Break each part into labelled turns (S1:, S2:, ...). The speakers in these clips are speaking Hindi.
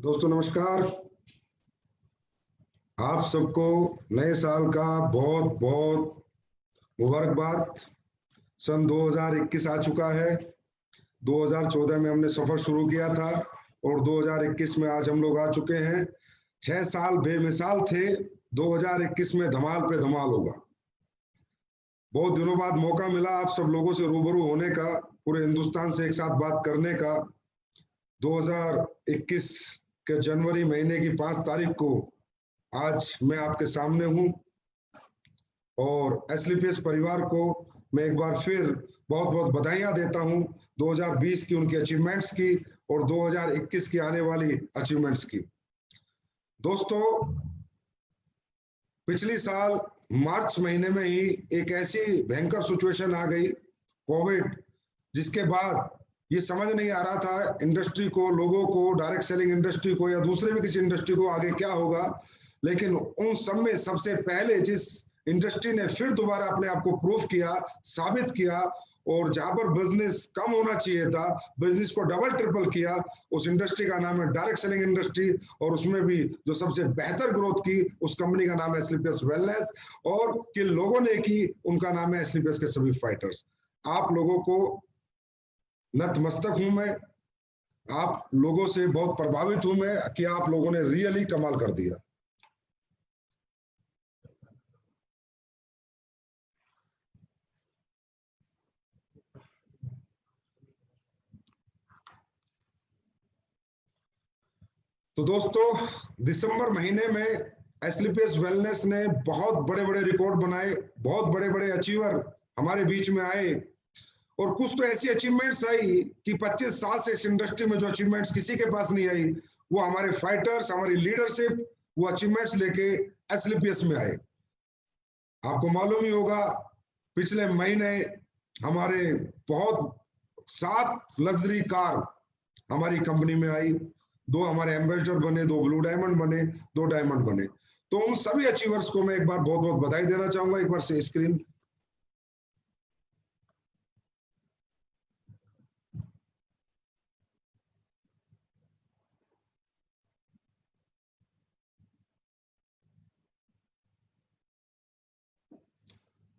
S1: दोस्तों नमस्कार। आप सबको नए साल का बहुत बहुत मुबारकबाद। सन 2021 आ चुका है। 2014 में हमने सफर शुरू किया था और 2021 में आज हम लोग आ चुके हैं। 6 साल बेमिसाल थे। 2021 में धमाल पे धमाल होगा। बहुत दिनों बाद मौका मिला आप सब लोगों से रूबरू होने का, पूरे हिंदुस्तान से एक साथ बात करने का। 2021 के जनवरी महीने की 5 तारीख को आज मैं आपके सामने हूं और एसलीपीएस परिवार को मैं एक बार फिर बहुत बहुत बधाइयां देता हूं 2020 की उनकी अचीवमेंट्स की और 2021 की आने वाली अचीवमेंट्स की। दोस्तों, पिछली साल मार्च महीने में ही एक ऐसी भयंकर सिचुएशन आ गई, कोविड, जिसके बाद ये समझ नहीं आ रहा था इंडस्ट्री को, लोगों को, डायरेक्ट सेलिंग इंडस्ट्री को या दूसरे भी किसी इंडस्ट्री को आगे क्या होगा। लेकिन उन सब में सबसे पहले जिस इंडस्ट्री ने फिर दोबारा अपने आप को प्रूफ किया, साबित किया और जहां पर बिजनेस कम होना चाहिए था बिजनेस को डबल ट्रिपल किया, उस इंडस्ट्री का नाम है डायरेक्ट सेलिंग इंडस्ट्री। और उसमें भी जो सबसे बेहतर ग्रोथ की उस कंपनी का नाम है एसलीपीएस वेलनेस, और किन लोगों ने की उनका नाम है एसलीपीएस के सभी फाइटर्स। आप लोगों को नतमस्तक हूं मैं, आप लोगों से बहुत प्रभावित हूं मैं कि आप लोगों ने रियली कमाल कर दिया। तो दोस्तों, दिसंबर महीने में एसलीपीएस वेलनेस ने बहुत बड़े बड़े रिकॉर्ड बनाए, बहुत बड़े बड़े अचीवर हमारे बीच में आए और कुछ तो ऐसी अचीवमेंट्स आई कि 25 साल से इस इंडस्ट्री में जो अचीवमेंट्स किसी के पास नहीं आई, वो हमारे फाइटर्स, हमारी लीडरशिप वो अचीवमेंट्स लेके एसलीपीएस में आए। आपको मालूम ही होगा, पिछले महीने हमारे बहुत 7 लग्जरी कार हमारी कंपनी में आई, 2 हमारे एम्बेसडर बने, 2 ब्लू डायमंड बने, 2 डायमंड बने। तो उन सभी अचीवर्स को मैं एक बार बहुत बहुत बधाई देना चाहूंगा। एक बार से स्क्रीन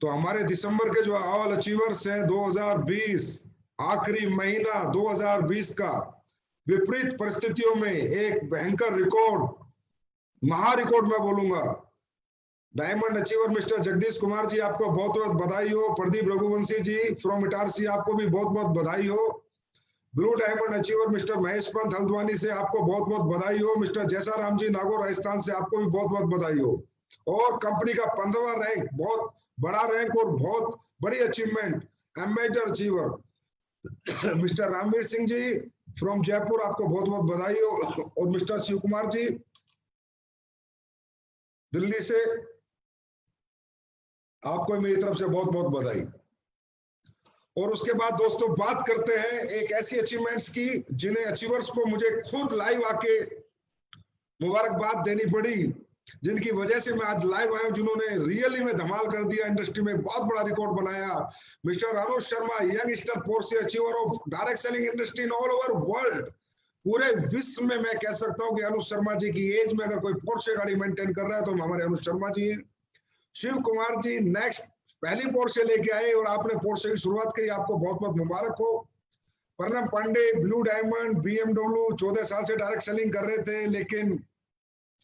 S1: तो हमारे दिसंबर के जो ऑल अचीवर्स हैं 2020 आखिरी महीना 2020 का विपरीत परिस्थितियों में एक भयंकर रिकॉर्ड, महा रिकॉर्ड मैं बोलूंगा। Diamond achiever mister Jagdish Kumar ji, आपको बहुत बहुत बधाई हो। प्रदीप रघुवंशी जी फ्रॉम इटारसी, आपको भी बहुत बहुत बधाई हो। Blue diamond achiever mister Mahesh Pant Haldwani से आपको बहुत बहुत बधाई हो। मिस्टर जैसा राम जी नागौर राजस्थान से आपको भी बहुत बहुत बधाई हो। और कंपनी का 15वां रैंक, बहुत बड़ा रैंक और बहुत बड़ी achievement, ambassador achiever mister Ramveer Singh ji from Jaipur, आपको बहुत बहुत बधाई हो। और मिस्टर शिव कुमार जी दिल्ली से, आपको मेरी तरफ से बहुत बहुत बधाई। और उसके बाद दोस्तों बात करते हैं एक ऐसी अचीवमेंट्स की जिन्हें अचीवर्स को मुझे खुद लाइव आके मुबारकबाद देनी पड़ी, जिनकी वजह से मैं आज लाइव आया हूं, जिन्होंने रियली में धमाल कर दिया, इंडस्ट्री में बहुत बड़ा रिकॉर्ड बनाया। Mister Anuj Sharma, young star Porsche achiever of direct selling industry in all over world. पूरे विश्व में मैं कह सकता हूं कि अनुज शर्मा जी की एज में अगर कोई पोर्शे गाड़ी मेंटेन कर रहा है तो हमारे अनुज शर्मा जी हैं। शिव कुमार जी नेक्स्ट पहली पोर्शे लेके आए और आपने पोर्शे की शुरुआत की, आपको बहुत बहुत मुबारक हो। Pranab Pandey blue diamond BMW, 14 साल से डायरेक्ट सेलिंग कर रहे थे, लेकिन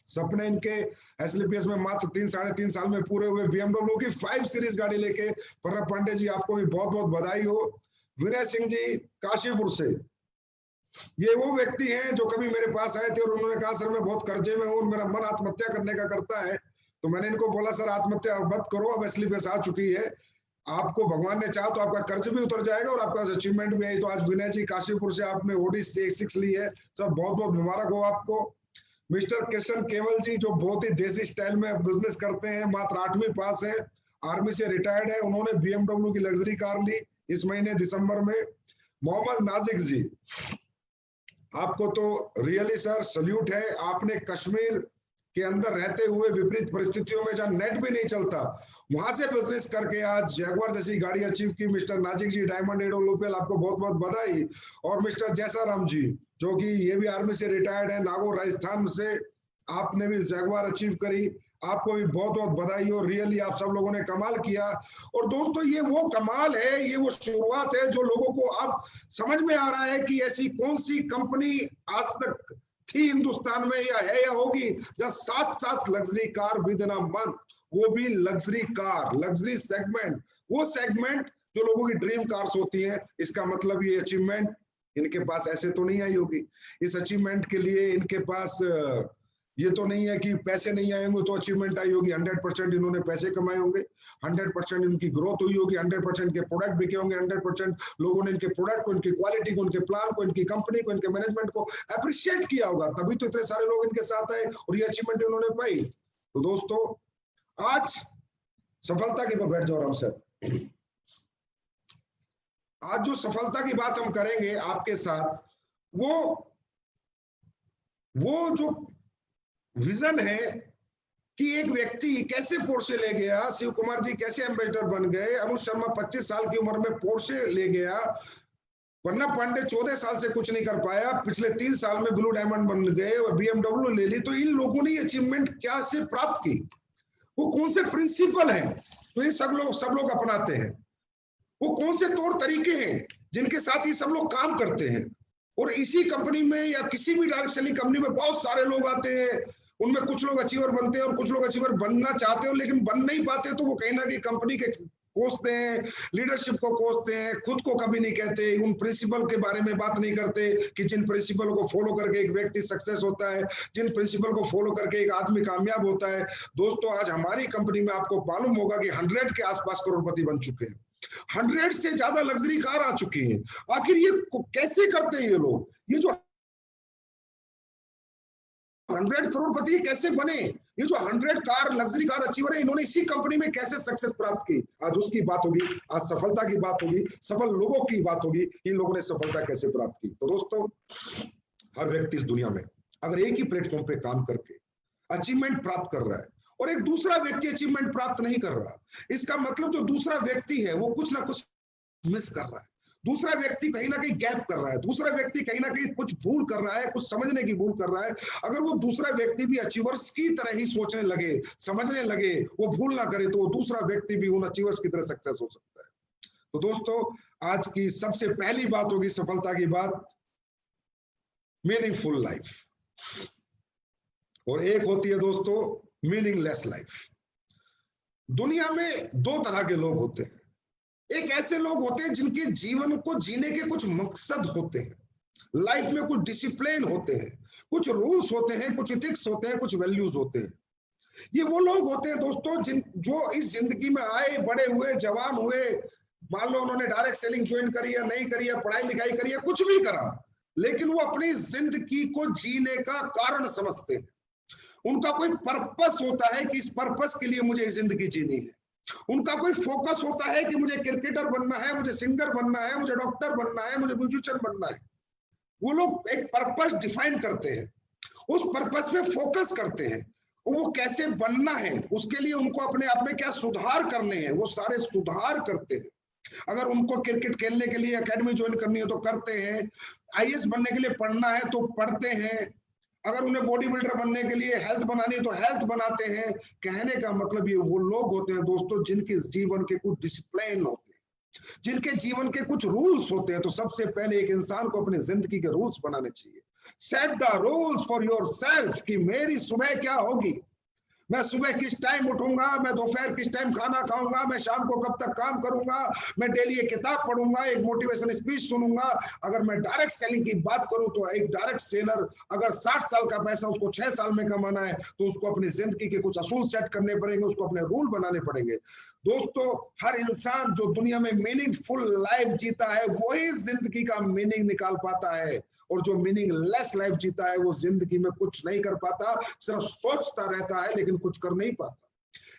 S1: सपने इनके एसलीपीएस में मात्र 3-3.5 साल में पूरे हुए। बीएमडब्ल्यू की 5 सीरीज गाड़ी लेके प्रणब पांडे जी, आपको भी बहुत बहुत बधाई हो। विनय सिंह जी काशीपुर से, ये वो व्यक्ति हैं जो कभी मेरे पास आए थे और उन्होंने कहा सर मैं बहुत कर्जे में हूँ, मेरा मन आत्महत्या करने का करता है। तो मैंने इनको बोला सर आत्महत्या मत करो, अब एसलीपीएस आ चुकी है, आपको भगवान ने चाहा तो आपका कर्ज भी उतर जाएगा और आपका अचीवमेंट भी आई। तो आज विनय जी काशीपुर से आपने ओडी 6 ली है, सर बहुत बहुत मुबारक हो आपको। मिस्टर किशन केवल जी, जो बहुत ही देसी स्टाइल में बिजनेस करते हैं, मात्र 8वीं पास है, आर्मी से रिटायर्ड है, उन्होंने बीएमडब्ल्यू की लग्जरी कार ली इस महीने दिसंबर में। मोहम्मद नाजिक जी, आपको तो रियली सर सल्यूट है, आपने कश्मीर के अंदर रहते हुए विपरीत परिस्थितियों में जहां नेट भी नहीं चलता, वहां से बिजनेस करके आज जैगुआर जैसी गाड़ी अचीव की। मिस्टर नाजिक जी, डायमंड एडो लोपेल, आपको बहुत बहुत बधाई। और मिस्टर जैसाराम जी, जो कि ये भी आर्मी से रिटायर्ड है, नागौर राजस्थान से, आपने भी जैगुआर अचीव करी, आपको भी बहुत बहुत बधाई। और रियली आप सब लोगों ने कमाल किया। और दोस्तों ये वो कमाल है, ये वो शुरुआत है जो लोगों को अब समझ में आ रहा है कि ऐसी कौन सी कंपनी आज तक थी हिंदुस्तान में या है या होगी, जहां 7 luxury car with in a month, वो भी लग्जरी कार, लग्जरी सेगमेंट, वो सेगमेंट जो लोगों की ड्रीम कार्स होती हैं। इसका मतलब ये अचीवमेंट इनके पास ऐसे तो नहीं आई होगी। इस अचीवमेंट के लिए इनके पास ये तो नहीं है कि पैसे नहीं आए होंगे तो अचीवमेंट आई होगी। 100% इन्होंने पैसे कमाए होंगे, 100% इनकी ग्रोथ हुई होगी, 100% के प्रोडक्ट बिके होंगे, 100% लोगों ने इनके प्रोडक्ट को, इनकी क्वालिटी को, इनके प्लान को, इनकी कंपनी को, इनके मैनेजमेंट को अप्रिशिएट किया होगा, तभी तो इतने सारे लोग इनके साथ आए और ये अचीवमेंट उन्होंने पाई। तो दोस्तों आज सफलता की, बैठ जाओ आराम से, आज जो सफलता की बात हम करेंगे आपके साथ, वो जो विजन है कि एक व्यक्ति कैसे पोर्शे ले गया, शिव कुमार जी कैसे एम्बेसडर बन गए, अनुज शर्मा 25 साल की उम्र में पोर्शे ले गया, वरना पांडे 14 साल से कुछ नहीं कर पाया, पिछले 3 साल में ब्लू डायमंड बन गए और BMW ले ली। तो इन लोगों ने ये अचीवमेंट क्या से प्राप्त की, वो कौन से प्रिंसिपल हैं तो ये सब लोग अपनाते हैं, वो कौन से तौर तरीके हैं जिनके साथ ये सब लोग काम करते हैं। और इसी कंपनी में या किसी भी डायरेक्ट सेलिंग कंपनी में बहुत सारे लोग आते हैं, उनमें कुछ लोग अचीवर बनते हैं और कुछ लोग अचीवर बनना चाहते हो लेकिन बन नहीं पाते, तो वो कहीं ना कहीं कंपनी के कोसते हैं, लीडरशिप को कोसते हैं, खुद को कभी नहीं कहते, उन प्रिंसिपल के बारे में बात नहीं करते कि जिन प्रिंसिपल को फॉलो करके एक व्यक्ति सक्सेस होता है, जिन प्रिंसिपल को फॉलो करके एक आदमी कामयाब होता है। दोस्तों आज हमारी कंपनी में आपको मालूम होगा कि 100 के आसपास करोड़पति बन चुके हैं, 100 से ज्यादा लग्जरी कार आ चुकी है। आखिर ये कैसे करते हैं ये लोग, ये जो 100 करोड़पति कैसे बने, ये जो 100 कार लग्जरी कार अचीवर है, इन्होंने इसी कंपनी में कैसे सक्सेस प्राप्त की, आज उसकी बात होगी, आज सफलता की बात होगी, सफल लोगों की बात होगी, इन लोगों ने सफलता कैसे प्राप्त की। तो दोस्तों हर व्यक्ति इस दुनिया में अगर एक ही प्लेटफॉर्म पे काम करके अचीवमेंट प्राप्त कर रहा है और एक दूसरा व्यक्ति अचीवमेंट प्राप्त नहीं कर रहा, इसका मतलब जो दूसरा व्यक्ति है वो कुछ ना कुछ मिस कर रहा है, दूसरा व्यक्ति कहीं ना कहीं गैप कर रहा है, दूसरा व्यक्ति कहीं ना कहीं कुछ भूल कर रहा है, कुछ समझने की भूल कर रहा है। अगर वो दूसरा व्यक्ति भी अचीवर्स की तरह ही सोचने लगे, समझने लगे, वो भूल ना करे, तो वो दूसरा व्यक्ति भी उन अचीवर्स की तरह सक्सेस हो सकता है। तो दोस्तों आज की सबसे पहली बात होगी सफलता की बात, मीनिंगफुल लाइफ, और एक होती है दोस्तों मीनिंगलेस लाइफ। दुनिया में 2 तरह के लोग होते हैं, एक ऐसे लोग होते हैं जिनके जीवन को जीने के कुछ मकसद होते हैं, लाइफ में कुछ डिसिप्लिन होते हैं, कुछ रूल्स होते हैं, कुछ इथिक्स होते हैं, कुछ वैल्यूज होते हैं। ये वो लोग होते हैं दोस्तों जो इस जिंदगी में आए, बड़े हुए, जवान हुए, मान लो उन्होंने डायरेक्ट सेलिंग ज्वाइन करी या नहीं करी है, पढ़ाई लिखाई करी है, कुछ भी करा, लेकिन वो अपनी जिंदगी को जीने का कारण समझते हैं। उनका कोई पर्पस होता है कि इस पर्पस के लिए मुझे जिंदगी जीनी है। उनका कोई फोकस होता है कि मुझे क्रिकेटर बनना है, मुझे सिंगर बनना है, मुझे डॉक्टर बनना है, मुझे म्यूजिशियन बनना है। वो लोग एक पर्पस डिफाइन करते हैं, उस पर्पस पे फोकस करते हैं, वो कैसे बनना है, उसके लिए उनको अपने आप में क्या सुधार करने हैं, वो सारे सुधार करते हैं। अगर उनको क्रिकेट खेलने के लिए एकेडमी ज्वाइन करनी है तो करते हैं, IAS बनने के लिए पढ़ना है तो पढ़ते हैं, अगर उन्हें बॉडी बिल्डर बनने के लिए हेल्थ बनानी है तो हेल्थ बनाते हैं। कहने का मतलब ये वो लोग होते हैं दोस्तों जिनके जीवन के कुछ डिसिप्लिन होते हैं, जिनके जीवन के कुछ रूल्स होते हैं। तो सबसे पहले एक इंसान को अपनी जिंदगी के रूल्स बनाने चाहिए। Set the rules for yourself कि मेरी सुबह क्या होगी, मैं सुबह किस टाइम उठूंगा, मैं दोपहर किस टाइम खाना खाऊंगा, मैं शाम को कब तक काम करूंगा, मैं डेली एक किताब पढ़ूंगा, एक मोटिवेशन स्पीच सुनूंगा। अगर मैं डायरेक्ट सेलिंग की बात करूं तो एक डायरेक्ट सेलर अगर 60 साल का पैसा उसको 6 साल में कमाना है तो उसको अपनी जिंदगी के कुछ असूल सेट करने पड़ेंगे, उसको अपने रूल बनाने पड़ेंगे। दोस्तों हर इंसान जो दुनिया में मीनिंगफुल लाइफ जीता है वही जिंदगी का मीनिंग निकाल पाता है, और जो मीनिंगलेस लाइफ जीता है वो जिंदगी में कुछ नहीं कर पाता, सिर्फ सोचता रहता है लेकिन कुछ कर नहीं पाता।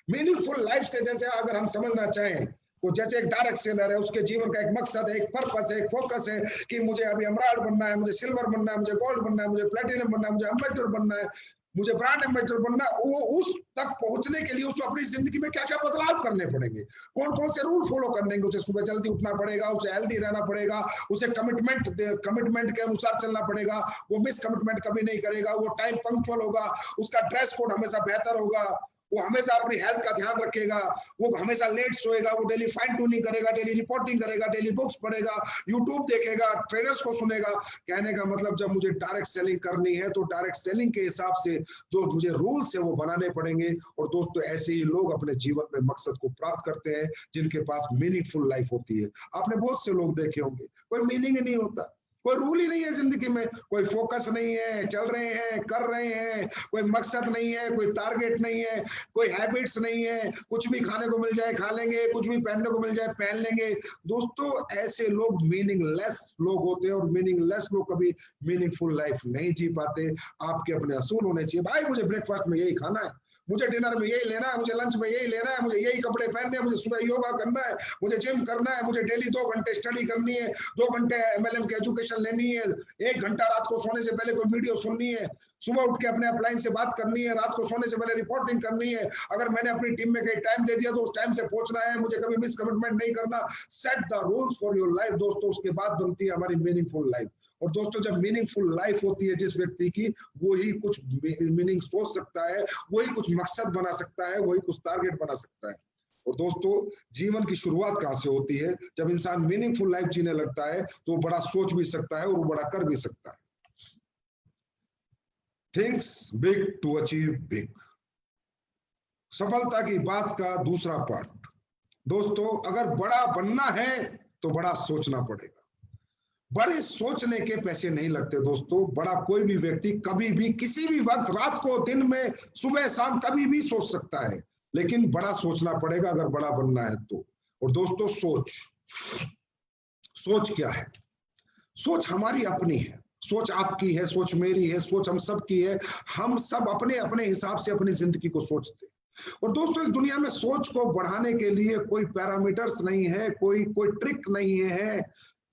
S1: मीनिंगफुल लाइफ से जैसे अगर हम समझना चाहें तो जैसे एक डायरेक्ट सेलर है, उसके जीवन का एक मकसद है, एक पर्पस है, एक फोकस है कि मुझे अभी एमराल्ड बनना है, मुझे सिल्वर बनना है, मुझे गोल्ड बनना है, मुझे प्लेटिनम बनना है, मुझे एम्बेसडर बनना है। मुझे ब्रांड एम्बेसडर बनना, वो उस तक पहुंचने के लिए उसको अपनी जिंदगी में क्या क्या बदलाव करने पड़ेंगे, कौन कौन से रूल फॉलो करने हैं। उसे सुबह जल्दी उठना पड़ेगा, उसे हेल्दी रहना पड़ेगा, उसे कमिटमेंट के अनुसार चलना पड़ेगा, वो मिस कमिटमेंट कभी नहीं करेगा, वो टाइम पंक्चुअल होगा, उसका ड्रेस कोड हमेशा बेहतर होगा, वो हमेशा अपनी हेल्थ का ध्यान रखेगा, वो हमेशा लेट सोएगा, वो डेली फाइन ट्यूनिंग करेगा, डेली रिपोर्टिंग करेगा, डेली बुक्स पढ़ेगा, यूट्यूब देखेगा, ट्रेनर्स को सुनेगा। कहने का मतलब जब मुझे डायरेक्ट सेलिंग करनी है तो डायरेक्ट सेलिंग के हिसाब से जो मुझे रूल्स है वो बनाने पड़ेंगे। और दोस्तों ऐसे ही लोग अपने जीवन में मकसद को प्राप्त करते हैं जिनके पास मीनिंगफुल लाइफ होती है। आपने बहुत से लोग देखे होंगे, कोई मीनिंग ही नहीं होता, कोई रूल ही नहीं है जिंदगी में, कोई फोकस नहीं है, चल रहे हैं, कर रहे हैं, कोई मकसद नहीं है, कोई टारगेट नहीं है, कोई हैबिट्स नहीं है, कुछ भी खाने को मिल जाए खा लेंगे, कुछ भी पहनने को मिल जाए पहन लेंगे। दोस्तों ऐसे लोग मीनिंगलेस लोग होते हैं, और मीनिंगलेस लोग कभी मीनिंगफुल लाइफ नहीं जी पाते। आपके अपने असूल होने चाहिए, भाई मुझे ब्रेकफास्ट में यही खाना है, मुझे डिनर में यही लेना है, मुझे लंच में यही लेना है, मुझे यही कपड़े पहनने हैं, मुझे सुबह योगा करना है, मुझे जिम करना है, मुझे डेली 2 घंटे स्टडी करनी है, 2 घंटे MLM की एजुकेशन लेनी है, 1 घंटा रात को सोने से पहले कोई वीडियो सुननी है, सुबह उठ के अपने अपलाइन से बात करनी है, रात को सोने से पहले रिपोर्टिंग करनी है, अगर मैंने अपनी टीम में कहीं टाइम दे दिया तो उस टाइम से पहुंचना है, मुझे कभी मिस कमिटमेंट नहीं करना। Set the rules for your life. दोस्तों उसके बाद बनती है हमारी मीनिंगफुल लाइफ। और दोस्तों जब मीनिंगफुल लाइफ होती है जिस व्यक्ति की, वो ही कुछ मीनिंग सोच सकता है, वही कुछ मकसद बना सकता है, वही कुछ टारगेट बना सकता है। और दोस्तों जीवन की शुरुआत कहां से होती है? जब इंसान मीनिंगफुल लाइफ जीने लगता है तो वो बड़ा सोच भी सकता है और वो बड़ा कर भी सकता है। Thinks big to achieve big. सफलता की बात का दूसरा पार्ट। दोस्तों अगर बड़ा बनना है तो बड़ा सोचना पड़ेगा। बड़े सोचने के पैसे नहीं लगते दोस्तों। बड़ा कोई भी व्यक्ति कभी भी किसी भी वक्त, रात को, दिन में, सुबह शाम, कभी भी सोच सकता है, लेकिन बड़ा सोचना पड़ेगा अगर बड़ा बनना है तो। और दोस्तों सोच क्या है? सोच हमारी अपनी है, सोच आपकी है, सोच मेरी है, सोच हम सब की है। हम सब अपने अपने हिसाब से अपनी जिंदगी को सोचते हैं। और दोस्तों इस दुनिया में सोच को बढ़ाने के लिए कोई पैरामीटर्स नहीं है, कोई ट्रिक नहीं है।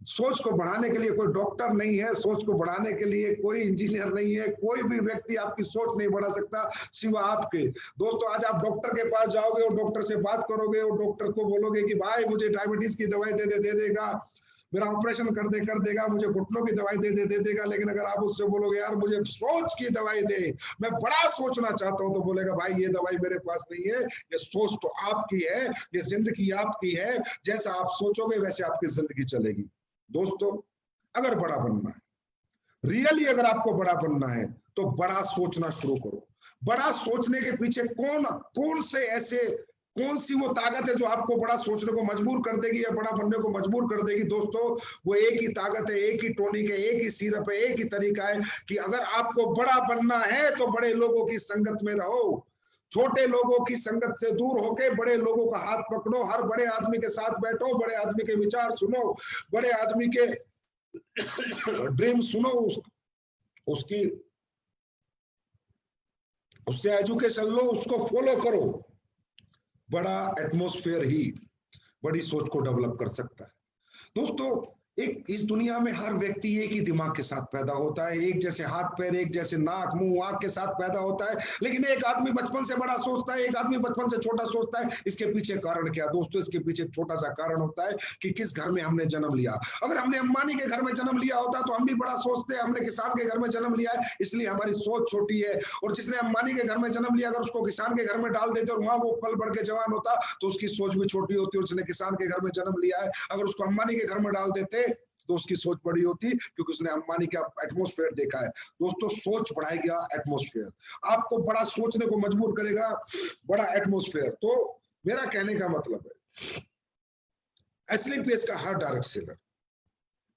S1: सोच को बढ़ाने के लिए कोई डॉक्टर नहीं है, सोच को बढ़ाने के लिए कोई इंजीनियर नहीं है, कोई भी व्यक्ति आपकी सोच नहीं बढ़ा सकता सिवा आपके। दोस्तों आज आप डॉक्टर के पास जाओगे और डॉक्टर से बात करोगे और डॉक्टर को बोलोगे कि भाई मुझे डायबिटीज की दवाई दे देगा, मेरा ऑपरेशन कर देगा, मुझे घुटनों की दवाई दे देगा। लेकिन अगर आप उससे बोलोगे यार मुझे सोच की दवाई दे, मैं बड़ा सोचना चाहता हूं, तो बोलेगा भाई ये दवाई मेरे पास नहीं है, ये सोच तो आपकी है, ये जिंदगी आपकी है, जैसा आप सोचोगे वैसे आपकी जिंदगी चलेगी। दोस्तों अगर बड़ा बनना है, रियली अगर आपको बड़ा बनना है तो बड़ा सोचना शुरू करो। बड़ा सोचने के पीछे कौन सी वो ताकत है जो आपको बड़ा सोचने को मजबूर कर देगी या बड़ा बनने को मजबूर कर देगी? दोस्तों वो एक ही ताकत है, एक ही टॉनिक है, एक ही सिरप है, एक ही तरीका है कि अगर आपको बड़ा बनना है तो बड़े लोगों की संगत में रहो, छोटे लोगों की संगत से दूर होकर बड़े लोगों का हाथ पकड़ो, हर बड़े आदमी के साथ बैठो, बड़े आदमी के विचार सुनो, बड़े आदमी के ड्रीम सुनो, उससे एजुकेशन लो, उसको फॉलो करो। बड़ा एटमॉस्फेयर ही बड़ी सोच को डेवलप कर सकता है। दोस्तों इस दुनिया में हर व्यक्ति एक ही दिमाग के साथ पैदा होता है, एक जैसे हाथ पैर, एक जैसे नाक मुंह आंख के साथ पैदा होता है, लेकिन एक आदमी बचपन से बड़ा सोचता है, एक आदमी बचपन से छोटा सोचता है। इसके पीछे कारण क्या? दोस्तों इसके पीछे छोटा सा कारण होता है कि किस घर में हमने जन्म लिया। अगर हमने अंबानी के घर में जन्म लिया होता तो हम भी बड़ा सोचते हैं, हमने किसान के घर में जन्म लिया है इसलिए हमारी सोच छोटी है। और जिसने अंबानी के घर में जन्म लिया अगर उसको किसान के घर में डाल देते और वहां वो पल बढ़ के जवान होता तो उसकी सोच भी छोटी होती। उसने किसान के घर में जन्म लिया है, अगर उसको अंबानी के घर में डाल देते तो उसकी सोच बड़ी होती, क्योंकि उसने अंबानी का एटमॉस्फेयर देखा है। दोस्तों सोच बढ़ाएगा एटमॉस्फेयर, आपको बड़ा सोचने को मजबूर करेगा बड़ा एटमॉस्फेयर। तो मेरा कहने का मतलब है SLPS का हर डायरेक्ट सेलर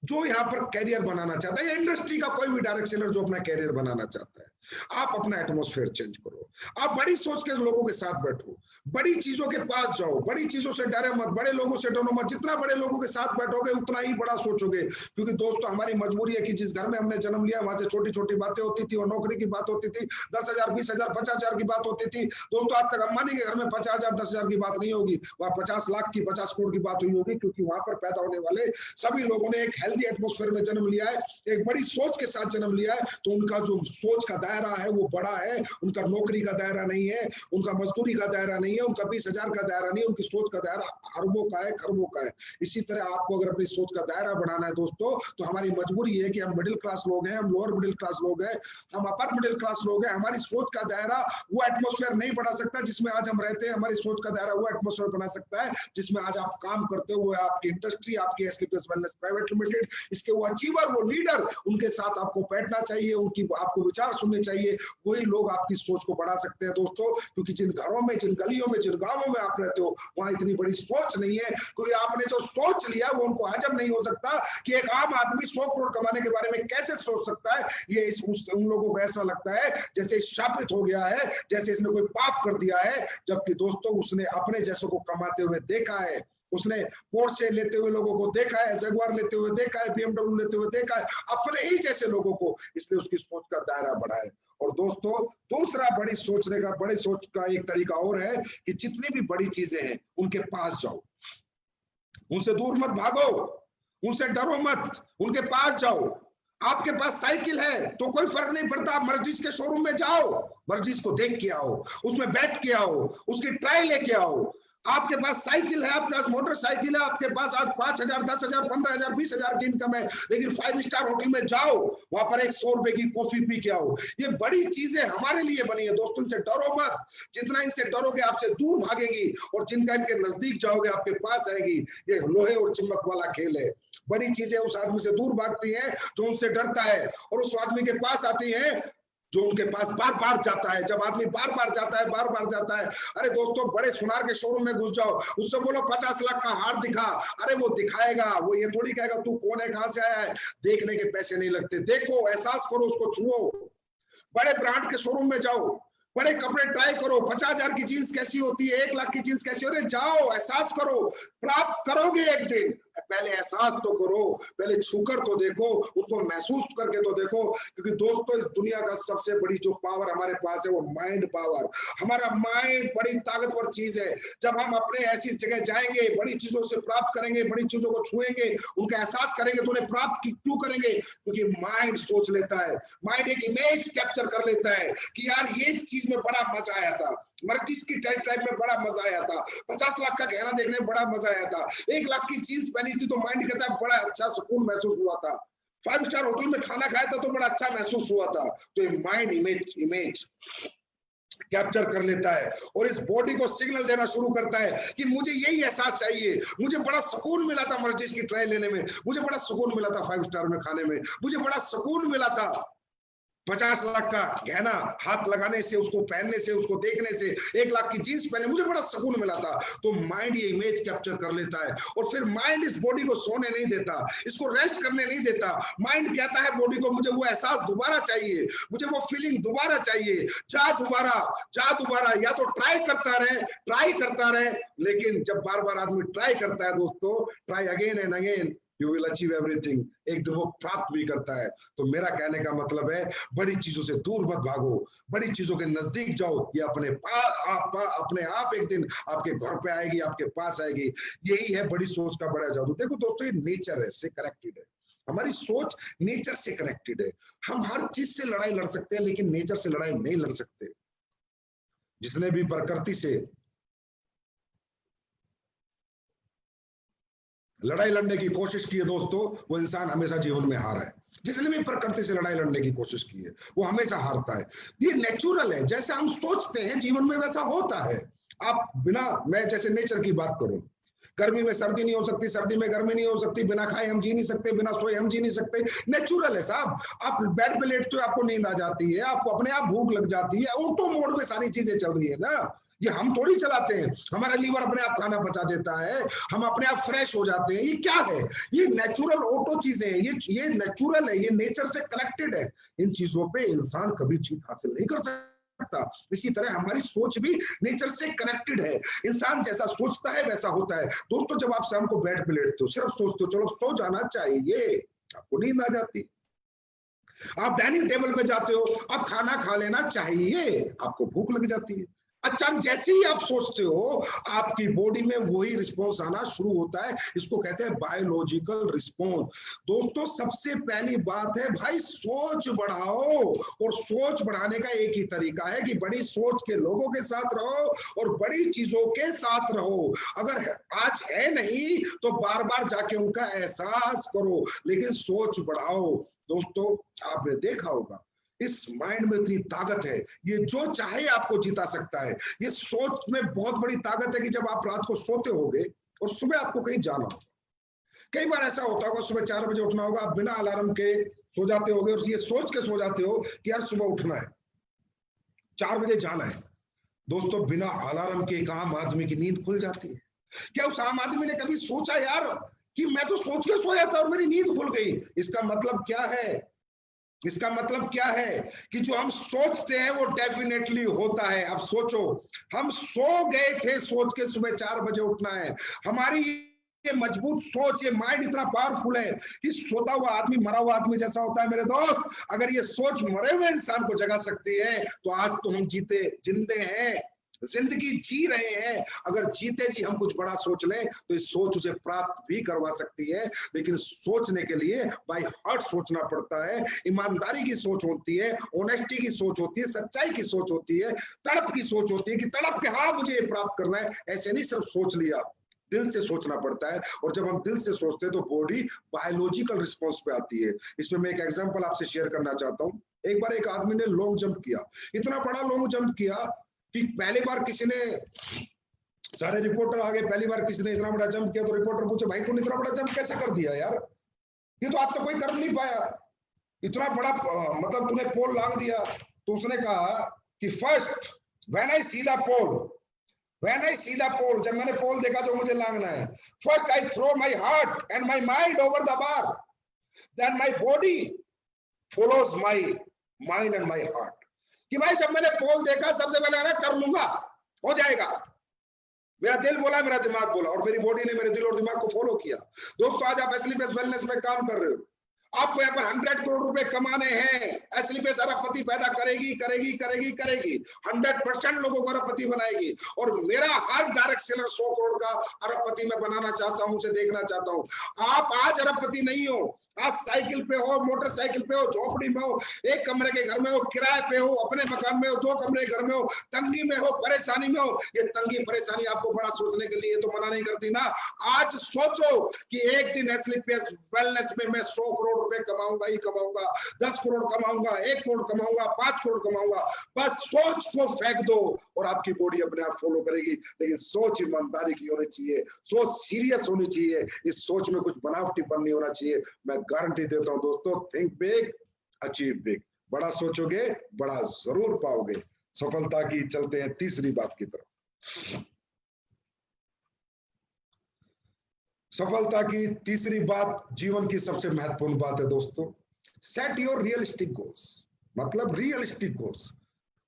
S1: जो यहाँ पर कैरियर बनाना चाहता है, या इंडस्ट्री का कोई भी डायरेक्ट सेलर जो अपना कैरियर बनाना चाहता है, आप अपना एटमॉस्फेयर चेंज करो। आप बड़ी सोच के लोगों के साथ बैठो, बड़ी चीजों के पास जाओ, बड़ी चीजों से डरे मत, बड़े लोगों से डरो मत। जितना बड़े लोगों के साथ बैठोगे उतना ही बड़ा सोचोगे। क्योंकि दोस्तों हमारी मजबूरी है कि जिस घर में हमने जन्म लिया वहां से छोटी छोटी बातें होती थी और नौकरी की बात होती थी, 10,000 20,000 50,000 की बात होती थी। दोस्तों आज तक अंबानी के घर में 50,000 10,000 की बात नहीं होगी, वहां 50 लाख की 50 करोड़ की बात हुई होगी, क्योंकि वहां पर पैदा होने वाले सभी लोगों ने एक हेल्दी एटमॉस्फेयर में जन्म लिया है, एक बड़ी सोच के साथ जन्म लिया है। तो उनका जो सोच का दायरा है वो बड़ा है, उनका नौकरी का दायरा नहीं है, उनका मजदूरी का दायरा नहीं है, उनका 20,000 का दायरा नहीं है, उनकी सोच का दायरा अरबों का है, खरबों का है। इसी तरह आपको अगर अपनी सोच का दायरा बढ़ाना है दोस्तों, तो हमारी मजबूरी है कि हम मिडिल क्लास लोग हैं, हम लोअर मिडिल क्लास लोग हैं, हम अपर मिडिल क्लास लोग हैं। हमारी सोच का दायरा वो एटमॉस्फेयर नहीं बढ़ा सकता जिसमें आज हम रहते हैं। हमारी सोच का दायरा वो एटमॉस्फेयर बना सकता है जिसमें आज आप काम करते हुए आपकी इंडस्ट्री, आपकी एसलीपीएस वेलनेस प्राइवेट लिमिटेड, इसके वो अचीवर, वो लीडर, उनके साथ आपको बैठना चाहिए, उनकी आपको विचार सुनने चाहिए। वही लोग आपकी सोच को बढ़ा सकते हैं दोस्तों, क्योंकि जिन घरों में, जिन गलियों में, जिन गांवों में आप रहते हो वहां इतनी बड़ी सोच नहीं है, क्योंकि आपने जो सोच लिया वो उनको हजम नहीं हो सकता कि एक आम आदमी 100 करोड़ कमाने के बारे में कैसे सोच सकता है। ये उन लोगों को ऐसा लगता है जैसे शापित हो गया है, जैसे इसने कोई पाप कर दिया है, जबकि दोस्तों उसने अपने जैसों को कमाते हुए देखा है, उसने पोर्शे लेते हुए लोगों को देखा है, जगुआर लेते हुए देखा है, बीएमडब्ल्यू लेते हुए देखा है, अपने ही जैसे लोगों को, इसलिए उसकी सोच का दायरा बढ़ा है। और दोस्तों दूसरा बड़ी सोच का एक तरीका और है कि जितनी भी बड़ी चीजें हैं उनके पास जाओ, उनसे दूर मत भागो, उनसे डरो मत, उनके पास जाओ। आपके पास साइकिल है तो कोई फर्क नहीं पड़ता, आप मर्जिस के शोरूम में जाओ, मर्जिस को देख के आओ, उसमें बैठ के आओ, उसकी ट्राई लेके आओ। आपके पास साइकिल है, आपके पास मोटरसाइकिल है, आपके पास आज 5,000, 10,000, 15,000, 20,000 की इनकम है, लेकिन 5 स्टार होटल में जाओ, वहां पर एक 100 रुपए की कॉफी पी के आओ। ये बड़ी चीजें हमारे लिए बनी है दोस्तों, इनसे डरो मत। जितना इनसे डरोगे आपसे दूर भागेंगी, और जिनका इनके नजदीक जाओगे आपके पास आएगी। ये लोहे और चुंबक वाला खेल है। बड़ी चीजें उस आदमी से दूर भागती हैं जो उनसे डरता है, और उस आदमी के पास आती हैं जो उनके पास बार बार जाता है। जब आदमी बार बार जाता है, अरे दोस्तों बड़े सुनार के शोरूम में घुस जाओ, उससे बोलो 50 लाख का हार दिखा, अरे वो दिखाएगा, वो ये थोड़ी कहेगा तू कौन है, कहां से आया है। देखने के पैसे नहीं लगते, देखो, एहसास करो, उसको छुओ। बड़े ब्रांड के शोरूम में जाओ, बड़े कपड़े ट्राई करो, 50,000 की जींस कैसी होती है, 1 लाख की जींस कैसी हो रही है, जाओ, एहसास करो, प्राप्त करोगे एक दिन। पहले एहसास तो करो, पहले छूकर तो देखो, उनको महसूस करके तो देखो। क्योंकि दोस्तों इस दुनिया का सबसे बड़ी जो पावर हमारे पास है वो माइंड पावर। हमारा माइंड बड़ी ताकतवर चीज है। जब हम अपने ऐसी जगह जाएंगे, बड़ी चीजों से प्राप्त करेंगे, बड़ी चीजों को छुएंगे, उनका एहसास करेंगे, तो उन्हें प्राप्त क्यों करेंगे? क्योंकि माइंड सोच लेता है, माइंड एक इमेज कैप्चर कर लेता है कि यार ये चीज में बड़ा मजा आया था, मर्जिस की टाइप में बड़ा मजा आया था, 50 लाख का गहना देखने में बड़ा मजा आया था, 1 लाख की चीज पहनी थी तो माइंड कहता है बड़ा अच्छा सुकून महसूस हुआ था, 5 स्टार होटल में खाना खाया था तो बड़ा अच्छा महसूस हुआ था। तो ये माइंड इमेज कैप्चर कर लेता है और इस बॉडी को सिग्नल देना शुरू करता है कि मुझे यही एहसास चाहिए। मुझे बड़ा सुकून मिला था मर्जिस की ट्राई लेने में, मुझे बड़ा सुकून मिला था 5 स्टार में खाने में, मुझे बड़ा सुकून मिला था 50 लाख का गहना हाथ लगाने से, उसको पहनने से, उसको देखने से, 1 लाख की जींस पहने, मुझे बड़ा सुकून मिला था। तो माइंड ये इमेज कैप्चर कर लेता है और फिर माइंड इस बॉडी को सोने नहीं देता, इसको रेस्ट करने नहीं देता। माइंड कहता है बॉडी को मुझे वो एहसास दोबारा चाहिए, मुझे वो फीलिंग दोबारा चाहिए, जा दोबारा। या तो ट्राई करता रहे, लेकिन जब बार बार आदमी ट्राई करता है दोस्तों, try again and again, you will achieve everything, एक दिन वो प्राप्त भी करता है। तो मेरा कहने का मतलब है बड़ी चीजों से दूर मत भागो, बड़ी चीजों के नजदीक जाओ। ये अपने आप एक दिन आपके घर पे आएगी, आपके पास आएगी। यही है बड़ी सोच का बड़ा जादू। देखो दोस्तों, ये नेचर है से कनेक्टेड है, हमारी सोच नेचर से कनेक्टेड है। हम हर चीज से लड़ाई लड़ सकते हैं लेकिन नेचर से लड़ाई नहीं लड़ सकते। जिसने भी प्रकृति से लड़ाई लड़ने की कोशिश की है दोस्तों, वो इंसान हमेशा जीवन में हारा है। जिसने भी प्रकृति से लड़ाई लड़ने की कोशिश की है वो हमेशा हारता है। ये नेचुरल है, जैसा हम सोचते हैं जीवन में वैसा होता है। आप बिना, मैं जैसे नेचर की बात करूं, गर्मी में सर्दी नहीं हो सकती, सर्दी में गर्मी नहीं हो सकती, बिना खाए हम जी नहीं सकते, बिना सोए हम जी नहीं सकते। नेचुरल है साहब। आप बेड पे लेटते हो, आपको नींद आ जाती है, आपको अपने आप भूख लग जाती है, ऑटो मोड में सारी चीजें चल रही है ना। ये हम थोड़ी चलाते हैं, हमारा लीवर अपने आप खाना पचा देता है, हम अपने आप फ्रेश हो जाते हैं। ये क्या है? ये नेचुरल ऑटो चीजें हैं, ये नेचुरल है, ये नेचर से कनेक्टेड है। इन चीजों पे इंसान कभी जीत हासिल नहीं कर सकता। इसी तरह हमारी सोच भी नेचर से कनेक्टेड है। इंसान जैसा सोचता है वैसा होता है। दोस्तों जब आप शाम को बेड पे लेटते हो, सिर्फ सोचते हो चलो सो जाना चाहिए, आपको नींद आ जाती। आप डाइनिंग टेबल पे जाते हो, आप खाना खा लेना चाहिए, आपको भूख लग जाती है। अचानक जैसे ही आप सोचते हो आपकी बॉडी में वही रिस्पॉन्स आना शुरू होता है। इसको कहते हैं बायोलॉजिकल रिस्पॉन्स। दोस्तों सबसे पहली बात है भाई सोच बढ़ाओ, और सोच बढ़ाने का एक ही तरीका है कि बड़ी सोच के लोगों के साथ रहो और बड़ी चीजों के साथ रहो। अगर आज है नहीं तो बार बार जाके उनका एहसास करो, लेकिन सोच बढ़ाओ। दोस्तों आपने देखा होगा इस माइंड में इतनी ताकत है, ये जो चाहे आपको जिता सकता है। ये सोच में बहुत बड़ी ताकत है कि जब आप रात को सोते होगे और सुबह आपको कहीं जाना होगा, कई बार ऐसा होता होगा सुबह 4 बजे उठना होगा, आप बिना अलार्म के सो जाते होगे और ये सोच के सो जाते हो कि यार सुबह उठना है, 4 बजे जाना है। दोस्तों बिना अलार्म के एक आम आदमी की नींद खुल जाती है। क्या उस आम आदमी ने कभी सोचा यार कि मैं तो सोच के सोया था और मेरी नींद खुल गई? इसका मतलब क्या है? इसका मतलब क्या है कि जो हम सोचते हैं वो डेफिनेटली होता है। अब सोचो, हम सो गए थे सोच के सुबह 4 बजे उठना है। हमारी ये मजबूत सोच, ये माइंड इतना पावरफुल है कि सोता हुआ आदमी मरा हुआ आदमी जैसा होता है मेरे दोस्त। अगर ये सोच मरे हुए इंसान को जगा सकती है तो आज तो हम जिंदे हैं, जिंदगी जी रहे हैं। अगर जीते जी हम कुछ बड़ा सोच लें तो इस सोच उसे प्राप्त भी करवा सकती है, लेकिन सोचने के लिए बाय हार्ट सोचना पड़ता है। ईमानदारी की सोच होती है, ऑनेस्टी की सोच होती है, सच्चाई की सोच होती है, तड़प की सोच होती है कि तड़प के हाँ मुझे ये प्राप्त करना है। ऐसे नहीं सिर्फ सोच लिया, दिल से सोचना पड़ता है। और जब हम दिल से सोचते हैं तो बॉडी बायोलॉजिकल रिस्पॉन्स पे आती है। इसमें मैं एक एग्जांपल आपसे शेयर करना चाहता हूँ। एक बार एक आदमी ने लॉन्ग जंप किया, इतना बड़ा लॉन्ग जंप किया कि पहली बार किसी ने, सारे रिपोर्टर आ गए, पहली बार किसी ने इतना बड़ा जंप किया तो रिपोर्टर पूछे भाई तूने इतना बड़ा जंप कैसे कर दिया यार, ये तो आज तक कोई कर नहीं पाया, इतना बड़ा मतलब तूने पोल लांग दिया। तो उसने कहा कि first when I see the pole, when I see the pole, जब मैंने पोल देखा जो मुझे लांगना है, first I throw my heart and my mind over the bar, then my body follows my mind and my heart. कि भाई जब मैंने पोल देखा सबसे पहले मैंने कर लूंगा, हो जाएगा, मेरा दिल बोला, मेरा दिमाग बोला, और मेरी बॉडी ने मेरे दिल और दिमाग को फॉलो किया। दोस्तों आज आप एसलीपेस वेलनेस में काम कर रहे हो, आपको यहाँ पर 100 करोड़ रुपए कमाने हैं। एसलीपेस अरबपति पैदा करेगी करेगी करेगी करेगी, 100% लोगों को अरबपति बनाएगी। और मेरा हर डायरेक्ट सेलर 100 करोड़ का अरबपति मैं बनाना चाहता हूं, उसे देखना चाहता हूं। आप आज अरबपति नहीं हो, आज साइकिल पे हो, मोटरसाइकिल पे हो, झोपड़ी में हो, एक कमरे के घर में हो, किराए पे हो, अपने मकान में हो, 2 कमरे के घर में हो, तंगी में हो, परेशानी में हो। ये तंगी परेशानी आपको बड़ा सोचने के लिए तो मना नहीं करती ना। आज सोचो कि एक दिन एसलीपेस वेलनेस में मैं 100 करोड़ रुपए कमाऊंगा ही कमाऊंगा, 10 करोड़ कमाऊंगा, 1 करोड़ कमाऊंगा, 5 करोड़ कमाऊंगा। बस सोच को फेंक दो और आपकी बॉडी अपने आप फॉलो करेगी। लेकिन सोच ईमानदारी की होनी चाहिए, सोच सीरियस होनी चाहिए, इस सोच में कुछ बनावटीपन नहीं होना चाहिए। मैं गारंटी देता हूं दोस्तों, थिंक बिग अचीव बिग। बड़ा सोचोगे बड़ा जरूर पाओगे। सफलता की चलते हैं तीसरी बात की तरफ। सफलता की तीसरी बात जीवन की सबसे महत्वपूर्ण बात है दोस्तों, सेट योर रियलिस्टिक गोल्स। मतलब रियलिस्टिक गोल्स।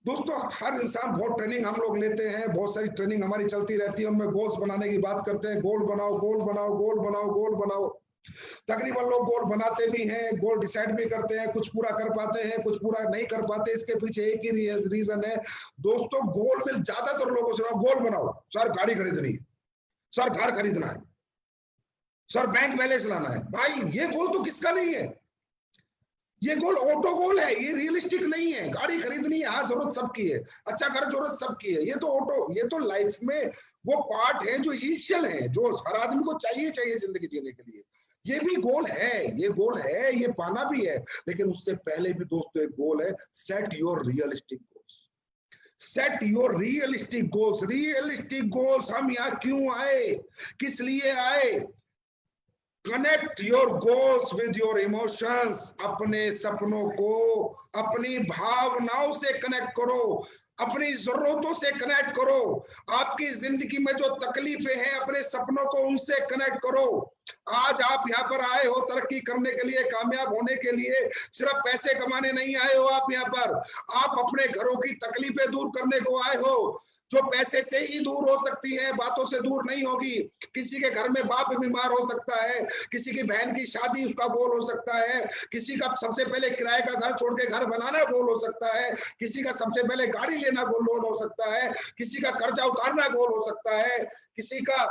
S1: दोस्तों हर इंसान, बहुत ट्रेनिंग हम लोग लेते हैं, बहुत सारी ट्रेनिंग हमारी चलती रहती है, उनमें गोल्स बनाने की बात करते हैं, गोल बनाओ गोल बनाओ गोल बनाओ गोल बनाओ। तकरीबन लोग गोल बनाते भी हैं, गोल डिसाइड भी करते हैं, कुछ पूरा कर पाते हैं, कुछ पूरा नहीं कर पाते। इसके पीछे एक ही रीजन है दोस्तों, गोल में ज्यादातर लोगों से गोल बनाओ, सर गाड़ी खरीदनी है, सर घर खरीदना है, सर बैंक बैलेंस लाना है। भाई ये गोल तो किसका नहीं है, ये गोल ऑटो गोल है, ये रियलिस्टिक नहीं है। गाड़ी खरीदनी है, हाँ जरूरत सबकी है, अच्छा घर जरूरत सबकी है, ये तो ऑटो, ये तो लाइफ में वो पार्ट है जो इसेंशियल है, जो हर आदमी को चाहिए चाहिए जिंदगी जीने के लिए। ये भी गोल है, ये गोल है, ये पाना भी है। लेकिन उससे पहले भी दोस्तों एक गोल है, set your realistic goals. Set your realistic goals. Realistic goals, हम यहाँ क्यों आए, किस लिए आए? Connect your goals with your emotions. अपने सपनों को अपनी भावनाओं से कनेक्ट करो, अपनी जरूरतों से कनेक्ट करो। आपकी जिंदगी में जो तकलीफें हैं, अपने सपनों को उनसे कनेक्ट करो। आज आप यहाँ पर आए हो तरक्की करने के लिए, कामयाब होने के लिए, सिर्फ पैसे कमाने नहीं आए हो आप यहाँ पर। आप अपने घरों की तकलीफें दूर करने को आए हो। जो पैसे से ही दूर हो सकती है, बातों से दूर नहीं होगी। किसी के घर में बाप बीमार हो सकता है, किसी की बहन की शादी उसका गोल हो सकता है, किसी का सबसे पहले किराए का घर छोड़ के घर बनाना गोल हो सकता है, किसी का सबसे पहले गाड़ी लेना गोल हो सकता है, किसी का कर्जा उतारना गोल हो सकता है, किसी का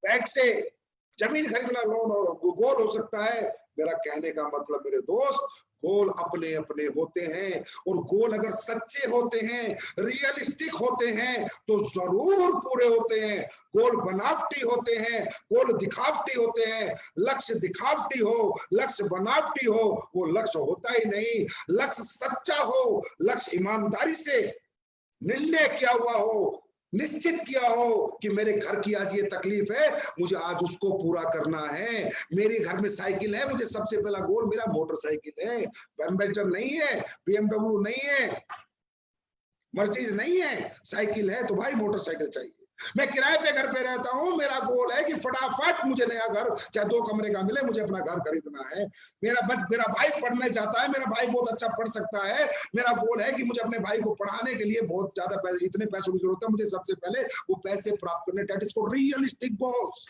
S1: बैंक से जमीन खरीदना गोल हो सकता है। मेरा कहने का मतलब मेरे दोस्त, गोल अपने अपने होते हैं, और गोल अगर सच्चे होते हैं, रियलिस्टिक होते हैं, तो जरूर पूरे होते हैं। गोल बनावटी होते हैं, गोल दिखावटी होते हैं। लक्ष्य दिखावटी हो, लक्ष्य बनावटी हो, वो लक्ष्य होता ही नहीं। लक्ष्य सच्चा हो, लक्ष्य ईमानदारी से निर्णय किया हुआ हो, निश्चित किया हो कि मेरे घर की आज ये तकलीफ है, मुझे आज उसको पूरा करना है। मेरे घर में साइकिल है, मुझे सबसे पहला गोल मेरा मोटरसाइकिल है, एम्बेसडर नहीं है, बीएमडब्ल्यू नहीं है, मर्सिडीज नहीं है, साइकिल है तो भाई मोटरसाइकिल चाहिए। मैं किराए पे घर पे रहता हूँ, मेरा गोल है कि फटाफट मुझे नया घर, चाहे 2 कमरे का मिले, मुझे अपना घर खरीदना है। मेरा भाई पढ़ने जाता है, मेरा भाई बहुत अच्छा पढ़ सकता है, मेरा गोल है कि मुझे अपने भाई को पढ़ाने के लिए बहुत ज्यादा पैसे, इतने पैसों की जरूरत है, मुझे सबसे पहले वो पैसे प्राप्त करने। That is called realistic goals.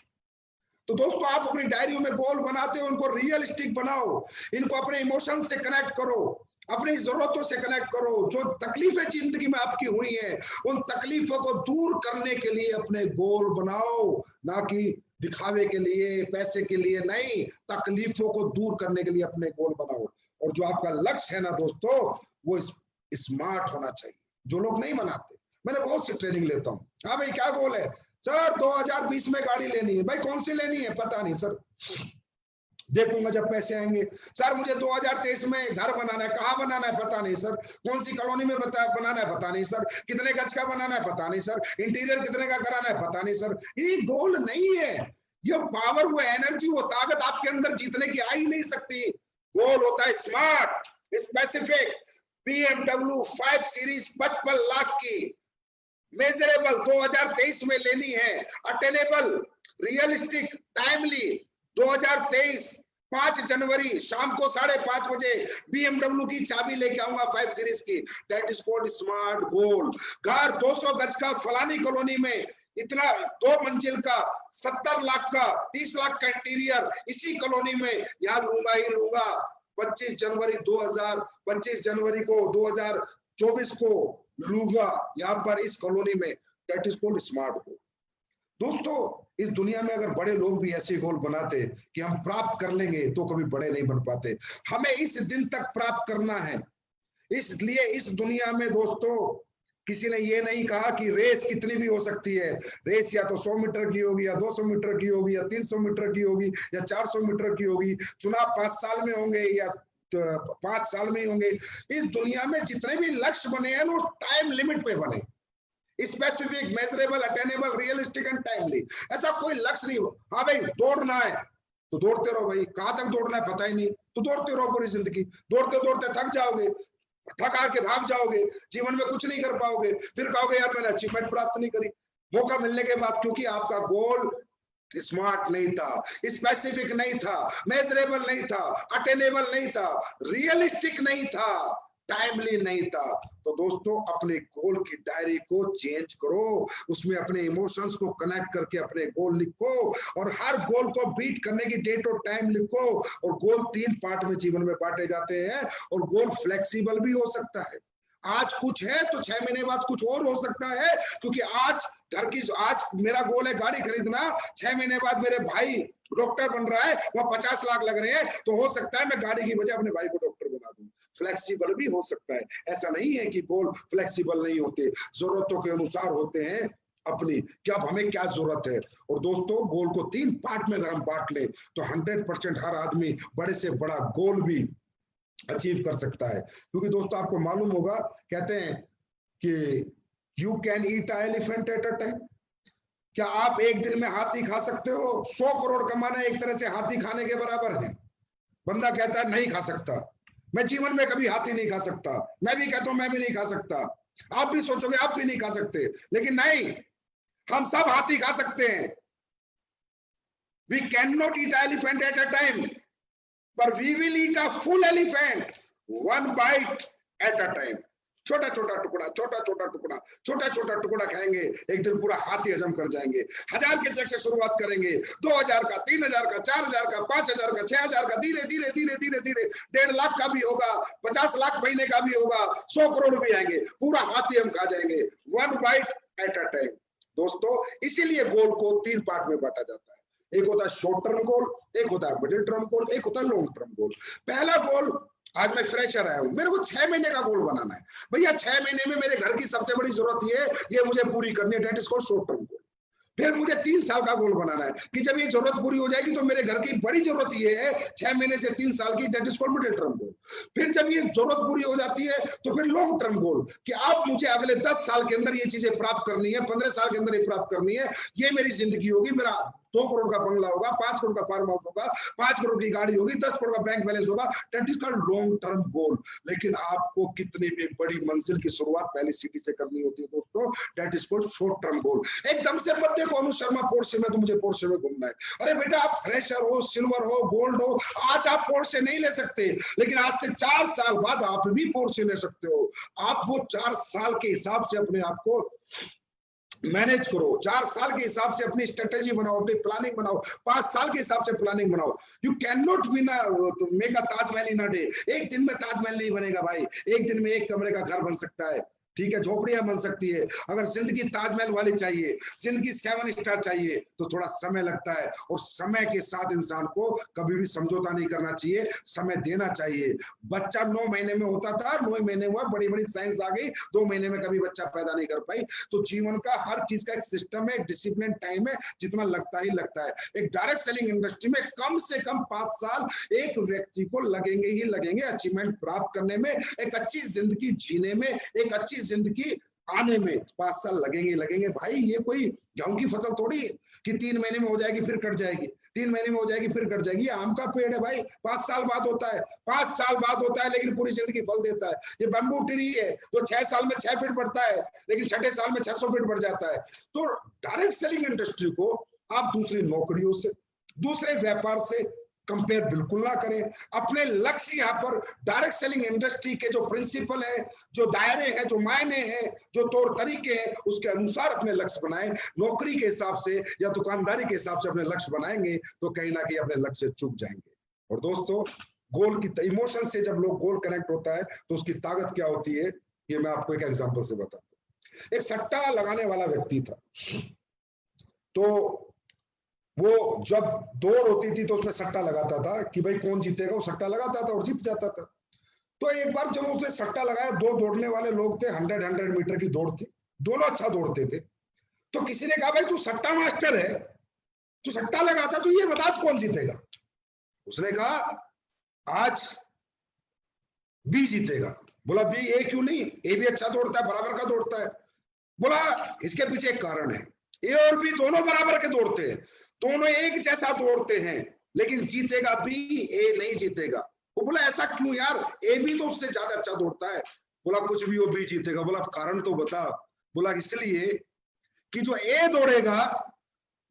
S1: तो दोस्तों, आप अपनी डायरियों में गोल बनाते हो, उनको रियलिस्टिक बनाओ, इनको अपने इमोशन से कनेक्ट करो, अपनी जरूरतों से कनेक्ट करो। जो तकलीफें जिंदगी में आपकी हुई हैं, उन तकलीफों को दूर करने के लिए अपने गोल बनाओ, ना कि दिखावे के लिए, पैसे के लिए नहीं। तकलीफों को दूर करने के लिए अपने गोल बनाओ। और जो आपका लक्ष्य है ना दोस्तों, वो स्मार्ट होना चाहिए, जो लोग नहीं बनाते। मैंने बहुत सी ट्रेनिंग लेता हूँ, हाँ भाई क्या गोल है सर? 2020 में गाड़ी लेनी है। भाई कौन सी लेनी है? पता नहीं सर, देखूंगा जब पैसे आएंगे। सर मुझे 2023 में घर बनाना है। कहाँ बनाना है? पता नहीं सर। कौन सी कॉलोनी में बनाना है? पता नहीं सर। कितने गज का बनाना है? पता नहीं सर। इंटीरियर कितने का कराना है? पता नहीं सर। ये गोल नहीं है। ये पावर, वो एनर्जी, वो ताकत आपके अंदर जीतने की आ ही नहीं सकती। गोल होता है smart, specific. BMW 5 series 55 lakh की, मेजरेबल 2023 में लेनी है, अटेनेबल, रियलिस्टिक, टाइमली। 2023 5 जनवरी शाम को 5:30 बजे BMW की चाबी लेके आऊंगा 5 सीरीज की। दैट इज कॉल्ड स्मार्ट गोल। घर 200 गज का फलानी कॉलोनी में, इतना 2 मंजिल का, 70 लाख का, 30 लाख का इंटीरियर, इसी कॉलोनी में यहाँ लूंगा ही लूंगा। 25 जनवरी को 2024 को लूंगा यहाँ पर इस कॉलोनी में। दैट इज कॉल्ड स्मार्ट गोल। दोस्तों, इस दुनिया में अगर बड़े लोग भी ऐसे गोल बनाते कि हम प्राप्त कर लेंगे, तो कभी बड़े नहीं बन पाते। हमें इस दिन तक प्राप्त करना है। इसलिए इस दुनिया में दोस्तों, किसी ने ये नहीं कहा कि रेस कितनी भी हो सकती है। रेस या तो 100 मीटर की होगी, या 200 मीटर की होगी, या 300 मीटर की होगी, या 400 मीटर की होगी। चुनाव 5 साल में होंगे या 5 साल में ही होंगे। इस दुनिया में जितने भी लक्ष्य बने हैं, वो टाइम लिमिट पे बने। Specific, measurable, attainable, realistic and timely. ऐसा कोई लक्ष्य नहीं हो। हाँ भाई दौड़ना है तो दौड़ते रहो भाई, कहां तक दौड़ना है पता ही नहीं, तो दौड़ते रहो पूरी जिंदगी। दौड़ते दौड़ते थक जाओगे, थका के भाग जाओगे, जीवन में कुछ नहीं कर पाओगे। फिर कहोगे यार मैंने अचीवमेंट प्राप्त नहीं करी। मौका मिलने के बाद, क्योंकि आपका गोल स्मार्ट नहीं था, स्पेसिफिक नहीं था, मेजरेबल नहीं था, अटेनेबल नहीं था, रियलिस्टिक नहीं था, टाइमली नहीं था। तो दोस्तों, अपने गोल की डायरी को चेंज करो, उसमें अपने इमोशंस को कनेक्ट करके अपने गोल लिखो, और हर गोल को बीट करने की डेट और टाइम लिखो। और गोल 3 पार्ट में जीवन में बांटे जाते हैं, और गोल फ्लेक्सिबल भी हो सकता है। आज कुछ है तो 6 महीने बाद कुछ और हो सकता है, क्योंकि आज मेरा गोल है गाड़ी खरीदना, 6 महीने बाद मेरे भाई डॉक्टर बन रहा है, वह 50 लाख लग रहे हैं, तो हो सकता है मैं गाड़ी की वजह अपने भाई को डॉक्टर बना दूं। फ्लेक्सिबल भी हो सकता है। ऐसा नहीं है कि गोल फ्लेक्सिबल नहीं होते, जरूरतों के अनुसार होते हैं अपनी, कि अब हमें क्या जरूरत है। और दोस्तों, गोल को 3 पार्ट में अगर हम बांट ले, तो 100% हर आदमी बड़े से बड़ा गोल भी अचीव कर सकता है। क्योंकि दोस्तों, आपको मालूम होगा, कहते हैं कि you can eat elephant at a time. क्या आप एक दिन में हाथी खा सकते हो? 100 करोड़ कमाना एक तरह से हाथी खाने के बराबर है। बंदा कहता है नहीं खा सकता, मैं जीवन में कभी हाथी नहीं खा सकता। मैं भी कहता हूं मैं भी नहीं खा सकता। आप भी सोचोगे आप भी नहीं खा सकते, लेकिन नहीं, हम सब हाथी खा सकते हैं। We can not eat elephant at a time, but we will eat a full elephant one bite at a time। छोटा छोटा टुकड़ा, छोटा छोटा टुकड़ा, छोटा छोटा टुकड़ा खाएंगे, एक दिन पूरा हाथी हजम कर जाएंगे। 1000 के चेक से शुरुआत करेंगे, 2000 का, 3000 का, 4000 का, 5000 का, 6000 का, धीरे धीरे धीरे धीरे धीरे 1.5 लाख का भी होगा, 50 लाख महीने का भी होगा, 100 करोड़ भी आएंगे, पूरा हाथी हम खा जाएंगे, 1 बाइट एट अ टाइम। दोस्तों इसीलिए गोल को 3 पार्ट में बांटा जाता है। एक होता है शॉर्ट टर्म गोल, एक होता है मिडिल टर्म गोल, एक होता है लॉन्ग टर्म गोल। पहला गोल, आज मैं फ्रेशर आया हूं, मेरे को 6 महीने का गोल बनाना है। भैया 6 महीने में मेरे घर की सबसे बड़ी जरूरत ये मुझे पूरी करनी है, that is called short term goal. फिर मुझे 3 साल का गोल बनाना है कि जब ये जरूरत पूरी हो जाएगी तो मेरे घर की बड़ी जरूरत ये है 6 महीने से 3 साल की, that is called middle term goal. फिर जब ये जरूरत पूरी हो जाती है तो फिर लॉन्ग टर्म गोल कि अब मुझे अगले 10 साल के अंदर ये चीजें प्राप्त करनी है, 15 साल के अंदर ये प्राप्त करनी है, ये मेरी जिंदगी होगी, मेरा 2 करोड़ का बंगला होगा, 5 करोड़ का फार्म हाउस होगा, 5 करोड़ की गाड़ी होगी, 10 करोड़ का बैंक बैलेंस होगा, that is called long term goal. लेकिन आपको कितनी भी बड़ी मंजिल की शुरुआत पहली सीढ़ी से करनी होती है दोस्तों, that is called short term goal. एकदम से मत देखो अनु शर्मा पोर्शे में, तो मुझे पोर्शे में घूमना है। अरे बेटा आप फ्रेशर हो, सिल्वर हो, गोल्ड हो, आज आप पोर्शे नहीं ले सकते, लेकिन आज से 4 साल बाद आप भी पोर्शे ले सकते हो। आप वो 4 साल के हिसाब से अपने आप को मैनेज करो, 4 साल के हिसाब से अपनी स्ट्रेटेजी बनाओ, अपनी प्लानिंग बनाओ, 5 साल के हिसाब से प्लानिंग बनाओ। You can not make a Taj Mahal in a day. एक दिन में ताजमहल नहीं बनेगा भाई, एक दिन में 1 कमरे का घर बन सकता है, ठीक है, झोपड़ियां बन सकती है। अगर जिंदगी ताजमहल वाली चाहिए, जिंदगी 7 स्टार चाहिए, तो थोड़ा समय लगता है, और समय के साथ इंसान को कभी भी समझौता नहीं करना चाहिए, समय देना चाहिए। बच्चा 9 महीने में होता था, 9 महीने हुआ, बड़ी बड़ी साइंस आ गई, 2 महीने में कभी बच्चा पैदा नहीं कर पाई। तो जीवन का हर चीज का एक सिस्टम है, डिसिप्लिन टाइम है, जितना लगता ही लगता है। एक डायरेक्ट सेलिंग इंडस्ट्री में कम से कम 5 साल एक व्यक्ति को लगेंगे ही लगेंगे अचीवमेंट प्राप्त करने में, एक अच्छी जिंदगी जीने में, एक अच्छी जिंदगी आने में 5 साल लगेंगे भाई। ये कोई गेहूं की फसल थोड़ी है कि 3 महीने में हो जाएगी फिर कट जाएगी, 3 महीने में हो जाएगी फिर कट जाएगी। ये आम का पेड़ है भाई, 5 साल बाद होता है, 5 साल बाद होता है, लेकिन पूरी जिंदगी फल देता है। ये बैम्बू ट्री है जो 6 साल में 6 फीट बढ़ता है, लेकिन 6ठे साल में 600 फीट बढ़ जाता है। तो डायरेक्ट सेलिंग इंडस्ट्री को आप दूसरी नौकरियों से, दूसरे व्यापार से कंपेयर बिल्कुल ना करें। अपने लक्ष्य यहाँ पर डायरेक्ट सेलिंग इंडस्ट्री के जो प्रिंसिपल है, जो दायरे हैं, जो मायने हैं, जो तौर तरीके हैं, उसके अनुसार अपने लक्ष्य बनाएं। नौकरी के हिसाब से या दुकानदारी के हिसाब से अपने लक्ष्य बनाएंगे तो कहीं ना कहीं अपने लक्ष्य से चूक जाएंगे। और दोस्तों गोल की इमोशन से जब लोग गोल कनेक्ट होता है तो उसकी ताकत क्या होती है, ये मैं आपको एक एग्जाम्पल से बताता हूँ। एक सट्टा लगाने वाला व्यक्ति था, तो वो जब दौड़ होती थी तो उसमें सट्टा लगाता था कि भाई कौन जीतेगा, वो सट्टा लगाता था और जीत जाता था। तो एक बार जब उसने सट्टा लगाया, 2 दौड़ने वाले लोग थे, 100 मीटर की दौड़ थी, दोनों अच्छा दौड़ते थे। तो किसी ने कहा भाई तू सट्टा मास्टर है, तू सट्टा लगाता, तो ये बता कौन जीतेगा। उसने कहा आज बी जीतेगा। बोला बी, ए क्यों नहीं, ए भी अच्छा दौड़ता है, बराबर का दौड़ता है। बोला इसके पीछे एक कारण है, ए और बी दोनों बराबर के दौड़ते हैं, दोनों एक जैसा दौड़ते हैं, लेकिन जीतेगा बी, ए नहीं जीतेगा। वो बोला ऐसा क्यों यार, ए भी तो उससे ज्यादा अच्छा दौड़ता है। बोला कुछ भी हो, बी जीतेगा। बोला कारण तो बता। बोला इसलिए कि जो ए दौड़ेगा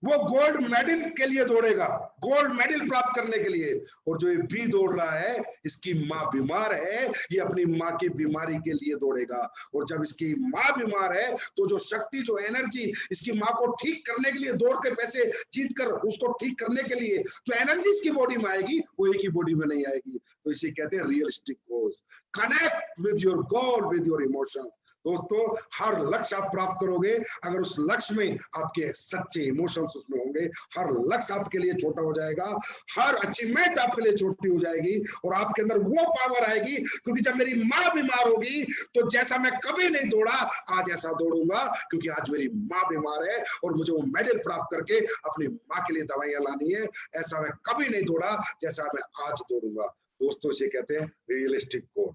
S1: वो गोल्ड मेडल के लिए दौड़ेगा, गोल्ड मेडल प्राप्त करने के लिए, और जो ये बी दौड़ रहा है, इसकी माँ बीमार है, ये अपनी माँ की बीमारी के लिए दौड़ेगा। और जब इसकी माँ बीमार है तो जो शक्ति, जो एनर्जी इसकी माँ को ठीक करने के लिए, दौड़ के पैसे जीत कर उसको ठीक करने के लिए जो एनर्जी इसकी बॉडी में आएगी, वो एक ही बॉडी में नहीं आएगी। तो इसे कहते हैं realistic goals. Connect with your goal, with your emotions. दोस्तों हर लक्ष्य आप प्राप्त करोगे अगर उस लक्ष्य में आपके सच्चे इमोशंस उसमें होंगे। हर लक्ष्य आपके लिए छोटा हो जाएगा, हर अचीवमेंट आपके लिए छोटी हो जाएगी, और आपके अंदर वो पावर आएगी, क्योंकि जब मेरी माँ बीमार होगी तो जैसा मैं कभी नहीं दौड़ा, आज ऐसा दौड़ूंगा, क्योंकि आज मेरी माँ बीमार है और मुझे वो मेडल प्राप्त करके अपनी माँ के लिए दवाइयां लानी है। ऐसा मैं कभी नहीं दौड़ा जैसा मैं आज दौड़ूंगा। दोस्तों इसे कहते हैं रियलिस्टिक गोल।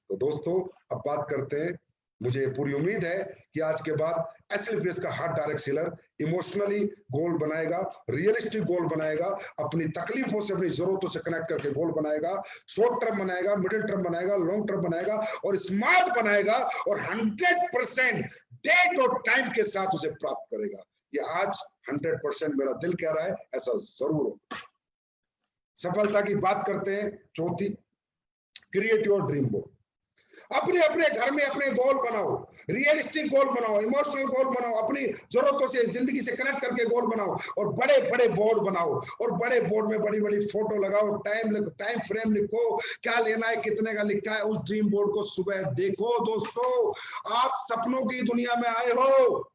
S1: तो दोस्तों अब बात करते हैं, मुझे पूरी उम्मीद है कि आज के बाद एसएलपीएस का हर डायरेक्ट सेलर इमोशनली गोल बनाएगा, रियलिस्टिक गोल बनाएगा, अपनी तकलीफों से, अपनी जरूरतों से कनेक्ट करके गोल बनाएगा, शॉर्ट टर्म बनाएगा, मिडिल टर्म बनाएगा, लॉन्ग टर्म बनाएगा, और स्मार्ट बनाएगा, और 100% डेट और टाइम के साथ उसे प्राप्त करेगा। ये आज 100% मेरा दिल कह रहा है ऐसा जरूर हो। सफलता की बात करते हैं चौथी, क्रिएट योर ड्रीम बोर्ड। अपने अपने घर में अपने गोल बनाओ, रियलिस्टिक गोल बनाओ, इमोशनल गोल बनाओ, अपनी जरूरतों से जिंदगी से कनेक्ट करके गोल बनाओ और बड़े बड़े बोर्ड बनाओ और बड़े बोर्ड में बड़ी बड़ी फोटो लगाओ, टाइम फ्रेम लिखो, क्या लेना है, कितने का लिखा है, उस ड्रीम बोर्ड को सुबह देखो। दोस्तों, आप सपनों की दुनिया में आए हो,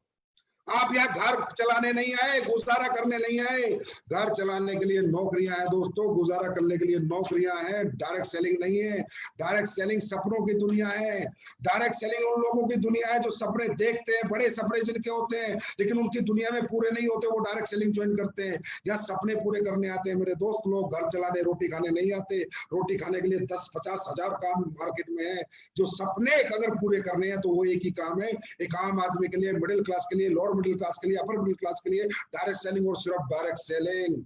S1: आप यहाँ घर चलाने नहीं आए, गुजारा करने नहीं आए। घर चलाने के लिए नौकरियां हैं दोस्तों, गुजारा करने के लिए नौकरियां हैं, डायरेक्ट सेलिंग नहीं है। डायरेक्ट सेलिंग सपनों की दुनिया है। डायरेक्ट सेलिंग उन लोगों की दुनिया है जो सपने देखते हैं, बड़े सपने जिनके होते हैं लेकिन उनकी दुनिया में पूरे नहीं होते, वो डायरेक्ट सेलिंग ज्वाइन करते हैं। यहाँ सपने पूरे करने आते हैं मेरे दोस्त लोग, घर चलाने रोटी खाने नहीं आते। रोटी खाने के लिए 10-50 हजार काम मार्केट में है। जो सपने अगर पूरे करने हैं तो वो एक ही काम है, एक आम आदमी के लिए, मिडिल क्लास के लिए, लोअर मिडिल क्लास के लिए, अपर मिडिल क्लास के लिए, डायरेक्ट सेलिंग और सिर्फ डायरेक्ट सेलिंग।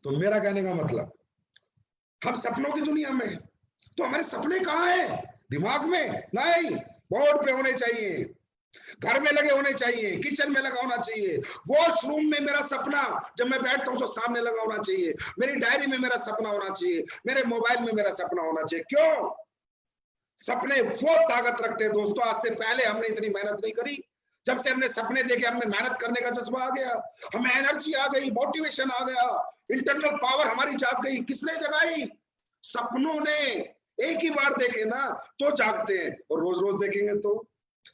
S1: तो मेरा कहने का मतलब, हम सपनों की दुनिया में, तो हमारे सपने कहाँ हैं? दिमाग में नहीं, बोर्ड पे होने चाहिए, घर में लगे होने चाहिए, किचन में लगा होना चाहिए, वॉशरूम में मेरा सपना जब मैं बैठता हूं तो सामने लगा होना चाहिए, मेरी डायरी में मेरा सपना होना चाहिए, मेरे मोबाइल में मेरा सपना होना चाहिए। क्यों? सपने वो ताकत रखते हैं दोस्तों। आज से पहले हमने इतनी मेहनत नहीं करी, जब से हमने सपने देखे हमें मेहनत करने का जज्बा आ गया, हमें एनर्जी आ गई, मोटिवेशन आ गया, इंटरनल पावर हमारी जाग गई। किसने जगाई? सपनों ने। एक ही बार देखे ना तो जागते हैं, और रोज रोज देखेंगे तो,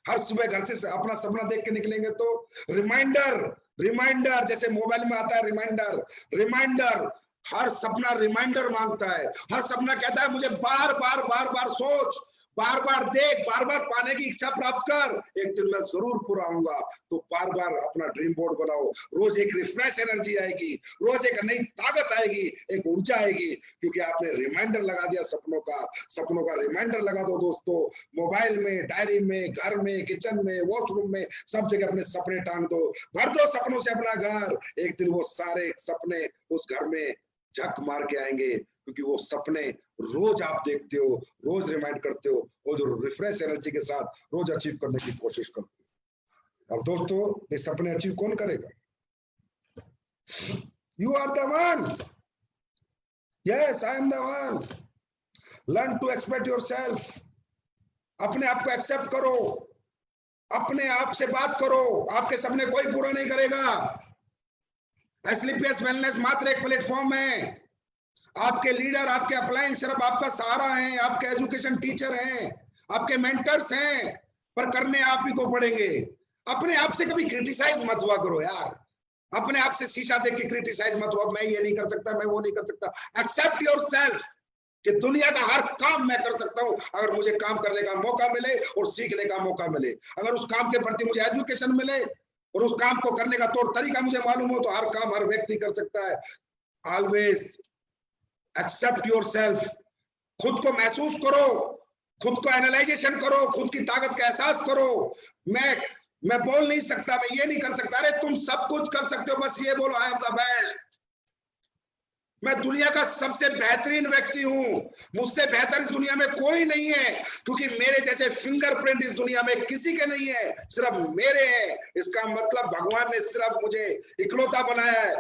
S1: हर सुबह घर से अपना सपना देख के निकलेंगे तो रिमाइंडर, रिमाइंडर जैसे मोबाइल में आता है रिमाइंडर, रिमाइंडर, हर सपना रिमाइंडर मांगता है। हर सपना कहता है मुझे बार बार बार बार सोच, बार बार देख, बार बार पाने की इच्छा प्राप्त कर, एक दिन मैं जरूर पूरा आऊंगा। तो बार बार अपना ड्रीम बोर्ड बनाओ, रोज एक रिफ्रेश एनर्जी आएगी, रोज एक नई ताकत आएगी, एक ऊर्जा आएगी, क्योंकि आपने रिमाइंडर लगा दिया सपनों का। सपनों का रिमाइंडर लगा दो दोस्तों, मोबाइल में, डायरी में, घर में, किचन में, वॉशरूम में, सब जगह अपने सपने टांग दो, भर दो सपनों से अपना घर। एक दिन वो सारे सपने उस घर में झक मार के आएंगे, क्योंकि वो सपने रोज आप देखते हो, रोज रिमाइंड करते हो, और जो रिफ्रेश एनर्जी के साथ रोज अचीव करने की कोशिश करते हो। अब दोस्तों, ये सपने अचीव कौन करेगा? You are the one. Yes, I am the one. Learn to expect yourself. अपने आप को एक्सेप्ट करो, अपने आप से बात करो, आपके सपने कोई पूरा नहीं करेगा। एसलीपीएस वेलनेस मात्र एक प्लेटफॉर्म है। आपके लीडर, आपके अपलाइन सिर्फ आपका सहारा हैं, आपके एजुकेशन टीचर हैं, आपके मेंटर्स हैं, पर करने आप ही को पड़ेंगे। अपने आप से कभी क्रिटिसाइज मत हुआ करो यार, अपने आप से शीशा देख के क्रिटिसाइज मत हुआ, मैं ये नहीं कर सकता, मैं वो नहीं कर सकता। एक्सेप्ट योरसेल्फ कि दुनिया का हर काम मैं कर सकता हूं, अगर मुझे काम करने का मौका मिले और सीखने का मौका मिले, अगर उस काम के प्रति मुझे एजुकेशन मिले और उस काम को करने का तौर तरीका मुझे मालूम हो, तो हर काम हर व्यक्ति कर सकता है। Always accept yourself. खुद को महसूस करो, खुद को एनालाइजेशन करो, खुद की ताकत का एहसास करो। मैं बोल नहीं सकता, मैं ये नहीं कर सकता, अरे तुम सब कुछ कर सकते हो, बस ये बोलो आई एम द बेस्ट। मैं दुनिया का सबसे बेहतरीन व्यक्ति हूं, मुझसे बेहतर इस दुनिया में कोई नहीं है, क्योंकि मेरे जैसे फिंगरप्रिंट इस दुनिया में किसी के नहीं है, सिर्फ मेरे हैं। इसका मतलब भगवान ने सिर्फ मुझे इकलौता बनाया है,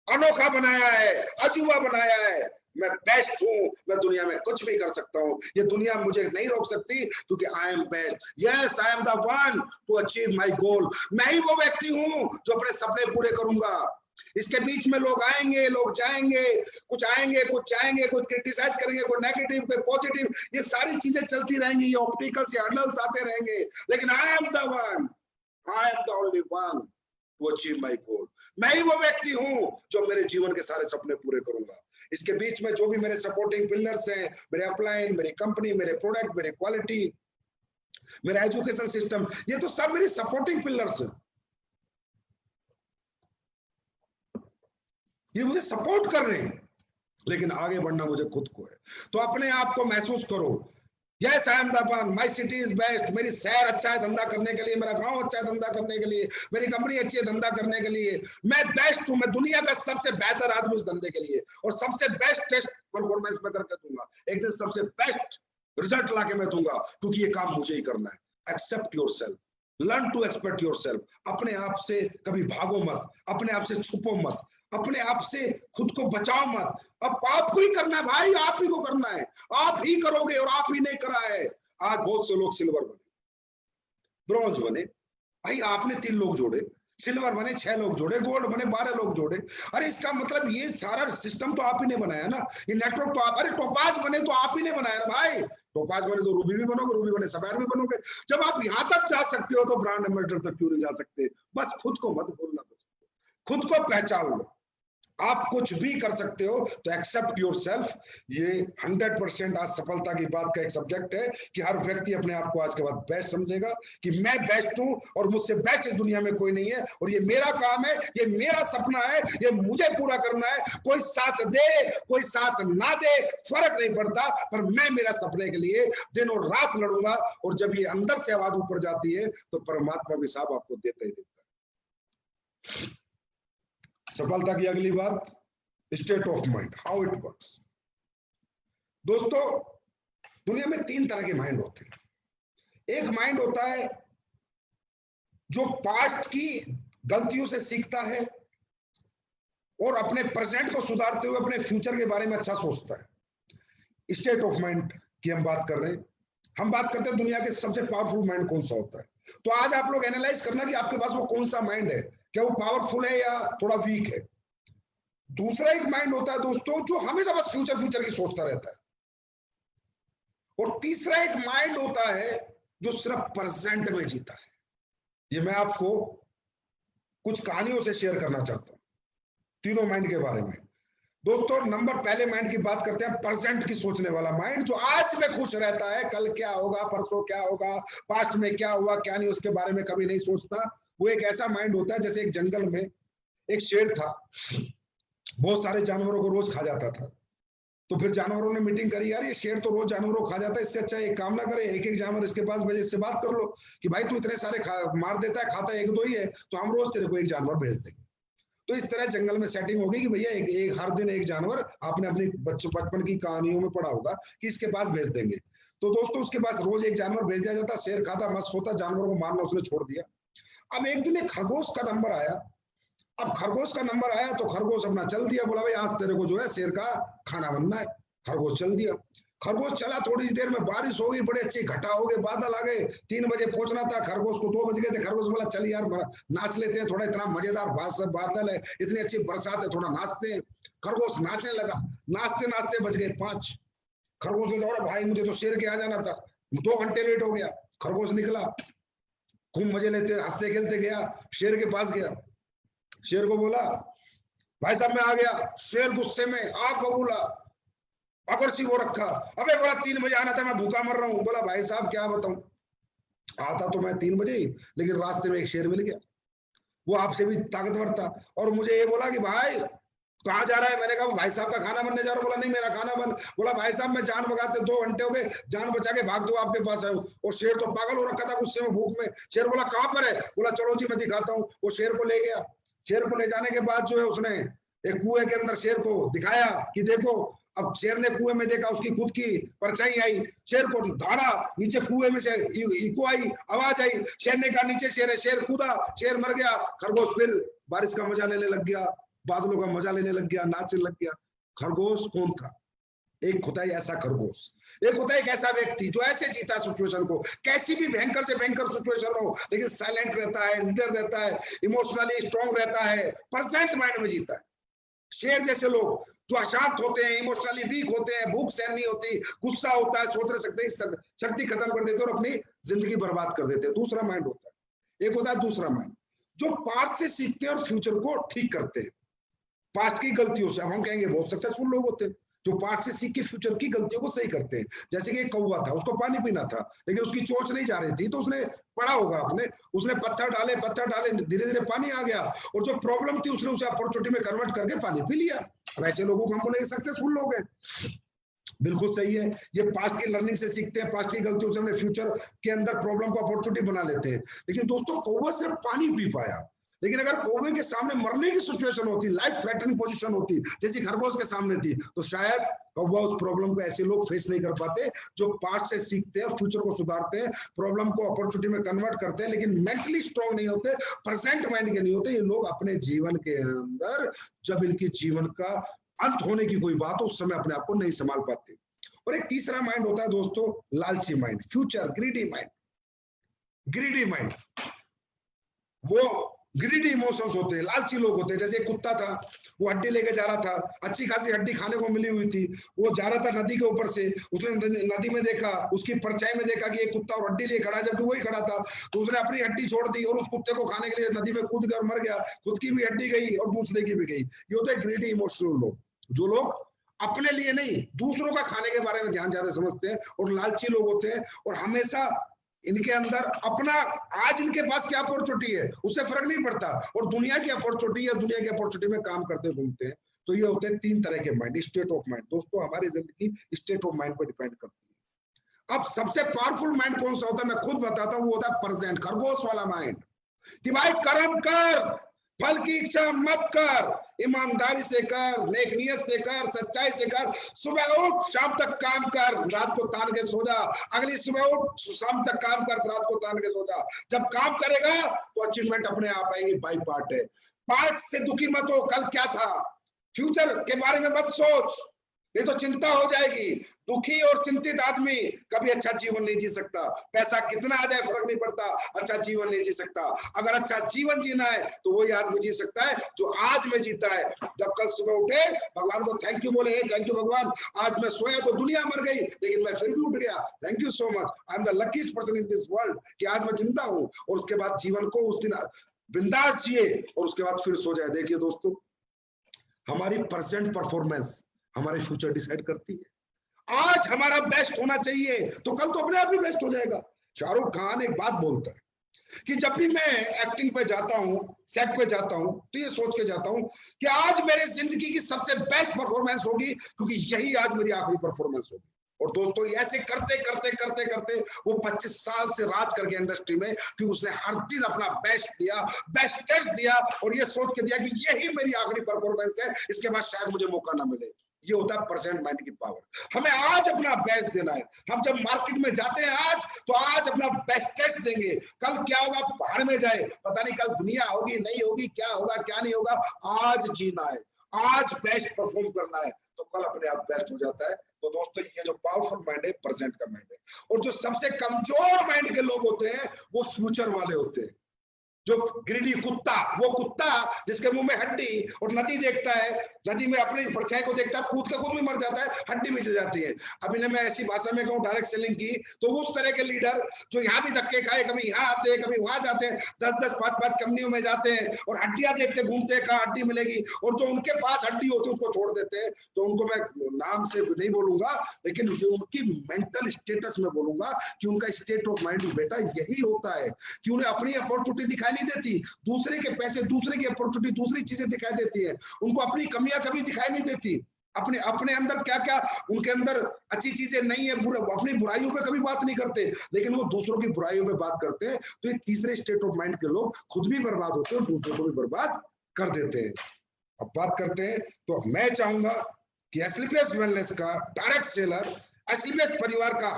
S1: अनोखा बनाया है, अजूबा बनाया है। मैं बेस्ट हूं, मैं दुनिया में कुछ भी कर सकता हूं, ये दुनिया मुझे नहीं रोक सकती, क्योंकि I am best. Yes, I am the one two achieve my goal. मैं ही वो व्यक्ति हूं जो अपने सपने पूरे करूंगा। इसके बीच में लोग आएंगे, लोग जाएंगे, कुछ आएंगे, कुछ जाएंगे, कुछ क्रिटिसाइज करेंगे, कोई नेगेटिव, कोई पॉजिटिव, ये सारी चीजें चलती रहेंगी, ये ऑब्स्टिकल्स, ये हर्डल्स आते रहेंगे, लेकिन आई am the one, I am the only one two achieve my goal. मैं ही वो व्यक्ति हूं जो मेरे जीवन के सारे सपने पूरे करूंगा। इसके बीच में जो भी मेरे सपोर्टिंग पिलर्स हैं, मेरे अपलाइन, मेरी कंपनी, मेरे प्रोडक्ट, मेरे क्वालिटी, मेरा एजुकेशन सिस्टम, ये तो सब मेरी सपोर्टिंग पिलर्स हैं, ये मुझे सपोर्ट कर रहे हैं, लेकिन आगे बढ़ना मुझे खुद को है। तो अपने आप को महसूस करो, yes I am the one, my city is best. मेरी शहर अच्छा है धंधा करने के लिए, मेरा गांव अच्छा है धंधा करने के लिए, मेरी कंपनी अच्छी है धंधा करने के लिए, मैं बेस्ट हूं, मैं दुनिया का सबसे बेहतर आदमी उस धंधे के लिए, और सबसे बेस्ट टेस्ट परफॉर्मेंस में करके दूंगा। एक दिन सबसे बेस्ट रिजल्ट लाके मैं दूंगा, क्योंकि ये काम मुझे ही करना है। Accept yourself, learn to expect yourself. अपने आप से कभी भागो मत, अपने आप से छुपो मत, अपने आप से खुद को बचाओ मत। अब आपको ही करना है भाई, आप ही को करना है, आप ही करोगे और आप ही ने करा है। आज बहुत से लोग सिल्वर बने, ब्रॉन्ज बने, भाई आपने 3 लोग जोड़े, सिल्वर बने 6 लोग जोड़े, गोल्ड बने 12 लोग जोड़े। अरे इसका मतलब ये सारा सिस्टम तो आप ही ने बनाया ना, ये नेटवर्क तो आप, अरे टोपाज बने तो आप ही ने बनाया ना भाई, टोपाज बने तो रूबी भी बनोगे, रूबी बने सफेद भी बनोगे। जब आप यहां तक जा सकते हो तो ब्रांड एम्बेसडर तक क्यों नहीं जा सकते? बस खुद को मत भूलना, खुद को पहचान लो, आप कुछ भी कर सकते हो, तो एक्सेप्ट योरसेल्फ। ये 100% आज सफलता की बात का एक सब्जेक्ट है कि हर व्यक्ति अपने आप को आज के बाद बेस्ट समझेगा कि मैं बेस्ट हूं और मुझसे बेस्ट इस दुनिया में कोई नहीं है, और ये मेरा काम है, ये मेरा सपना है, ये मुझे पूरा करना है। कोई साथ दे कोई साथ ना दे फर्क नहीं पड़ता, पर मैं मेरा सपने के लिए दिन और रात लड़ूंगा। और जब ये अंदर से आवाज ऊपर जाती है तो परमात्मा भी साहब आपको देता ही देता है। सफलता की अगली बात, state of mind, how it works. दोस्तों दुनिया में 3 तरह के माइंड होते हैं। एक माइंड होता है जो पास्ट की गलतियों से सीखता है और अपने प्रेजेंट को सुधारते हुए अपने फ्यूचर के बारे में अच्छा सोचता है। स्टेट ऑफ माइंड की हम बात कर रहे हैं। हम बात करते हैं दुनिया के सबसे पावरफुल माइंड कौन सा होता है। तो आज आप लोग एनालाइज करना कि आपके पास वो कौन सा माइंड है, क्या वो पावरफुल है या थोड़ा वीक है। दूसरा एक माइंड होता है दोस्तों जो हमेशा बस फ्यूचर फ्यूचर की सोचता रहता है। और तीसरा एक माइंड होता है जो सिर्फ प्रेजेंट में जीता है। ये मैं आपको कुछ कहानियों से शेयर करना चाहता हूं तीनों माइंड के बारे में। दोस्तों पहले माइंड की बात करते हैं, प्रेजेंट की सोचने वाला माइंड, जो आज में खुश रहता है, कल क्या होगा, परसों क्या होगा, पास्ट में क्या हुआ क्या नहीं, उसके बारे में कभी नहीं सोचता। वो एक ऐसा माइंड होता है जैसे एक जंगल में एक शेर था, बहुत सारे जानवरों को रोज खा जाता था। तो फिर जानवरों ने मीटिंग करी, यार ये शेर तो रोज जानवरों को खा जाता है, इससे अच्छा एक काम ना करे, एक एक जानवर इसके पास भेजे, इससे बात कर लो कि भाई तू इतने सारे मार देता है, खाता है 1-2 ही है, तो हम रोज तेरे को एक जानवर भेज देंगे। तो इस तरह जंगल में सेटिंग होगी कि भैया एक हर दिन एक जानवर, आपने अपने बचपन की कहानियों में पढ़ा होगा कि इसके पास भेज देंगे। तो दोस्तों उसके पास रोज एक जानवर भेज दिया जाता, शेर खाता मस्त सोता, जानवरों को मारना उसने छोड़ दिया। अब एक दिन एक खरगोश का नंबर आया। अब खरगोश का नंबर आया तो खरगोश अपना चल दिया, बोला भाई आज तेरे को जो है शेर का खाना बनना है। खरगोश चल दिया, खरगोश चला, थोड़ी देर में बारिश हो गई, बड़े अच्छी घटा हो गए, बादल आ गए, 3 बजे पहुंचना था, खरगोश को 2 बज गए थे। खरगोश बोला चल यार नाच लेते हैं थोड़ा, इतना मजेदार बादल है, इतनी अच्छी बरसात है, थोड़ा नाचते हैं। खरगोश नाचने लगा, नाचते नाचते बज गए 5। खरगोश ने दौड़ा, भाई मुझे तो शेर के आ जाना था, 2 घंटे लेट हो गया। खरगोश निकला, खूब मजे लेते हंसते खेलते गया, शेर के पास गया, शेर को बोला भाई साहब मैं आ गया। शेर गुस्से में आग बबूला, अगर सी वो रखा, अबे बोला 3 बजे आना था, मैं भूखा मर रहा हूं। बोला भाई साहब क्या बताऊं, आता तो मैं 3 बजे ही, लेकिन रास्ते में एक शेर मिल गया, वो आपसे भी ताकतवर था, और मुझे ये बोला कि भाई कहाँ जा रहा है। मैंने कहा भाई साहब का खाना बनने जा रहा हूँ। बोला नहीं मेरा खाना बन। बोला भाई साहब मैं जान बचाते 2 घंटे हो गए, जान बचा के भाग दो आपके पास आयो। और शेर तो पागल हो रखा था गुस्से में भूख में। शेर बोला कहाँ पर है। बोला चलो जी मैं दिखाता हूँ। वो शेर को ले गया। शेर को ले जाने के बाद जो है उसने एक कुएं के अंदर शेर को दिखाया कि देखो। अब शेर ने कुएं में देखा, उसकी खुद की परछाई आई, शेर को धारा, नीचे कुएं में से इको आई, आवाज आई, शेर ने कहा नीचे शेर है, शेर कूदा, शेर मर गया। खरगोश फिर बारिश का मजा लेने लग गया, बादलों का मजा लेने लग गया, नाचने लग गया। खरगोश कौन था? एक होता है ऐसा खरगोश, एक होता है एक ऐसा व्यक्ति जो ऐसे जीता सिचुएशन को, कैसी भी भयंकर से भयंकर सिचुएशन हो, लेकिन साइलेंट रहता है, लीडर रहता है, इमोशनली स्ट्रांग रहता है, प्रेजेंट माइंड में जीता है। शेर जैसे लोग जो अशांत होते हैं, इमोशनली वीक होते हैं, भूख सहन नहीं होती, गुस्सा होता है, सोच नहीं सकते, शक्ति खत्म कर देते और अपनी जिंदगी बर्बाद कर देते हैं। दूसरा माइंड होता है, एक होता है दूसरा माइंड जो पास्ट से सीखते हैं और फ्यूचर को ठीक करते हैं, पास्ट की गलतियों से। अब हम कहेंगे बहुत सक्सेसफुल लोग होते हैं जो पास्ट से सीख के फ्यूचर की गलतियों को सही करते हैं। जैसे कि एक कौवा था, उसको पानी पीना था, लेकिन उसकी चोंच नहीं जा रही थी, तो उसने पढ़ा होगा आपने, उसने पत्थर डाले, धीरे धीरे पानी आ गया, और जो प्रॉब्लम थी उसने उसे अपॉर्चुनिटी में कन्वर्ट करके पानी पी लिया। वैसे लोगों को हम बोलेंगे सक्सेसफुल लोग हैं। बिल्कुल सही है, ये पास्ट की लर्निंग से सीखते हैं, पास्ट की गलतियों से अपने फ्यूचर के अंदर प्रॉब्लम को अपॉर्चुनिटी बना लेते हैं। लेकिन दोस्तों कौवा सिर्फ पानी पी पाया, लेकिन अगर कौवे के सामने मरने की सिचुएशन होती, लाइफ थ्रेटनिंग पोजीशन होती, जैसी खरगोश के सामने थी, तो शायद कौवा उस प्रॉब्लम को ऐसे लोग फेस नहीं कर पाते जो पास्ट से सीखते हैं, फ्यूचर को सुधारते हैं, प्रॉब्लम को अपॉर्चुनिटी में कन्वर्ट करते हैं, लेकिन मेंटली स्ट्रांग नहीं होते, प्रेजेंट माइंड के नहीं होते। ये लोग अपने जीवन के अंदर जब इनके जीवन का अंत होने की कोई बात हो, उस समय अपने आप को नहीं संभाल पाते। और एक तीसरा माइंड होता है दोस्तों, लालची mind, future greedy mind. Greedy mind, वो ग्रीडी इमोशंस होते हैं, लालची लोग होते हैं। जैसे एक कुत्ता था, वो हड्डी लेके जा रहा था, अच्छी खासी हड्डी खाने को मिली हुई थी, वो जा रहा था नदी के ऊपर से, उसने नदी में देखा, उसकी परछाई में देखा कि एक कुत्ता और हड्डी लिए खड़ा है, जबकि वही खड़ा था, तो उसने अपनी हड्डी छोड़ दी और उस कुत्ते को खाने के लिए नदी में कूद कर मर गया। खुद की भी हड्डी गई और दूसरे की भी गई। ये होते हैं ग्रीडी इमोशनल लोग, जो लोग अपने लिए नहीं दूसरों का खाने के बारे में ध्यान ज्यादा समझते हैं और लालची लोग होते हैं। और हमेशा इनके अंदर अपना, आज इनके पास क्या अपॉर्चुनिटी है उससे फर्क नहीं पड़ता, और दुनिया की अपॉर्चुनिटी है, दुनिया की अपॉर्चुनिटी में काम करते घूमते हैं। तो ये होते हैं तीन तरह के माइंड, स्टेट ऑफ माइंड। दोस्तों हमारी जिंदगी स्टेट ऑफ माइंड पर डिपेंड करती है। अब सबसे पावरफुल माइंड कौन सा होता है, मैं खुद बताता हूं, वो होता है प्रेजेंट, खरगोश वाला माइंड, कि भाई कर्म कर, फल की इच्छा मत कर, ईमानदारी से कर, नेक नियत से कर, सच्चाई से कर, सुबह उठ शाम तक काम कर, रात को तान के सो जा, अगली सुबह उठ शाम तक काम कर, रात को तान के सो जा। जब काम करेगा तो अचीवमेंट अपने आप आएगी, बाई पार्ट है। पार्ट से दुखी मत हो, कल क्या था, फ्यूचर के बारे में मत सोच, नहीं तो चिंता हो जाएगी। दुखी और चिंतित आदमी कभी अच्छा जीवन नहीं जी सकता। पैसा कितना आ जाए फर्क नहीं पड़ता, अच्छा जीवन नहीं जी सकता। अगर अच्छा जीवन जीना है तो वही आदमी जी सकता है जो आज में जीता है। जब कल सुबह उठे भगवान को थैंक यू बोले, थैंक यू भगवान, आज मैं सोया तो दुनिया मर गई लेकिन मैं फिर भी उठ गया, thank you so much, I am the luckiest person in this world, कि आज मैं जिंदा हूं। और उसके बाद जीवन को उस दिन बिंदास जिए और उसके बाद फिर सो जाए। देखिए दोस्तों, हमारी प्रेजेंट परफॉर्मेंस हमारे फ्यूचर डिसाइड करती है। आज हमारा बेस्ट होना चाहिए तो कल तो अपने आप ही बेस्ट हो जाएगा। शाहरुख खान एक बात बोलता है कि जब भी मैं एक्टिंग पे जाता हूं, सेट पे जाता हूं, तो ये सोच के जाता हूं कि आज मेरे जिंदगी की सबसे बेस्ट परफॉर्मेंस होगी, क्योंकि यही आज मेरी आखिरी परफॉर्मेंस होगी। और दोस्तों ऐसे करते करते करते करते वो 25 साल से राज करके इंडस्ट्री में, क्योंकि उसने हर दिन अपना बेस्ट दिया, बेस्ट टेस्ट दिया, और ये सोच के दिया कि यही मेरी आखिरी परफॉर्मेंस है, इसके बाद शायद मुझे मौका ना मिले। ये होता है प्रेजेंट माइंड की पावर। हमें आज अपना बेस्ट देना है। हम जब मार्केट में जाते हैं आज, तो आज अपना बेस्ट टेस्ट देंगे। कल क्या होगा पहाड़ में जाए, पता नहीं कल दुनिया होगी नहीं होगी, क्या होगा क्या नहीं होगा। आज जीना है, आज बेस्ट परफॉर्म करना है, तो कल अपने आप बेस्ट हो जाता है। तो दोस्तों ये जो पावरफुल माइंड है, प्रेजेंट का माइंड है। और जो सबसे कमजोर माइंड के लोग होते हैं वो फ्यूचर वाले होते हैं। जो ग्रीडी कुत्ता, वो कुत्ता जिसके मुंह में हड्डी और नदी देखता है, नदी में अपनी परछाई को देखता है, कूद के खुद भी मर जाता है, हड्डी भी चल जाती है। अभी ने मैं ऐसी भाषा में कहूँ डायरेक्ट सेलिंग की, तो उस तरह के लीडर जो यहाँ भी धक्के खाए, कभी यहाँ आते हैं कभी वहां जाते हैं, 10-10, 5-5 कंपनियों में जाते हैं और हड्डियां देखते घूमते हैं, कहाँ हड्डी मिलेगी, और जो उनके पास हड्डी होती है उसको छोड़ देते हैं। तो उनको मैं नाम से नहीं बोलूंगा, लेकिन उनकी मेंटल स्टेटस में बोलूंगा कि उनका स्टेट ऑफ माइंड बेटा यही होता है कि उन्हें अपनी अपॉर्चुनिटी दिखाई नहीं देती, दूसरे के पैसे, दूसरे की अपॉर्चुनिटी, दूसरी चीजें दिखाई देती है। उनको अपनी कमियां कभी दिखाई नहीं देती। अपने अंदर क्या क्या उनके अंदर अच्छी चीजें नहीं है, अपनी बुराइयों पे कभी बात नहीं करते, लेकिन वो दूसरों की बुराइयों पे बात करते हैं। तो ये तीसरे स्टेट ऑफ माइंड के लोग खुद भी बर्बाद होते हैं और दूसरों को भी बर्बाद कर देते हैं। अब बात करते हैं, तो मैं चाहूंगा कि एसलीपीएस वेलनेस का डायरेक्ट सेलर, एसलीपीएस परिवार का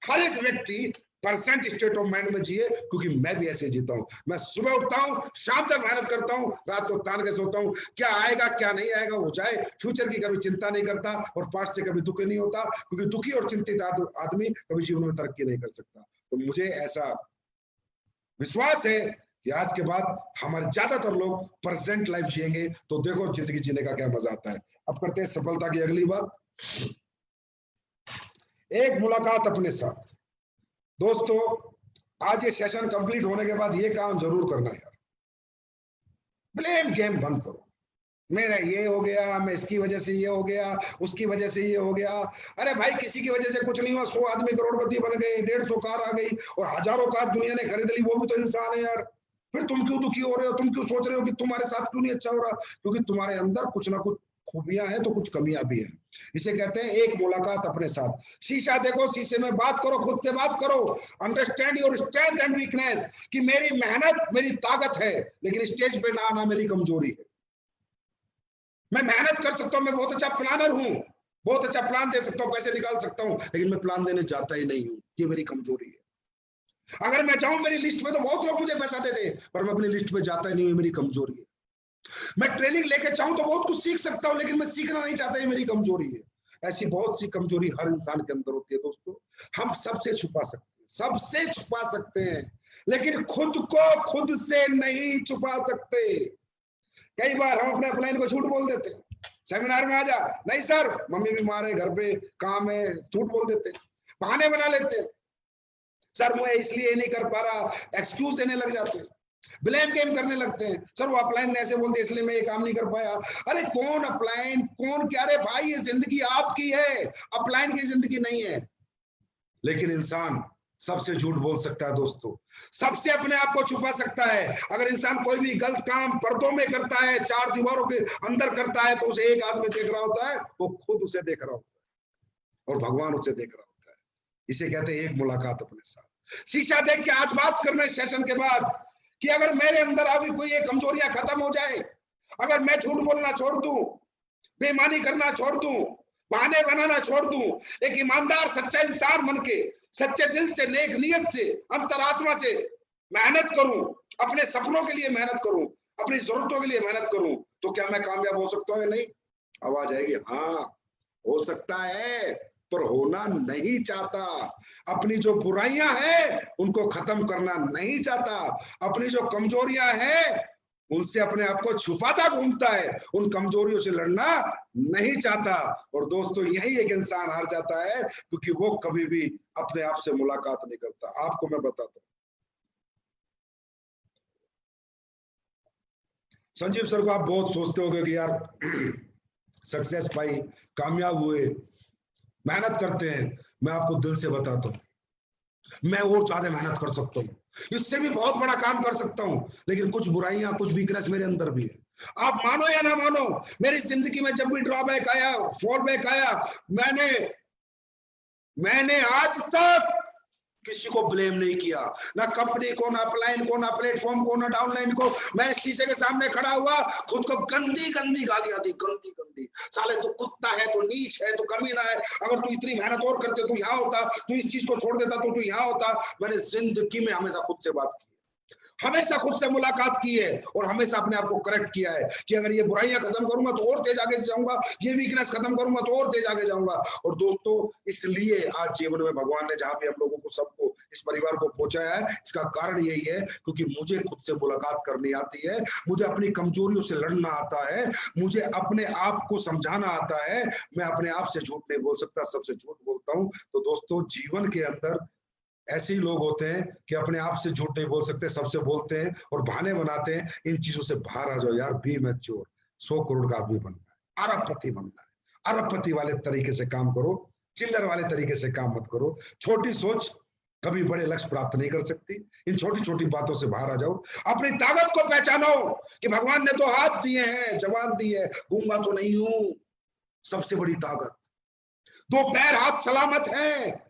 S1: हर एक व्यक्ति परसेंट स्टेट ऑफ माइंड में जिए, क्योंकि मैं भी ऐसे जीता हूं। मैं सुबह उठता हूं, शाम तक मेहनत करता हूं, रात को तान के सोता हूं, क्या आएगा क्या नहीं आएगा हो जाए, फ्यूचर की कभी चिंता नहीं करता और पास्ट से कभी दुखी नहीं होता, क्योंकि दुखी और चिंतित आदमी कभी जीवन में तरक्की नहीं कर सकता। तो मुझे ऐसा विश्वास है कि आज के बाद हमारे ज्यादातर लोग प्रेजेंट लाइफ जिएंगे, तो देखो जिंदगी जीने का क्या मजा आता है। अब करते हैं सफलता की अगली बात, एक मुलाकात अपने साथ। दोस्तों आज ये सेशन कंप्लीट होने के बाद ये काम जरूर करना यार, ब्लेम गेम बंद करो। मेरा ये हो गया, मैं इसकी वजह से ये हो गया, उसकी वजह से ये हो गया। अरे भाई किसी की वजह से कुछ नहीं हुआ, 100 आदमी करोड़पति बन गए, 150 कार आ गई और हजारों कार दुनिया ने खरीद ली, वो भी तो इंसान है यार। फिर तुम क्यों दुखी हो रहे हो, तुम क्यों सोच रहे हो कि तुम्हारे साथ क्यों नहीं अच्छा हो रहा, क्योंकि तुम्हारे अंदर कुछ ना कुछ खूबियां हैं तो कुछ कमियां भी हैं। इसे कहते हैं एक मुलाकात अपने साथ। शीशा देखो, शीशे में बात करो, खुद से बात करो, understand your strength and weakness, कि मेरी मेहनत मेरी ताकत है, लेकिन स्टेज पे ना आना मेरी कमजोरी है। मैं मेहनत कर सकता हूं, मैं बहुत अच्छा प्लानर हूं, बहुत अच्छा प्लान दे सकता हूं, पैसे निकाल सकता हूं, लेकिन मैं प्लान देने जाता ही नहीं हूं, ये मेरी कमजोरी है। अगर मैं जाऊं मेरी लिस्ट में तो बहुत लोग मुझे पैसा देते, पर मैं अपनी लिस्ट में जाता ही नहीं हूं, मेरी कमजोरी है। मैं ट्रेनिंग लेके चाहूं तो बहुत कुछ सीख सकता हूं, लेकिन मैं सीखना नहीं चाहता, ये मेरी कमजोरी है। ऐसी बहुत सी कमजोरी हर इंसान के अंदर होती है दोस्तों। हम सबसे छुपा सकते हैं, सबसे छुपा सकते हैं, लेकिन खुद को खुद से नहीं छुपा सकते। कई बार हम अपने अपलाइन को झूठ बोल देते, सेमिनार में आ जा, नहीं सर मम्मी बीमार है, घर पे काम है, झूठ बोल देते, बहाने बना लेते, सर मैं इसलिए नहीं कर पा रहा, एक्सक्यूज देने लग जाते हैं, ब्लेम गेम करने लगते हैं, सर वो अपलाइन ने ऐसे बोल दिया इसलिए मैं ये काम नहीं कर पाया। अरे कौन अपलाइन, कौन क्या, अरे भाई ये जिंदगी आपकी है, अपलाइन की जिंदगी नहीं है। लेकिन इंसान सबसे झूठ बोल सकता है दोस्तों, सबसे अपने आप को छुपा सकता है। अगर इंसान कोई भी गलत काम पर्दों में करता है, चार दीवारों के अंदर करता है, तो उसे एक आदमी देख रहा होता है, वो खुद उसे देख रहा होता है और भगवान उसे देख रहा होता है। इसे कहते हैं एक मुलाकात अपने साथ। शीशा देख के आज बात करना इस सेशन के बाद कि अगर मेरे अंदर अभी कोई ये कमजोरियां खत्म हो जाए, अगर मैं झूठ बोलना छोड़ दूं, बेईमानी करना छोड़ दूं, बहाने बनाना छोड़ दूं, एक ईमानदार सच्चा इंसान बन के सच्चे दिल से, नेक नियत से, अंतरात्मा से मेहनत करूं, अपने सपनों के लिए मेहनत करूं, अपनी जरूरतों के लिए मेहनत करूं, तो क्या मैं कामयाब हो सकता हूं या नहीं? आवाज आएगी हाँ हो सकता है, पर होना नहीं चाहता। अपनी जो बुराइयां हैं उनको खत्म करना नहीं चाहता, अपनी जो कमजोरियां हैं उनसे अपने आप को छुपाता घूमता है, उन कमजोरियों से लड़ना नहीं चाहता। और दोस्तों यही एक इंसान हार जाता है, क्योंकि वो कभी भी अपने आप से मुलाकात नहीं करता। आपको मैं बताता हूं, संजीव सर को आप बहुत सोचते होंगे कि यार सक्सेस पाई, कामयाब हुए, मेहनत करते हैं। मैं आपको दिल से बताता हूं, मैं और ज्यादा मेहनत कर सकता हूँ, इससे भी बहुत बड़ा काम कर सकता हूँ, लेकिन कुछ बुराइयां, कुछ वीकनेस मेरे अंदर भी है। आप मानो या ना मानो, मेरी जिंदगी में जब भी ड्रॉबैक आया, फॉलबैक आया, मैंने आज तक किसी को ब्लेम नहीं किया, ना कंपनी को, ना अपलाइन को, ना प्लेटफॉर्म को, ना डाउनलाइन को। मैं शीशे के सामने खड़ा हुआ, खुद को गंदी गंदी गालियां दी, गंदी गंदी, साले तू कुत्ता है, तू नीच है, तू कमीना है, अगर तू इतनी मेहनत और करते तो यहाँ होता, तू इस चीज को छोड़ देता तो तू यहाँ होता। मैंने जिंदगी में हमेशा खुद से बात की, हमेशा खुद से मुलाकात की है, और हमेशा अपने आप को करेक्ट किया है कि अगर ये बुराइयां खत्म करूंगा तो और तेज आगे जाऊंगा, ये वीकनेस खत्म करूंगा तो और तेज आगे जाऊंगा। और दोस्तों इसलिए आज जीवन में भगवान ने जहां भी हम लोगों को, सबको, इस परिवार को पहुंचाया है, इसका कारण यही है क्योंकि मुझे खुद से मुलाकात करनी आती है, मुझे अपनी कमजोरियों से लड़ना आता है, मुझे अपने आप को समझाना आता है। मैं अपने आप से झूठ नहीं बोल सकता, सबसे झूठ बोलता हूं। तो दोस्तों जीवन के अंदर ऐसे ही लोग होते हैं कि अपने आप से झूठ नहीं बोल सकते, सबसे बोलते हैं और बहाने बनाते हैं। इन चीजों से बाहर आ जाओ यार, बी मैच्योर। 100 करोड़ का आदमी बनना है, अरबपति बनना है, अरबपति वाले तरीके से काम करो, चिल्लर वाले तरीके से काम मत करो। छोटी सोच कभी बड़े लक्ष्य प्राप्त नहीं कर सकती। इन छोटी छोटी बातों से बाहर आ जाओ, अपनी ताकत को पहचानो कि भगवान ने तो हाथ दिए हैं, जवान दी है, गूंगा तो नहीं हूं। सबसे बड़ी ताकत, 2 पैर हाथ सलामत है,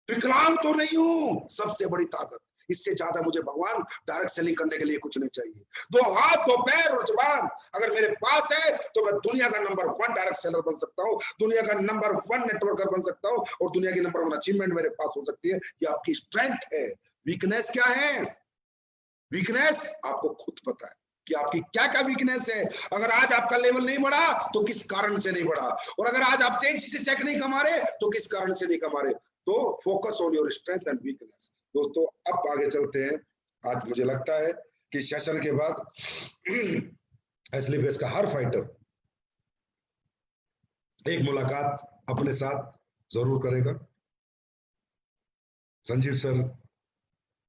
S1: विकलांग तो नहीं हूं, सबसे बड़ी ताकत। इससे ज्यादा मुझे भगवान डायरेक्ट सेलिंग करने के लिए कुछ नहीं चाहिए। 2 हाथ, 2 पैर और जबान अगर मेरे पास है तो मैं दुनिया का नंबर 1 डायरेक्ट सेलर बन सकता हूं, दुनिया का नंबर 1 नेटवर्कर बन सकता हूं, और दुनिया की नंबर 1 अचीवमेंट मेरे पास हो सकती है। ये आपकी स्ट्रेंथ है। वीकनेस क्या है? वीकनेस आपको खुद पता है कि आपकी क्या क्या वीकनेस है। अगर आज आपका लेवल नहीं बढ़ा तो किस कारण से नहीं बढ़ा, और अगर आज आप तेजी से चेक नहीं कमा रहे तो किस कारण से नहीं कमा रहे। तो focus on your strength and weakness. दोस्तों अब आगे चलते हैं। आज मुझे लगता है कि सेशन के बाद एसलीबेस का हर फाइटर एक मुलाकात अपने साथ जरूर करेगा। संजीव सर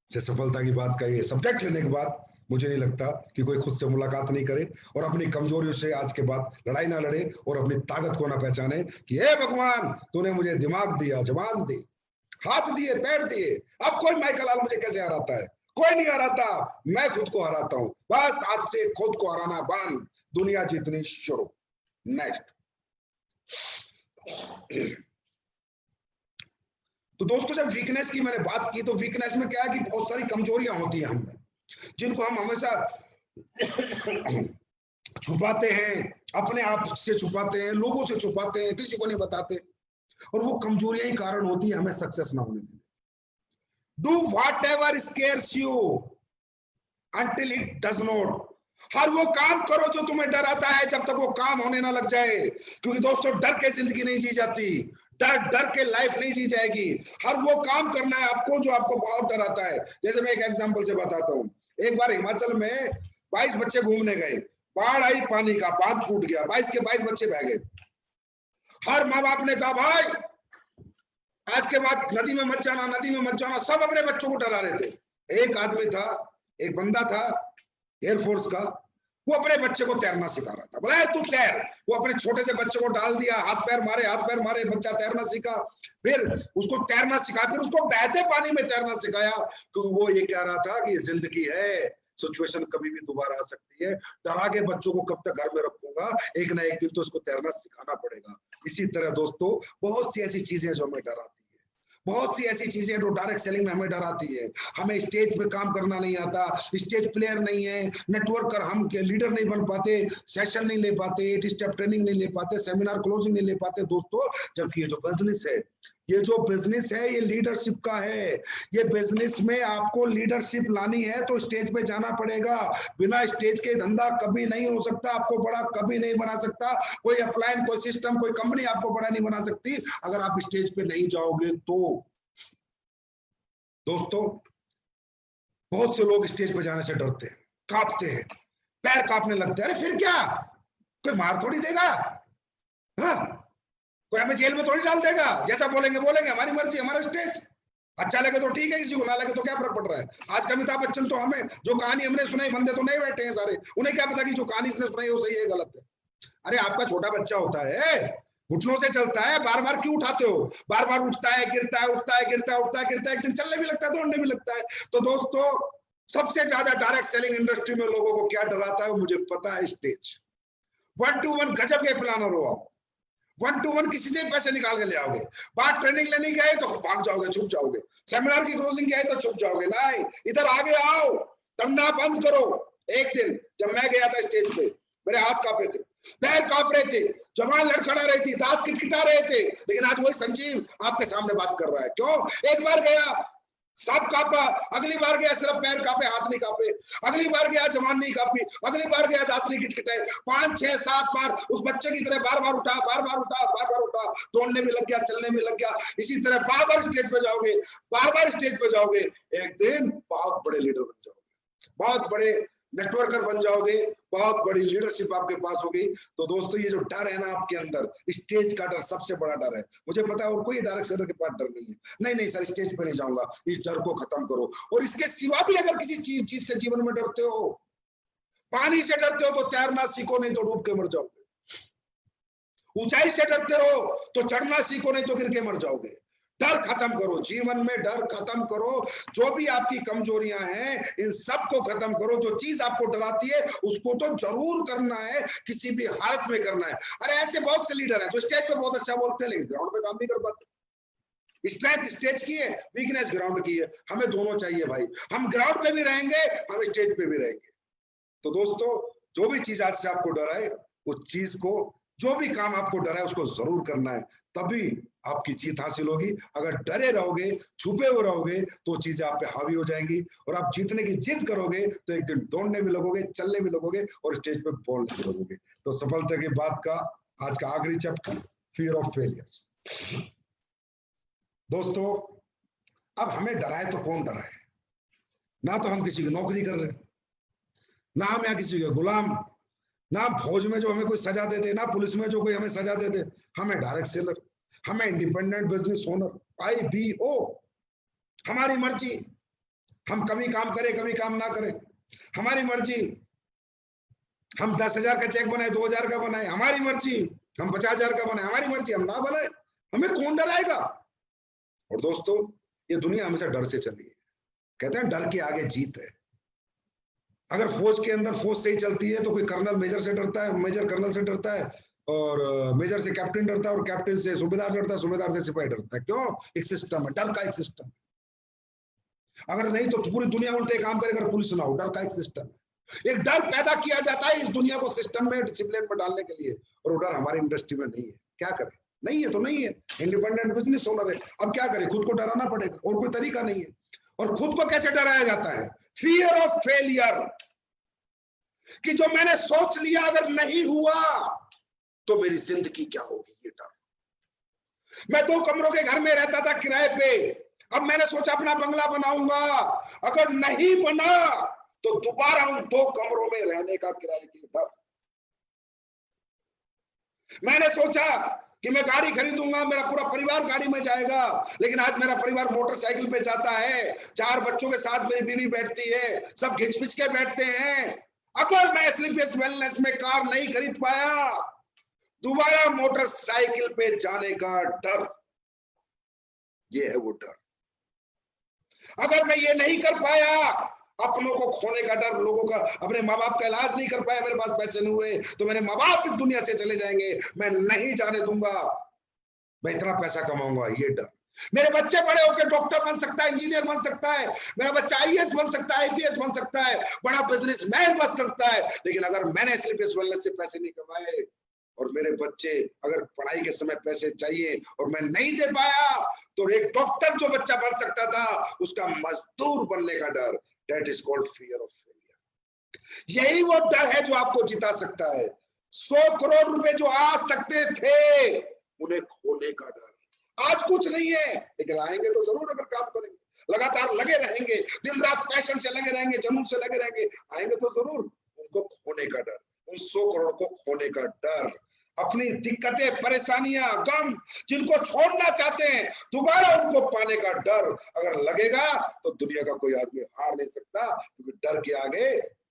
S1: से सफलता की बात का ये सब्जेक्ट लेने के बाद मुझे नहीं लगता कि कोई खुद से मुलाकात नहीं करे और अपनी कमजोरियों से आज के बाद लड़ाई ना लड़े और अपनी ताकत को ना पहचाने कि हे भगवान तूने मुझे दिमाग दिया, जवान दी, हाथ दिए, पैर दिए, अब कोई माइकल लाल मुझे कैसे हराता है? कोई नहीं हराता, मैं खुद को हराता हूं। बस आज से खुद को हराना बंद, दुनिया जीतनी शुरू। नेक्स्ट। तो दोस्तों जब वीकनेस की मैंने बात की, तो वीकनेस में क्या है कि बहुत सारी कमजोरियां होती हैं हमें, जिनको हम हमेशा छुपाते हैं, अपने आप से छुपाते हैं, लोगों से छुपाते हैं, किसी को नहीं बताते, और वो कमजोरियां ही कारण होती है हमें सक्सेस ना होने के लिए। Do whatever scares you until it does not। हर वो काम करो जो तुम्हें डर आता है, जब तक वो काम होने ना लग जाए, क्योंकि दोस्तों डर के जिंदगी नहीं जी जाती, डर के लाइफ नहीं जी जाएगी। हर वो काम करना है आपको जो आपको बहुत डर आता है। जैसे मैं एक एग्जांपल से बताता हूँ, एक बार हिमाचल में 22 बच्चे घूमने गए, बाढ़ आई, पानी का बांध टूट गया, 22 के 22 बच्चे बह गए। हर माँ बाप ने कहा भाई आज के बाद नदी में मत जाना, नदी में मत जाना, सब अपने बच्चों को डरा रहे थे। एक आदमी था, एक बंदा था एयरफोर्स का, वो अपने बच्चे को तैरना सिखा रहा था। बोला तू तैर, वो अपने छोटे से बच्चे को डाल दिया, हाथ पैर मारे, बच्चा तैरना सीखा, फिर उसको तैरना सिखा, फिर उसको बहते पानी में तैरना सिखाया, क्योंकि वो ये कह रहा था कि जिंदगी है, सिचुएशन कभी भी दोबारा आ सकती है, डरा के बच्चों को कब तक घर में रखूंगा, एक ना एक दिन तो उसको तैरना सिखाना पड़ेगा। इसी तरह दोस्तों बहुत सी ऐसी चीजें जो हमें डराती, बहुत सी ऐसी चीजें जो डायरेक्ट सेलिंग में हमें डराती है। हमें स्टेज पे काम करना नहीं आता, स्टेज प्लेयर नहीं है, नेटवर्कर, हम लीडर नहीं बन पाते, सेशन नहीं ले पाते, 8 स्टेप ट्रेनिंग नहीं ले पाते, सेमिनार क्लोजिंग नहीं ले पाते दोस्तों। जबकि ये जो बिजनेस है, ये जो बिजनेस है, ये लीडरशिप का है। ये बिजनेस में आपको लीडरशिप लानी है तो स्टेज पे जाना पड़ेगा। बिना स्टेज के धंधा कभी नहीं हो सकता, आपको बड़ा कभी नहीं बना सकता कोई अपलाइन, कोई सिस्टम, कोई कंपनी आपको बड़ा नहीं बना सकती अगर आप स्टेज पे नहीं जाओगे तो। दोस्तों बहुत से लोग स्टेज पे जाने से डरते हैं, कांपते हैं, पैर कांपने लगते हैं। अरे फिर क्या, कोई मार थोड़ी देगा, हाँ कोई हमें जेल में थोड़ी डाल देगा, जैसा बोलेंगे बोलेंगे, हमारी मर्जी, हमारा स्टेज। अच्छा लगे तो ठीक है, किसी को ना लगे तो क्या फर्क पड़ रहा है। आज का अमिताभ बच्चन तो हमें जो कहानी हमने सुनाई, बंदे तो नहीं बैठे हैं सारे, उन्हें क्या पता कि जो कहानी इसने सुनाई वो सही है गलत है। अरे आपका छोटा बच्चा होता है, घुटनों से चलता है, बार बार क्यों उठाते हो, बार बार उठता है, गिरता है, उठता है, गिरता है, उठता है, गिरता है, एक दिन चलने भी लगता है, दौड़ने भी लगता है। तो दोस्तों सबसे ज्यादा डायरेक्ट सेलिंग इंडस्ट्री में लोगों को क्या डराता है, मुझे पता है, स्टेज। 1-to-1 गजब के प्लानर हो आप, 1-to-1 किसी से पैसे निकाल के ले आओगे। बात ट्रेनिंग लेने की है तो भाग जाओगे, छुप जाओगे, सेमिनार की क्लोजिंग की है तो छुप जाओगे, नहीं इधर आगे आओ, डरना बंद करो। एक दिन जब मैं गया था स्टेज पे, मेरे हाथ कांप रहे थे, पैर कांप रहे थे, जवान लड़खड़ा रही थी, दांत किटकिटा रहे थे, लेकिन आज वही संजीव आपके सामने बात कर रहा है। क्यों? एक बार गया सब कांपा, अगली बार गया सिर्फ पैर कांपे, हाथ नहीं कांपे, अगली बार गया जवान नहीं कांपी, अगली बार गया दांत नहीं किटकिटाए, 5, 6, 7 बार उस बच्चे की तरह बार बार उठा, बार बार उठा, बार बार उठा, दौड़ने में लग गया, चलने में लग गया। इसी तरह बार बार स्टेज पे जाओगे, बार बार स्टेज पे जाओगे, एक दिन बहुत बड़े लीडर बन जाओगे, बहुत बड़े नेटवर्कर बन जाओगे, बहुत बड़ी लीडरशिप आपके पास होगी। तो दोस्तों ये जो डर है ना आपके अंदर, स्टेज का डर सबसे बड़ा डर है। मुझे पता है और कोई डायरेक्ट सेलर के पास डर नहीं है, नहीं सर स्टेज पे नहीं जाऊंगा, इस डर को खत्म करो। और इसके सिवा भी अगर किसी चीज से जीवन में डरते हो, पानी से डरते हो तो तैरना सीखो, नहीं तो डूब के मर जाओगे। ऊंचाई से डरते हो तो चढ़ना सीखो, नहीं तो गिर के मर जाओगे। डर खत्म करो, जीवन में डर खत्म करो। जो भी आपकी कमजोरियां हैं इन सब को खत्म करो। जो चीज आपको डराती है उसको तो जरूर करना है, किसी भी हालत में करना है। अरे ऐसे बहुत से लीडर हैं जो स्टेज पे बहुत अच्छा बोलते हैं लेकिन ग्राउंड पे काम नहीं कर पाते। स्ट्रेंथ स्टेज की है, वीकनेस ग्राउंड की है। हमें दोनों चाहिए भाई, हम ग्राउंड पे भी रहेंगे, हम स्टेज पे भी रहेंगे। तो दोस्तों जो भी चीज आज से आपको डराए, उस चीज को, जो भी काम आपको डराए उसको जरूर करना है, तभी आपकी जीत हासिल होगी। अगर डरे रहोगे, छुपे हुए रहोगे तो चीजें आप पे हावी हो जाएंगी और आप जीतने की जिद करोगे तो एक दिन दौड़ने भी लगोगे, चलने भी लगोगे और स्टेज पे बोलने भी लगोगे। तो सफलता के बाद का आज का आखिरी चैप्टर, फियर ऑफ फेलियर। दोस्तों अब हमें डराए तो कौन डराए? ना तो हम किसी की नौकरी कर रहे, ना हम यहाँ किसी के गुलाम, ना फौज में जो हमें कोई सजा देते, ना पुलिस में जो कोई हमें सजा देते। हमें डायरेक्ट सेलर, हमें इंडिपेंडेंट बिजनेस ओनर, IBO, हमारी मर्जी। हम कभी काम करें, कभी काम ना करें, हमारी मर्जी। हम 10,000 का चेक बनाए, 2,000 का बनाए, हमारी मर्जी। हम 50,000 का बनाए, हमारी मर्जी। हम ना बनाए, हमें कौन डराएगा? और दोस्तों ये दुनिया हमेशा डर से चली है। कहते हैं डर के आगे जीत है। अगर फौज के अंदर फौज से ही चलती है तो कोई कर्नल मेजर से डरता है, मेजर कर्नल से डरता है, और मेजर से कैप्टन डरता है, और कैप्टन से सूबेदार डरता है, सूबेदार से सिपाही डरता है। क्यों? एक सिस्टम है, डर का एक सिस्टम। अगर नहीं तो पूरी दुनिया उल्टे काम करे अगर पुलिस ना हो। डर का एक सिस्टम है, एक डर पैदा किया जाता है इस दुनिया को सिस्टम में, डिसिप्लिन में डालने के लिए, और वो डर हमारी इंडस्ट्री में नहीं है। क्या करें? नहीं है तो नहीं है, इंडिपेंडेंट बिजनेस ओनर है, अब क्या करें? खुद को डराना पड़ेगा, और कोई तरीका नहीं है। और खुद को कैसे डराया जाता है? फियर ऑफ फेलियर, कि जो मैंने सोच लिया अगर नहीं हुआ तो मेरी जिंदगी क्या होगी, ये डर। मैं 2 कमरों के घर में रहता था किराए पे, अब मैंने सोचा अपना बंगला बनाऊंगा, अगर नहीं बना तो दोबारा उन 2 कमरों में रहने का किराए की डर। मैंने सोचा कि मैं गाड़ी खरीदूंगा, मेरा पूरा परिवार गाड़ी में जाएगा, लेकिन आज मेरा परिवार मोटरसाइकिल पे जाता है, 4 बच्चों के साथ मेरी बीवी बैठती है, सब घिच-पिच के बैठते हैं। अगर मैं स्लीपियस वेलनेस में कार नहीं खरीद पाया, दोबारा मोटरसाइकिल पे जाने का डर, ये है वो डर। अगर मैं ये नहीं कर पाया, अपनों को खोने का डर, लोगों का, अपने माँ बाप का इलाज नहीं कर पाया, मेरे पास पैसे नहीं हुए तो मेरे माँ बाप इस दुनिया से चले जाएंगे, मैं नहीं जाने दूंगा, मैं इतना पैसा कमाऊंगा, ये डर। मेरे बच्चे बड़े होकर डॉक्टर बन सकता है, इंजीनियर बन सकता है, मेरा बच्चा आईएएस बन सकता है, आईपीएस बन सकता है, बड़ा बिजनेसमैन बन सकता है, लेकिन अगर मैंने स्लीपियस वेलनेस से पैसे नहीं कमाए और मेरे बच्चे अगर पढ़ाई के समय पैसे चाहिए और मैं नहीं दे पाया, तो एक डॉक्टर जो बच्चा बन सकता था उसका मजदूर बनने का डर, that is called fear of failure. यही वो डर है जो आपको जिता सकता है। 100 करोड़ रुपए जो आ सकते थे, उन्हें खोने का डर। आज कुछ नहीं है, लेकिन आएंगे तो जरूर अगर काम करेंगे, लगातार लगे रहेंगे, दिन रात पैशन से लगे रहेंगे, जुनून से लगे रहेंगे, आएंगे तो जरूर। उनको खोने का डर, उन 100 करोड़ को खोने का डर, अपनी दिक्कतें, परेशानियां, गम जिनको छोड़ना चाहते हैं, दोबारा उनको पाने का डर अगर लगेगा तो दुनिया का कोई आदमी हार नहीं सकता, क्योंकि डर के आगे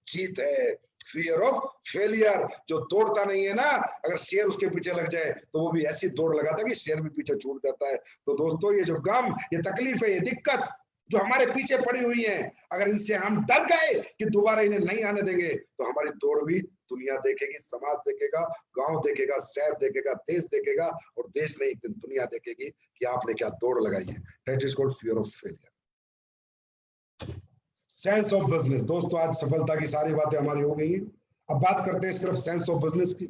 S1: जीत है। फियर ऑफ फेलियर, जो दौड़ता नहीं है ना, अगर शेर उसके पीछे लग जाए तो वो भी ऐसी दौड़ लगाता है कि शेर भी पीछे छूट जाता है। तो दोस्तों, ये जो गम, ये तकलीफ है, ये दिक्कत जो हमारे पीछे पड़ी हुई है, अगर इनसे हम डर गए कि दोबारा इन्हें नहीं आने देंगे, तो हमारी दौड़ भी दुनिया देखेगी, समाज देखेगा, गांव देखेगा, शहर देखेगा, देश देखेगा, और देश नहीं, दुनिया देखेगी कि आपने क्या दौड़ लगाई है। That is called fear of failure. Sense of business. दोस्तों, आज सफलता की सारी बातें हमारी हो गई हैं, अब बात करते हैं सिर्फ सेंस ऑफ बिजनेस की।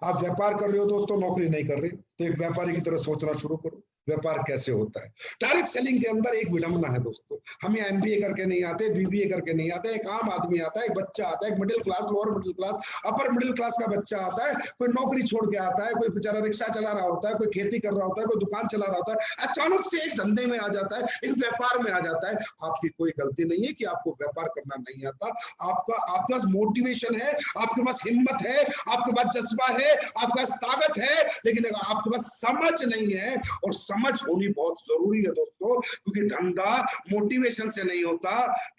S1: आप व्यापार कर रहे हो दोस्तों, नौकरी नहीं कर रहे, तो एक व्यापारी की तरह सोचना शुरू करो, व्यापार कैसे होता है। डायरेक्ट सेलिंग के अंदर एक विडंबना है दोस्तों, हम यहाँ एमबीए करके नहीं आते, बीबीए करके नहीं आते, एक आम आदमी आता है, एक बच्चा आता है, एक middle class, lower middle class, upper middle class का बच्चा आता है, कोई नौकरी छोड़ के आता है, कोई बेचारा रिक्शा चला रहा होता है, कोई खेती कर रहा होता है, कोई दुकान चला रहा होता है, अचानक से एक धंधे में आ जाता है, एक व्यापार में आ जाता है। आपकी कोई गलती नहीं है कि आपको व्यापार करना नहीं आता, आपके पास मोटिवेशन है, आपके पास हिम्मत है, आपके पास जज्बा है, आपके पास ताकत है, लेकिन आपके पास समझ नहीं है, और समझ होनी बहुत जरूरी है दोस्तों, क्योंकि धंधा मोटिवेशन से नहीं होता,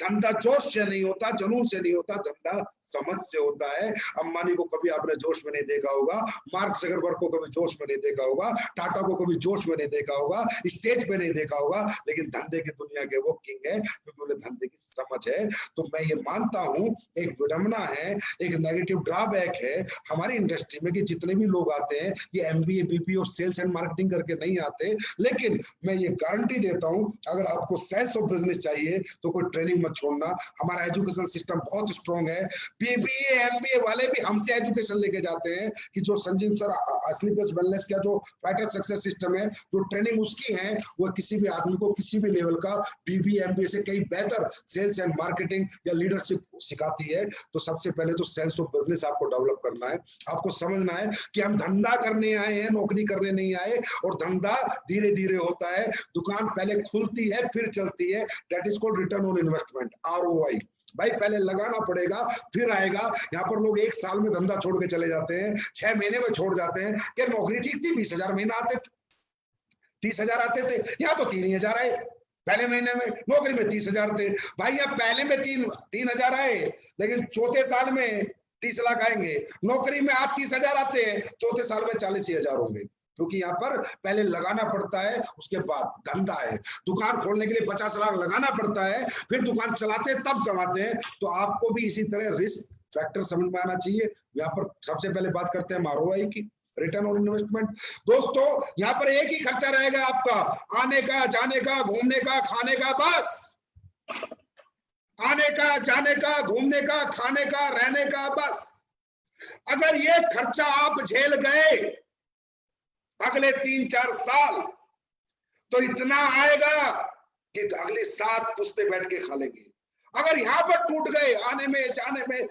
S1: धंधा जोश से नहीं होता, जुनून से नहीं होता, धंधा समझ से होता है। अंबानी को कभी आपने जोश में नहीं देखा होगा, मार्क जकरबर्ग को कभी जोश में नहीं देखा होगा, टाटा को कभी जोश में नहीं देखा होगा, स्टेज पे नहीं देखा होगा, लेकिन धंधे की दुनिया के वो किंग है, क्योंकि उन्हें धंधे की समझ है। तो मैं ये मानता हूं, एक विडंबना है, एक नेगेटिव ड्रॉबैक है हमारी इंडस्ट्री में, कि जितने भी लोग आते हैं ये एमबीए, बीपीए और सेल्स एंड मार्केटिंग करके नहीं आते। लेकिन मैं ये गारंटी देता हूं, अगर आपको सेंस ऑफ बिजनेस चाहिए तो कोई ट्रेनिंग मत छोड़ना। हमारा एजुकेशन सिस्टम बहुत स्ट्रॉन्ग है, बीबीए एमबीए वाले भी हमसे एजुकेशन लेके जाते हैं, कि जो संजीव सर स्लीपियस वेलनेस का जो फाइटर सक्सेस सिस्टम है, जो ट्रेनिंग उसकी है, वो किसी भी आदमी को किसी भी लेवल का बीबीए एमबीए से कहीं बेहतर सेल्स एंड मार्केटिंग या लीडरशिप सिखाती है। तो सबसे पहले तो सेंस ऑफ बिजनेस आपको डेवलप करना है, आपको समझना है कि हम धंधा करने आए हैं, नौकरी करने नहीं आए, और धंधा धीरे धीरे होता है, दुकान पहले खुलती है फिर चलती है, that is called return on investment, ROI। भाई पहले लगाना पड़ेगा फिर आएगा। यहाँ पर लोग 1 साल में धंधा छोड़ के चले जाते हैं, 6 महीने में छोड़ जाते हैं, कि नौकरी ठीक थी, 20,000 महीना आते थे, 30,000 आते थे, यहाँ तो 3,000 आए, पहले महीने में नौकरी में 30,000 थे। भाई यहाँ पहले में 3,000 आए, लेकिन चौथे साल में 30 लाख आएंगे। नौकरी में आज 30,000 आते हैं, चौथे साल में 40,000 होंगे, क्योंकि यहाँ पर पहले लगाना पड़ता है, उसके बाद धंधा है। दुकान खोलने के लिए 50 लाख लगाना पड़ता है, फिर दुकान चलाते हैं तब कमाते हैं। तो आपको भी इसी तरह रिस्क फैक्टर समझ में आना चाहिए। यहाँ पर सबसे पहले बात करते हैं ROI की। Return on investment. दोस्तों यहाँ पर एक ही खर्चा रहेगा आपका, आने का, जाने का, घूमने का, खाने का, बस। आने का, जाने का, घूमने का, खाने का, रहने का, बस। अगर ये खर्चा आप झेल गए अगले 3-4 साल, तो इतना आएगा कि अगली 7 पुश्ते बैठ के खा लेंगे। अगर यहाँ पर टूट गए, आने में, जाने में,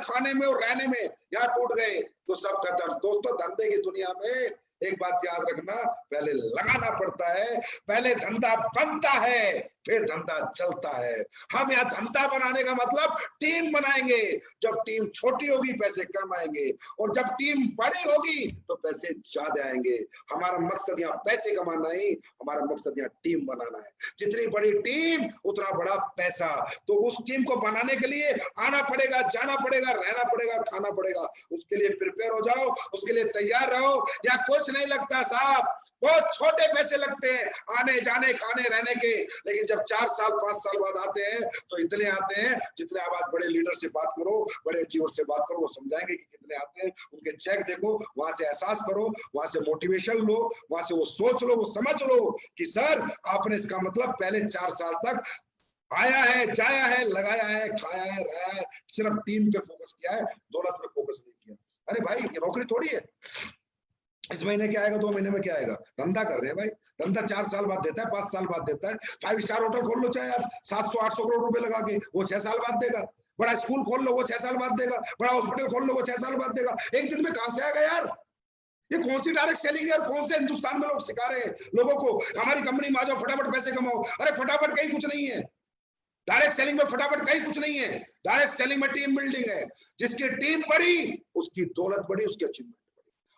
S1: खाने में और रहने में यहाँ टूट गए, तो सब खत्म। दोस्तों धंधे की दुनिया में एक बात याद रखना, पहले लगाना पड़ता है, पहले धंधा बनता है, फिर धंधा चलता है। हम यहाँ धंधा बनाने का मतलब टीम बनाएंगे। जब टीम छोटी होगी पैसे कम आएंगे, और जब टीम बड़ी होगी तो पैसे ज्यादा आएंगे। हमारा मकसद यहाँ पैसे कमाना नहीं, हमारा मकसद यहाँ टीम बनाना है। जितनी बड़ी टीम उतना बड़ा पैसा। तो उस टीम को बनाने के लिए आना पड़ेगा, जाना पड़ेगा, रहना पड़ेगा, खाना पड़ेगा। उसके लिए प्रिपेयर हो जाओ, उसके लिए तैयार रहो। या कुछ नहीं लगता साहब, बहुत छोटे पैसे लगते हैं आने, जाने, खाने, रहने के, लेकिन जब 4 साल 5 साल बाद आते हैं तो इतने आते हैं जितने आप आज बड़े लीडर से बात करो, बड़े अचीवर से बात करो, वो समझाएंगे कि कितने आते हैं। उनके चेक देखो, वहां से एहसास करो, वहां से मोटिवेशन लो, वहां से वो सोच लो, वो समझ लो कि सर आपने इसका मतलब पहले 4 साल तक आया है, जाया है, लगाया है, खाया है, रहा है, सिर्फ टीम पे फोकस किया है, दौलत पे फोकस नहीं किया। अरे भाई ये नौकरी थोड़ी है, इस महीने क्या आएगा, 2 महीने में क्या आएगा। धंधा कर रहे हैं भाई, धंधा 4 साल बाद देता है, 5 साल बाद देता है। 5 स्टार होटल खोल लो चाहे आप 700-800 करोड़ रुपए लगा के, वो 6 साल बाद देगा। बड़ा स्कूल खोल लो, वो 6 साल बाद देगा। बड़ा हॉस्पिटल खोल लो, वो 6 साल बाद देगा। एक दिन में कहां से आएगा यार। ये कौन सी डायरेक्ट सेलिंग है और कौन से हिंदुस्तान में लोग सिखा रहे हैं लोगों को, हमारी कंपनी में आ जाओ, फटाफट पैसे कमाओ। अरे फटाफट कहीं कुछ नहीं है, डायरेक्ट सेलिंग में फटाफट कहीं कुछ नहीं है। डायरेक्ट सेलिंग में टीम बिल्डिंग है। जिसकी टीम बड़ी उसकी दौलत बड़ी, उसकी अचीवमेंट,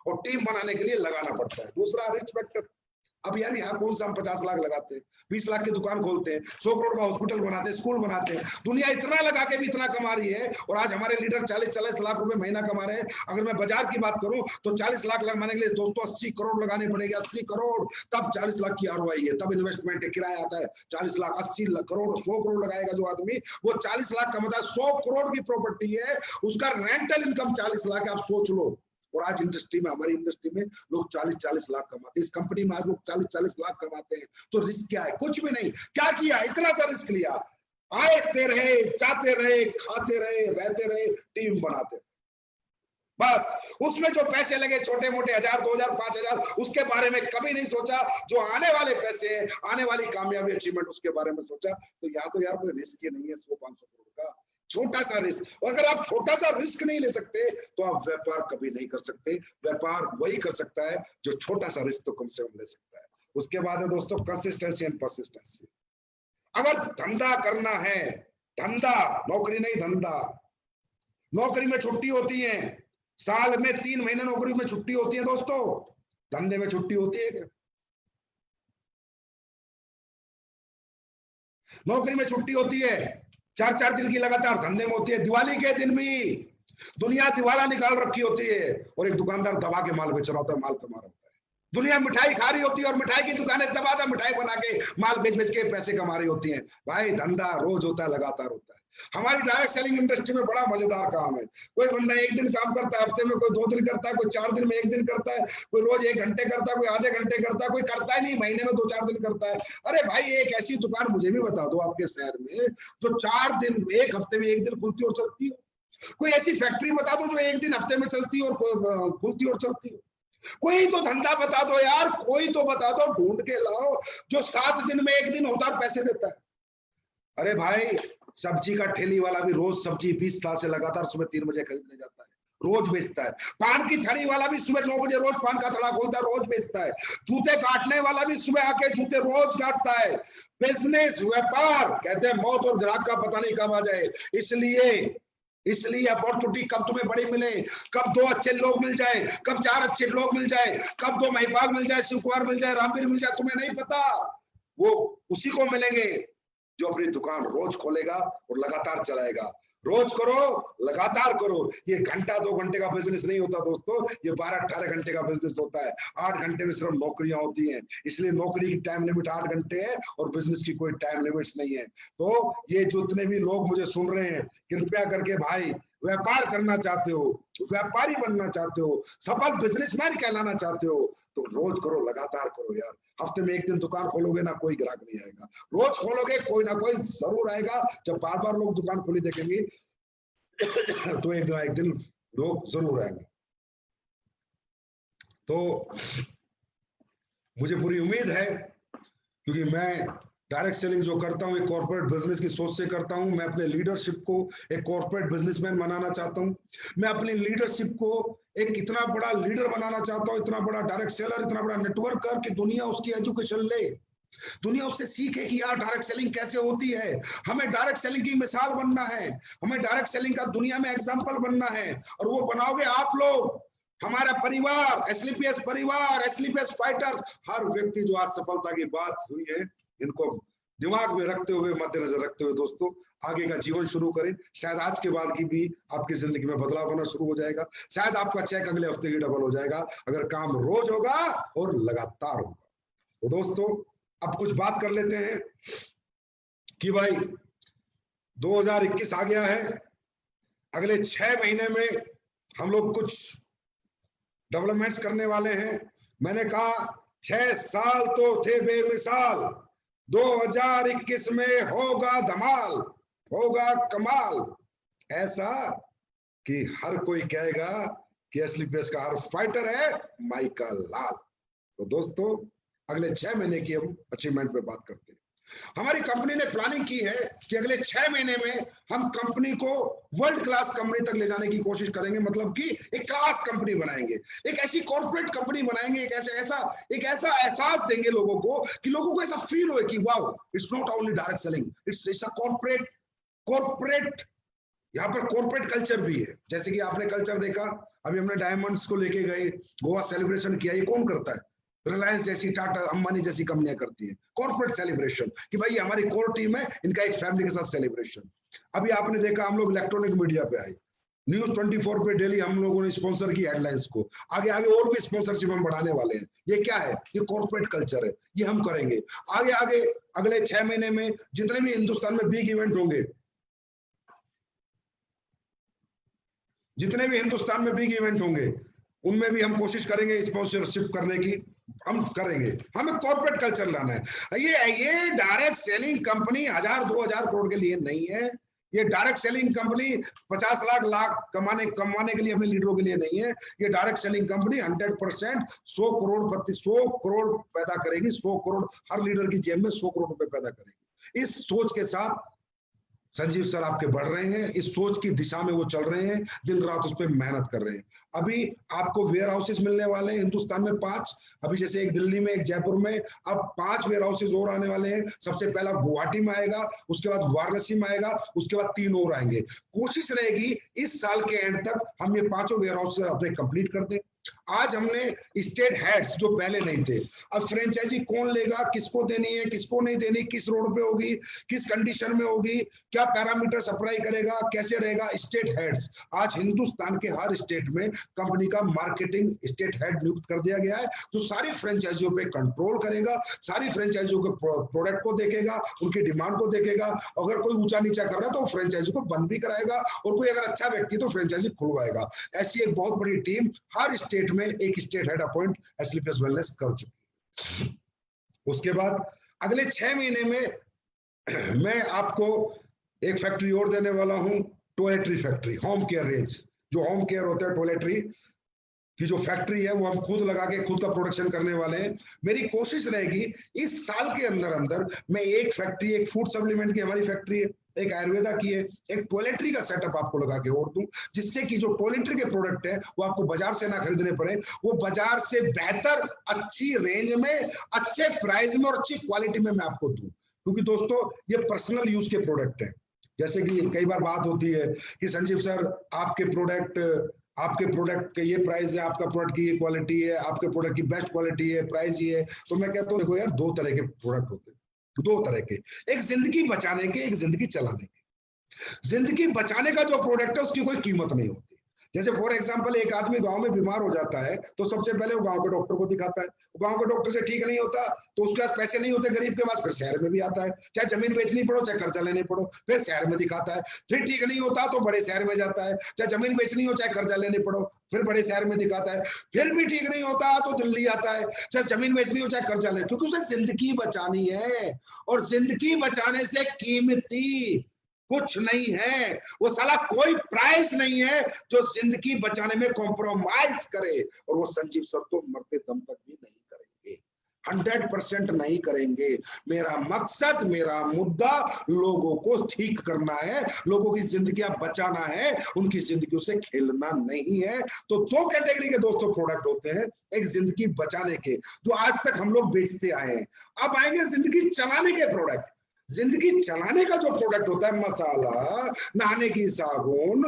S1: और टीम बनाने के लिए लगाना पड़ता है। दूसरा रिस्क फैक्टर। अब यार यहाँ कौन सा हम 50 लाख लगाते हैं, 20 लाख की दुकान खोलते हैं, 100 करोड़ का हॉस्पिटल बनाते हैं, स्कूल बनाते हैं। दुनिया इतना लगा के भी इतना कमा रही है, और आज हमारे लीडर 40-40 लाख रुपए महीना कमा रहे हैं। अगर मैं बाजार की बात करूं तो 40 लाख लगाने के लिए दोस्तों 80 करोड़ लगाने पड़ेंगे। 80 करोड़, तब 40 लाख की ROI है, तब इन्वेस्टमेंट है, किराया आता है। 40 लाख, 80 करोड़, 100 करोड़ लगाएगा जो आदमी, वो 40 लाख कमाता है। 100 करोड़ की प्रॉपर्टी है, उसका रेंटल इनकम 40 लाख है। आप सोच लो। और आज इंडस्ट्री में, हमारी इंडस्ट्री में लोग 40-40 लाख कमाते हैं। इस कंपनी में आज लोग 40-40 लाख कमाते हैं। तो रिस्क क्या है? कुछ भी नहीं। क्या किया? इतना सा रिस्क लिया, आते रहे, जाते रहे, खाते रहे, रहते रहे, टीम बनाते। बस उसमें जो पैसे लगे छोटे मोटे 1000, 2000, 5000, उसके बारे में कभी नहीं सोचा। जो आने वाले पैसे हैं, आने वाली कामयाबी, अचीवमेंट, उसके बारे में सोचा। तो या तो यार कोई रिस्क ही नहीं है 100-500 करोड़ का, छोटा सा रिस्क। और अगर आप छोटा सा रिस्क नहीं ले सकते तो आप व्यापार कभी नहीं कर सकते। व्यापार वही कर सकता है जो छोटा सा रिस्क तो कम से कम ले सकता है। उसके बाद है दोस्तों कंसिस्टेंसी एंड परसिस्टेंसी। अगर धंधा करना है, धंधा, नौकरी नहीं, धंधा। नौकरी में छुट्टी होती है, साल में 3 महीने नौकरी में छुट्टी होती है दोस्तों, धंधे में छुट्टी होती है क्या? नौकरी में छुट्टी होती है 4-4 दिन की लगातार, धंधे में होती है दिवाली के दिन भी। दुनिया दिवाला निकाल रखी होती है, और एक दुकानदार दबा के माल बेच रहा होता है, माल कमा रहा होता है। दुनिया मिठाई खा रही होती है, और मिठाई की दुकानें दबा मिठाई बना के माल बेच बेच के पैसे कमा रही होती हैं। भाई धंधा रोज होता है, लगातार होता है। हमारी डायरेक्ट सेलिंग इंडस्ट्री में बड़ा मजेदार काम है। कोई बंदा 1 दिन काम करता है हफ्ते में, कोई 2 दिन करता है, कोई 4 दिन में 1 दिन करता है, कोई रोज 1 घंटे करता है, कोई आधे घंटे करता है, कोई करता ही नहीं, महीने में 2-4 दिन करता है। अरे भाई एक ऐसी दुकान मुझे भी बता दो आपके शहर में जो 4 दिन, 1 हफ्ते में 1 दिन खुलती और चलती हो। कोई ऐसी फैक्ट्री बता दो जो 1 दिन हफ्ते में चलती और खुलती और चलती हो। कोई तो धंधा बता दो यार, कोई तो बता दो, ढूंढ के लाओ जो 7 दिन में 1 दिन होता और पैसे देता है। अरे भाई सब्जी का ठेली वाला भी रोज सब्जी 20 साल से लगातार सुबह 3 बजे खरीदने जाता है, रोज बेचता है। पान की थड़ी वाला भी सुबह 9 बजे रोज पान का थड़ा खोलता है, रोज बेचता है। जूते काटने वाला भी सुबह आके जूते रोज काटता है। बिजनेस, व्यापार, कहते हैं मौत और ग्राहक का पता नहीं कब आ जाए। इसलिए अपॉर्चुनिटी कब तुम्हें बड़ी मिले, कब 2 अच्छे लोग मिल जाए, कब 4 अच्छे लोग मिल जाए, कब 2 महिपाल मिल जाए, शिव कुमार मिल जाए, रामवीर मिल जाए, तुम्हें नहीं पता। वो उसी को मिलेंगे जो अपनी दुकान रोज खोलेगा और लगातार चलाएगा। रोज करो, लगातार करो। ये 1-2 घंटे का बिजनेस नहीं होता दोस्तों, ये 12-18 घंटे का बिजनेस होता है। 8 घंटे में सिर्फ नौकरियां होती हैं, इसलिए नौकरी की टाइम लिमिट 8 घंटे है और बिजनेस की कोई टाइम लिमिट नहीं है। तो ये जितने भी लोग मुझे सुन रहे हैं, कृपया करके भाई व्यापार करना चाहते हो व्यापारी बनना चाहते हो, सफल बिजनेसमैन कहलाना चाहते हो, तो रोज करो, लगातार करो यार। हफ्ते में एक दिन दुकान खोलोगे ना, कोई ग्राहक नहीं आएगा। रोज खोलोगे, कोई ना कोई जरूर आएगा। जब बार बार लोग दुकान खोली देखेंगे तो एक ना एक दिन लोग जरूर आएंगे। तो मुझे पूरी उम्मीद है, क्योंकि मैं डायरेक्ट सेलिंग जो करता हूँ एक कॉर्पोरेट बिजनेस की सोच से करता हूँ। मैं अपने लीडरशिप को एक कॉर्पोरेट बिजनेसमैन बनाना चाहता हूँ। मैं अपनी लीडरशिप को एक इतना बड़ा लीडर बनाना चाहता हूँ, इतना बड़ा डायरेक्ट सेलर, इतना बड़ा नेटवर्कर कि दुनिया उसकी एजुकेशन ले, दुनिया उससे सीखे कि यार डायरेक्ट सेलिंग कैसे होती है। हमें डायरेक्ट सेलिंग की मिसाल बनना है, हमें डायरेक्ट सेलिंग का दुनिया में एग्जाम्पल बनना है। और वो बनाओगे आप लोग, हमारा परिवार, एसलीपीएस परिवार, एसलीपीएस फाइटर्स, हर व्यक्ति जो आज सफलता की बात हुई है, इनको दिमाग में रखते हुए, मद्देनजर रखते हुए दोस्तों आगे का जीवन शुरू करें। शायद आज के बाद की भी आपकी जिंदगी में बदलाव होना शुरू हो जाएगा। शायद आपका चेक अगले हफ्ते की डबल हो जाएगा, अगर काम रोज होगा और लगातार होगा। तो दोस्तों अब कुछ बात कर लेते हैं कि भाई 2021 आ गया है, अगले 6 महीने में हम लोग कुछ डेवलपमेंट्स करने वाले हैं। मैंने कहा 6 साल तो थे बेमिसाल, 2021 में होगा धमाल, होगा कमाल, ऐसा कि हर कोई कहेगा कि एसलीपीएस का हर फाइटर है माइका लाल। तो दोस्तों अगले 6 महीने की हम अचीवमेंट पे बात करते हैं। हमारी कंपनी ने प्लानिंग की है कि अगले 6 महीने में हम कंपनी को वर्ल्ड क्लास कंपनी तक ले जाने की कोशिश करेंगे। मतलब कि एक क्लास कंपनी बनाएंगे, एक ऐसी कॉर्पोरेट कंपनी बनाएंगे, एक ऐसा एहसास देंगे लोगों को कि लोगों को ऐसा फील हो कि wow, it's not only direct selling, it's a corporate. यहाँ पर कॉर्पोरेट कल्चर भी है। जैसे कि आपने कल्चर देखा, अभी हमने डायमंड्स को लेके गए, गोवा सेलिब्रेशन किया। ये कौन करता है? रिलायंस जैसी, टाटा, अंबानी जैसी कंपनियां करती हैं कॉर्पोरेट सेलिब्रेशन, कि भाई हमारी कोर टीम है, इनका एक फैमिली के साथ सेलिब्रेशन। अभी आपने देखा हम लोग इलेक्ट्रॉनिक मीडिया पे आए, न्यूज 24 पे डेली हम लोगों ने स्पॉन्सर की हेडलाइंस को। आगे आगे और भी स्पॉन्सरशिप हम बढ़ाने वाले हैं। ये क्या है? ये कॉर्पोरेट कल्चर है, ये हम करेंगे। आगे आगे अगले 6 महीने में जितने भी हिंदुस्तान में बिग इवेंट होंगे, जितने भी हिंदुस्तान में बिग इवेंट होंगे, उनमें भी हम कोशिश करेंगे स्पॉन्सरशिप करने की। हम करेंगे, हमें कॉर्पोरेट कल्चर लाना है। ये डायरेक्ट सेलिंग कंपनी 1000-2000 करोड़ के लिए नहीं है। ये डायरेक्ट सेलिंग कंपनी 50 लाख कमाने के लिए अपने लीडरों के लिए नहीं है। ये डायरेक्ट सेलिंग कंपनी 100% 100 करोड़ पैदा करेगी। 100 करोड़ हर लीडर की जेब में 100 करोड़ रुपए पैदा करेगी। इस सोच के साथ संजीव सर आपके बढ़ रहे हैं, इस सोच की दिशा में वो चल रहे हैं, दिन रात उस पर मेहनत कर रहे हैं। अभी आपको वेयर हाउसेस मिलने वाले हैं हिंदुस्तान में 5। अभी जैसे एक दिल्ली में, एक जयपुर में, अब 5 वेयर हाउसेस और आने वाले हैं। सबसे पहला गुवाहाटी में आएगा, उसके बाद वाराणसी में आएगा, उसके बाद 3 और आएंगे। कोशिश रहेगी इस साल के एंड तक हम ये 5 वेयर हाउस अपने कंप्लीट कर दें। आज हमने स्टेट हेड्स जो पहले नहीं थे, अब फ्रेंचाइजी कौन लेगा, किसको देनी है, किसको नहीं देनी, किस रोड पे होगी, किस कंडीशन में होगी, क्या पैरामीटर अप्लाई करेगा, कैसे रहेगा, स्टेट हेड्स। आज हिंदुस्तान के हर स्टेट में कंपनी का मार्केटिंग स्टेट हेड नियुक्त कर दिया गया है, जो सारी फ्रेंचाइजियों पे कंट्रोल करेगा, सारी फ्रेंचाइजियों के प्रोडक्ट को देखेगा, उनकी डिमांड को देखेगा। अगर कोई ऊंचा नीचा कर रहा है तो फ्रेंचाइजी को बंद भी कराएगा, और कोई अगर अच्छा व्यक्ति तो फ्रेंचाइजी खुलवाएगा। ऐसी एक बहुत बड़ी टीम हर स्टेट में एक स्टेट हेड अपॉइंट एसलीपीएस वेलनेस कर चुकी है। उसके बाद अगले 6 महीने में मैं आपको एक फैक्ट्री और देने वाला हूं, toiletry factory, home care range. जो होम केयर होता है, टॉयलेटरी की जो फैक्ट्री है, वो हम खुद लगा के खुद का प्रोडक्शन करने वाले हैं। मेरी कोशिश रहेगी इस साल के अंदर अंदर मैं एक फैक्ट्री, एक फूड सप्लीमेंट की हमारी फैक्ट्री है, एक आयुर्वेदा की है, एक टॉयलेटरी का सेटअप आपको लगा के और दूं, जिससे कि जो टॉयलेटरी के प्रोडक्ट है वो आपको बाजार से ना खरीदने पड़े, वो बाजार से बेहतर, अच्छी रेंज में, अच्छे प्राइस में और अच्छी क्वालिटी में मैं आपको दूं। क्योंकि दोस्तों ये पर्सनल यूज के प्रोडक्ट है। जैसे कि कई बार बात होती है कि संजीव सर आपके प्रोडक्ट के ये प्राइस है, आपका प्रोडक्ट की ये क्वालिटी है, आपके प्रोडक्ट की बेस्ट क्वालिटी है, प्राइस ये है। तो मैं कहता हूँ देखो यार, 2 तरह के प्रोडक्ट होते हैं, 2 तरह के, एक जिंदगी बचाने के, एक जिंदगी चलाने के। जिंदगी बचाने का जो प्रोडक्ट है उसकी कोई कीमत नहीं होती। जैसे फॉर एग्जांपल एक आदमी गांव में बीमार हो जाता है तो सबसे पहले वो गांव के डॉक्टर को दिखाता है, गांव के डॉक्टर से ठीक नहीं होता तो उसके पास पैसे नहीं होते गरीब के पास, फिर शहर में भी आता है, चाहे जमीन बेचनी पड़ो चाहे कर्जा लेने पड़ो, फिर शहर में दिखाता है, फिर ठीक नहीं होता तो बड़े शहर में जाता है, चाहे जमीन बेचनी हो चाहे कर्जा लेने पड़ो, फिर बड़े शहर में दिखाता है, फिर भी ठीक नहीं होता तो दिल्ली आता है, चाहे जमीन बेचनी हो चाहे कर्जा लेने, क्योंकि उसे जिंदगी बचानी है और जिंदगी बचाने से कीमती कुछ नहीं है, वो साला कोई प्राइस नहीं है जो जिंदगी बचाने में कॉम्प्रोमाइज करे, और वो संजीव सर तो मरते दम तक भी नहीं करेंगे, 100% नहीं करेंगे। मेरा मकसद, मेरा मुद्दा लोगों को ठीक करना है, लोगों की जिंदगियां बचाना है, उनकी जिंदगियों से खेलना नहीं है। तो दो कैटेगरी के दोस्तों प्रोडक्ट होते हैं, एक जिंदगी बचाने के जो आज तक हम लोग बेचते आए हैं, अब आएंगे जिंदगी चलाने के प्रोडक्ट। जिंदगी चलाने का जो प्रोडक्ट होता है, मसाला, नहाने की साबुन,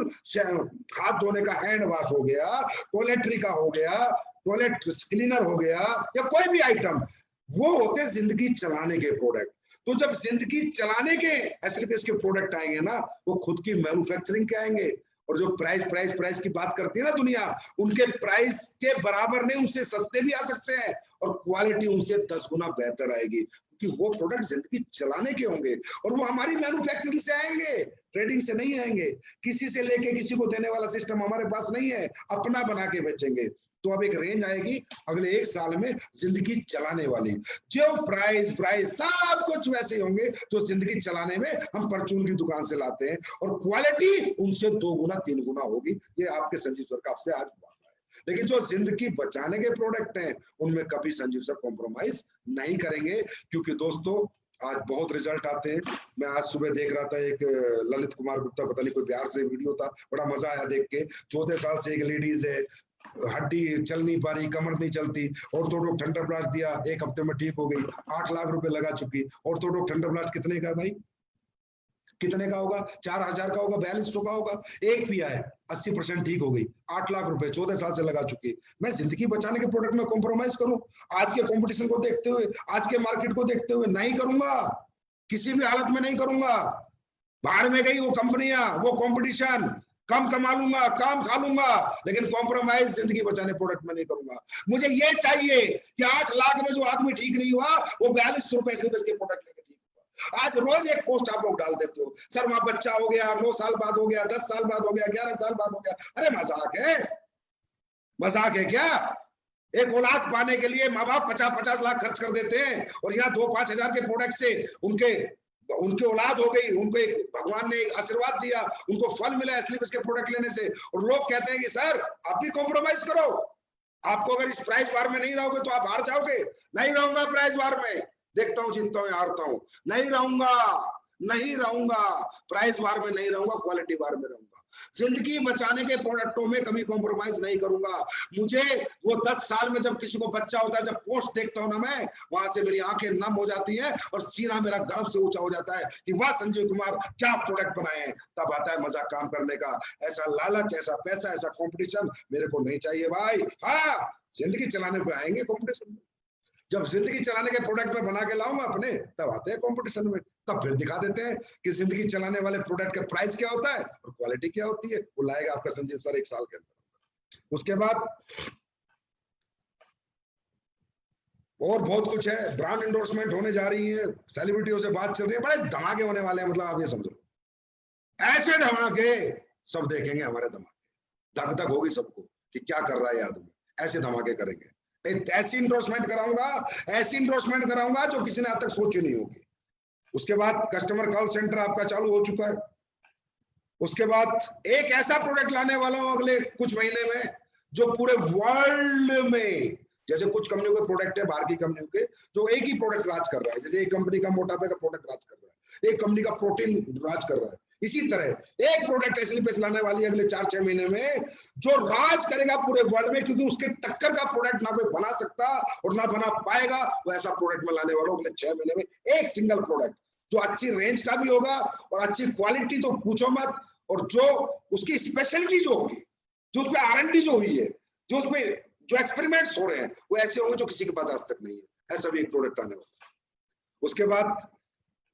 S1: हाथ धोने का हैंड वॉश हो गया, टॉयलेटरी का हो गया, टॉयलेट क्लीनर हो गया, या कोई भी आइटम, वो होते हैं जिंदगी चलाने के प्रोडक्ट। तो जब जिंदगी चलाने के एसलीपीएस के प्रोडक्ट आएंगे ना, वो खुद की मैन्युफैक्चरिंग के आएंगे, और जो प्राइस की बात करती है ना दुनिया, उनके प्राइस के बराबर नहीं, उनसे सस्ते भी आ सकते हैं, और क्वालिटी उनसे 10 गुना बेहतर आएगी, क्योंकि वो प्रोडक्ट जिंदगी चलाने के होंगे, और वो हमारी मैन्युफैक्चरिंग से आएंगे, ट्रेडिंग से नहीं आएंगे, किसी से लेके किसी को देने वाला सिस्टम हमारे पास नहीं है, अपना बना के बेचेंगे। तो अब एक रेंज आएगी अगले 1 साल में जिंदगी चलाने वाली, जो प्राइस सब कुछ वैसे होंगे जो जिंदगी चलाने में हम परचून की दुकान से लाते हैं, और क्वालिटी उनसे 2 गुना 3 गुना होगी। ये आपके संजीव सर का आपसे आज बात है। लेकिन जो जिंदगी बचाने के प्रोडक्ट हैं उनमें कभी संजीव सर कॉम्प्रोमाइज नहीं करेंगे, क्योंकि दोस्तों आज बहुत रिजल्ट आते हैं। मैं आज सुबह देख रहा था एक ललित कुमार गुप्ता, पता नहीं कोई बिहार से वीडियो था, बड़ा मजा आया देख के। 14 साल से एक लेडीज है, हड्डी चल नहीं पा रही, कमर नहीं चलती, ऑर्थोडॉक्स ठंडा ब्लास्ट दिया, 1 हफ्ते में ठीक हो गई, 8 लाख रुपए लगा चुकी। ऑर्थोडॉक्स ठंडा ब्लास्ट कितने का भाई, कितने का होगा? 4000 का होगा, 4200 का होगा। एक पिया है, 80% ठीक हो गई, 8 लाख रुपए 14 साल से लगा चुकी। मैं जिंदगी बचाने के प्रोडक्ट में कॉम्प्रोमाइज करूं? आज के कंपटीशन को देखते हुए, आज के मार्केट को देखते हुए नहीं करूंगा, किसी भी हालत में नहीं करूंगा। बाहर में गई वो कंपनियां, वो कंपटीशन, कम कमा लूंगा, काम खा लूंगा, लेकिन कॉम्प्रोमाइज जिंदगी बचाने प्रोडक्ट में नहीं करूंगा। मुझे ये चाहिए कि 8 लाख में जो आदमी ठीक नहीं हुआ वो 4200 रुपए से के प्रोडक्ट लेके ठीक हुआ। आज रोज एक पोस्ट आप लोग डाल देते हो, सर वहां बच्चा हो गया, 9 साल बाद हो गया, 10 साल बाद हो गया, 11 साल बाद हो गया। अरे मजाक है, मजाक है क्या? एक औलाद पाने के लिए माँ बाप 50-50 लाख खर्च कर देते हैं, और यहाँ 2-5 हजार के प्रोडक्ट से उनके औलाद हो गई, उनको एक भगवान ने आशीर्वाद दिया, उनको फल मिला एसलीपीएस के प्रोडक्ट लेने से। और लोग कहते हैं कि सर आप भी कॉम्प्रोमाइज करो, आपको अगर इस प्राइस बार में नहीं रहोगे तो आप हार जाओगे। नहीं रहूंगा प्राइस बार में, देखता हूँ, जीतता हूँ, हारता हूँ, नहीं रहूंगा प्राइस बार में, नहीं रहूंगा क्वालिटी बार में रहूंगा। जिंदगी बचाने के प्रोडक्टों में कभी कॉम्प्रोमाइज नहीं करूंगा। मुझे वो 10 साल में जब किसी को बच्चा होता है, जब पोस्ट देखता हूं ना, मैं वहां से मेरी आंखें नम हो जाती हैं और सीना मेरा गर्व से ऊंचा हो जाता है कि वाह संजीव कुमार क्या प्रोडक्ट बनाए हैं। तब आता है मजा काम करने का। ऐसा लालच, ऐसा पैसा, ऐसा कॉम्पिटिशन मेरे को नहीं चाहिए भाई। हाँ, जिंदगी चलाने पे आएंगे कॉम्पिटिशन में, जब जिंदगी चलाने के प्रोडक्ट में बना के लाऊंगा अपने, तब आते हैं कंपटीशन में, तब फिर दिखा देते हैं कि जिंदगी चलाने वाले प्रोडक्ट का प्राइस क्या होता है और क्वालिटी क्या होती है। वो लाएगा आपका संजीव सर 1 साल के अंदर। उसके बाद और बहुत कुछ है, ब्रांड इंडोर्समेंट होने जा रही है, सेलिब्रिटियों से बात चल रही है, बड़े धमाके होने वाले हैं। मतलब आप ये समझो, ऐसे धमाके सब देखेंगे हमारे धमाके, धक धक होगी सबको कि क्या कर रहा है आदमी। ऐसे धमाके करेंगे, ऐसी इंडोर्समेंट कराऊंगा जो किसी ने आज तक सोची नहीं होगी। उसके बाद कस्टमर कॉल सेंटर आपका चालू हो चुका है। उसके बाद एक ऐसा प्रोडक्ट लाने वाला हूं अगले कुछ महीने में जो पूरे वर्ल्ड में, जैसे कुछ कंपनियों के प्रोडक्ट है बाहर की कंपनियों के, जो एक ही प्रोडक्ट राज कर रहा है। जैसे एक कंपनी का मोटापे का प्रोडक्ट राज कर रहा है, एक कंपनी का प्रोटीन राज कर रहा है, इसी तरह एक प्रोडक्ट एसलीपीएस लाने वाली है अगले 4-6 महीने में जो राज करेगा पूरे वर्ल्ड में, क्योंकि उसके टक्कर का प्रोडक्ट ना कोई बना सकता और ना बना पाएगा। वो ऐसा प्रोडक्ट में लाने वाला हूं अगले 6 महीने में, एक सिंगल प्रोडक्ट जो अच्छी रेंज का भी होगा और अच्छी क्वालिटी तो पूछो मत, और जो उसकी स्पेशलिटी जो होगी, जो उसमें R&D जो हुई है, जो उसमें जो एक्सपेरिमेंट्स हो रहे हैं, वो ऐसे होंगे जो किसी के पास आज तक नहीं है। ऐसा भी एक प्रोडक्ट आने वाला है। उसके बाद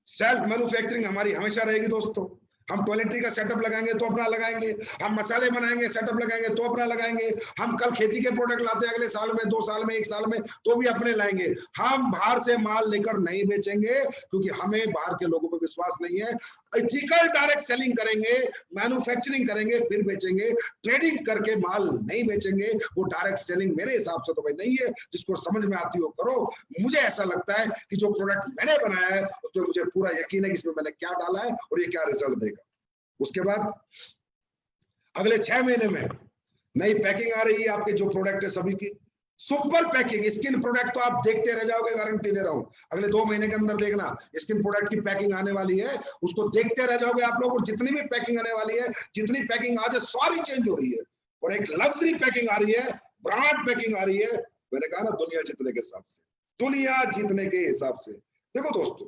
S1: सेल्फ मैन्युफैक्चरिंग हमारी हमेशा रहेगी दोस्तों। हम टॉयलेटरी का सेटअप लगाएंगे तो अपना लगाएंगे, हम मसाले बनाएंगे सेटअप लगाएंगे तो अपना लगाएंगे, हम कल खेती के प्रोडक्ट लाते हैं अगले साल में, 2 साल में, 1 साल में तो भी अपने लाएंगे। हम बाहर से माल लेकर नहीं बेचेंगे क्योंकि हमें बाहर के लोगों पर विश्वास नहीं है। एथिकल डायरेक्ट सेलिंग करेंगे, मैन्युफैक्चरिंग करेंगे, फिर बेचेंगे। ट्रेडिंग करके माल नहीं बेचेंगे, वो डायरेक्ट सेलिंग मेरे हिसाब से तो भाई नहीं है। जिसको समझ में आती हो करो। मुझे ऐसा लगता है कि जो प्रोडक्ट मैंने बनाया है उसमें मुझे पूरा यकीन है कि इसमें मैंने क्या डाला है और ये क्या रिजल्ट देगा। उसके बाद अगले 6 महीने में नई पैकिंग आ रही है, आपके जो प्रोडक्ट है सभी की सुपर पैकिंग। स्किन प्रोडक्ट तो आप देखते रह जाओगे, गारंटी दे रहा हूं। अगले 2 महीने के अंदर देखना स्किन प्रोडक्ट की पैकिंग आने वाली है, उसको देखते रह जाओगे आप लोग। और जितनी भी पैकिंग आने वाली है, जितनी पैकिंग आज है सारी चेंज हो रही है और एक लग्जरी पैकिंग आ रही है, ब्रांड पैकिंग आ रही है। मैंने कहा ना, दुनिया जीतने के हिसाब से, दुनिया जीतने के हिसाब से। देखो दोस्तों,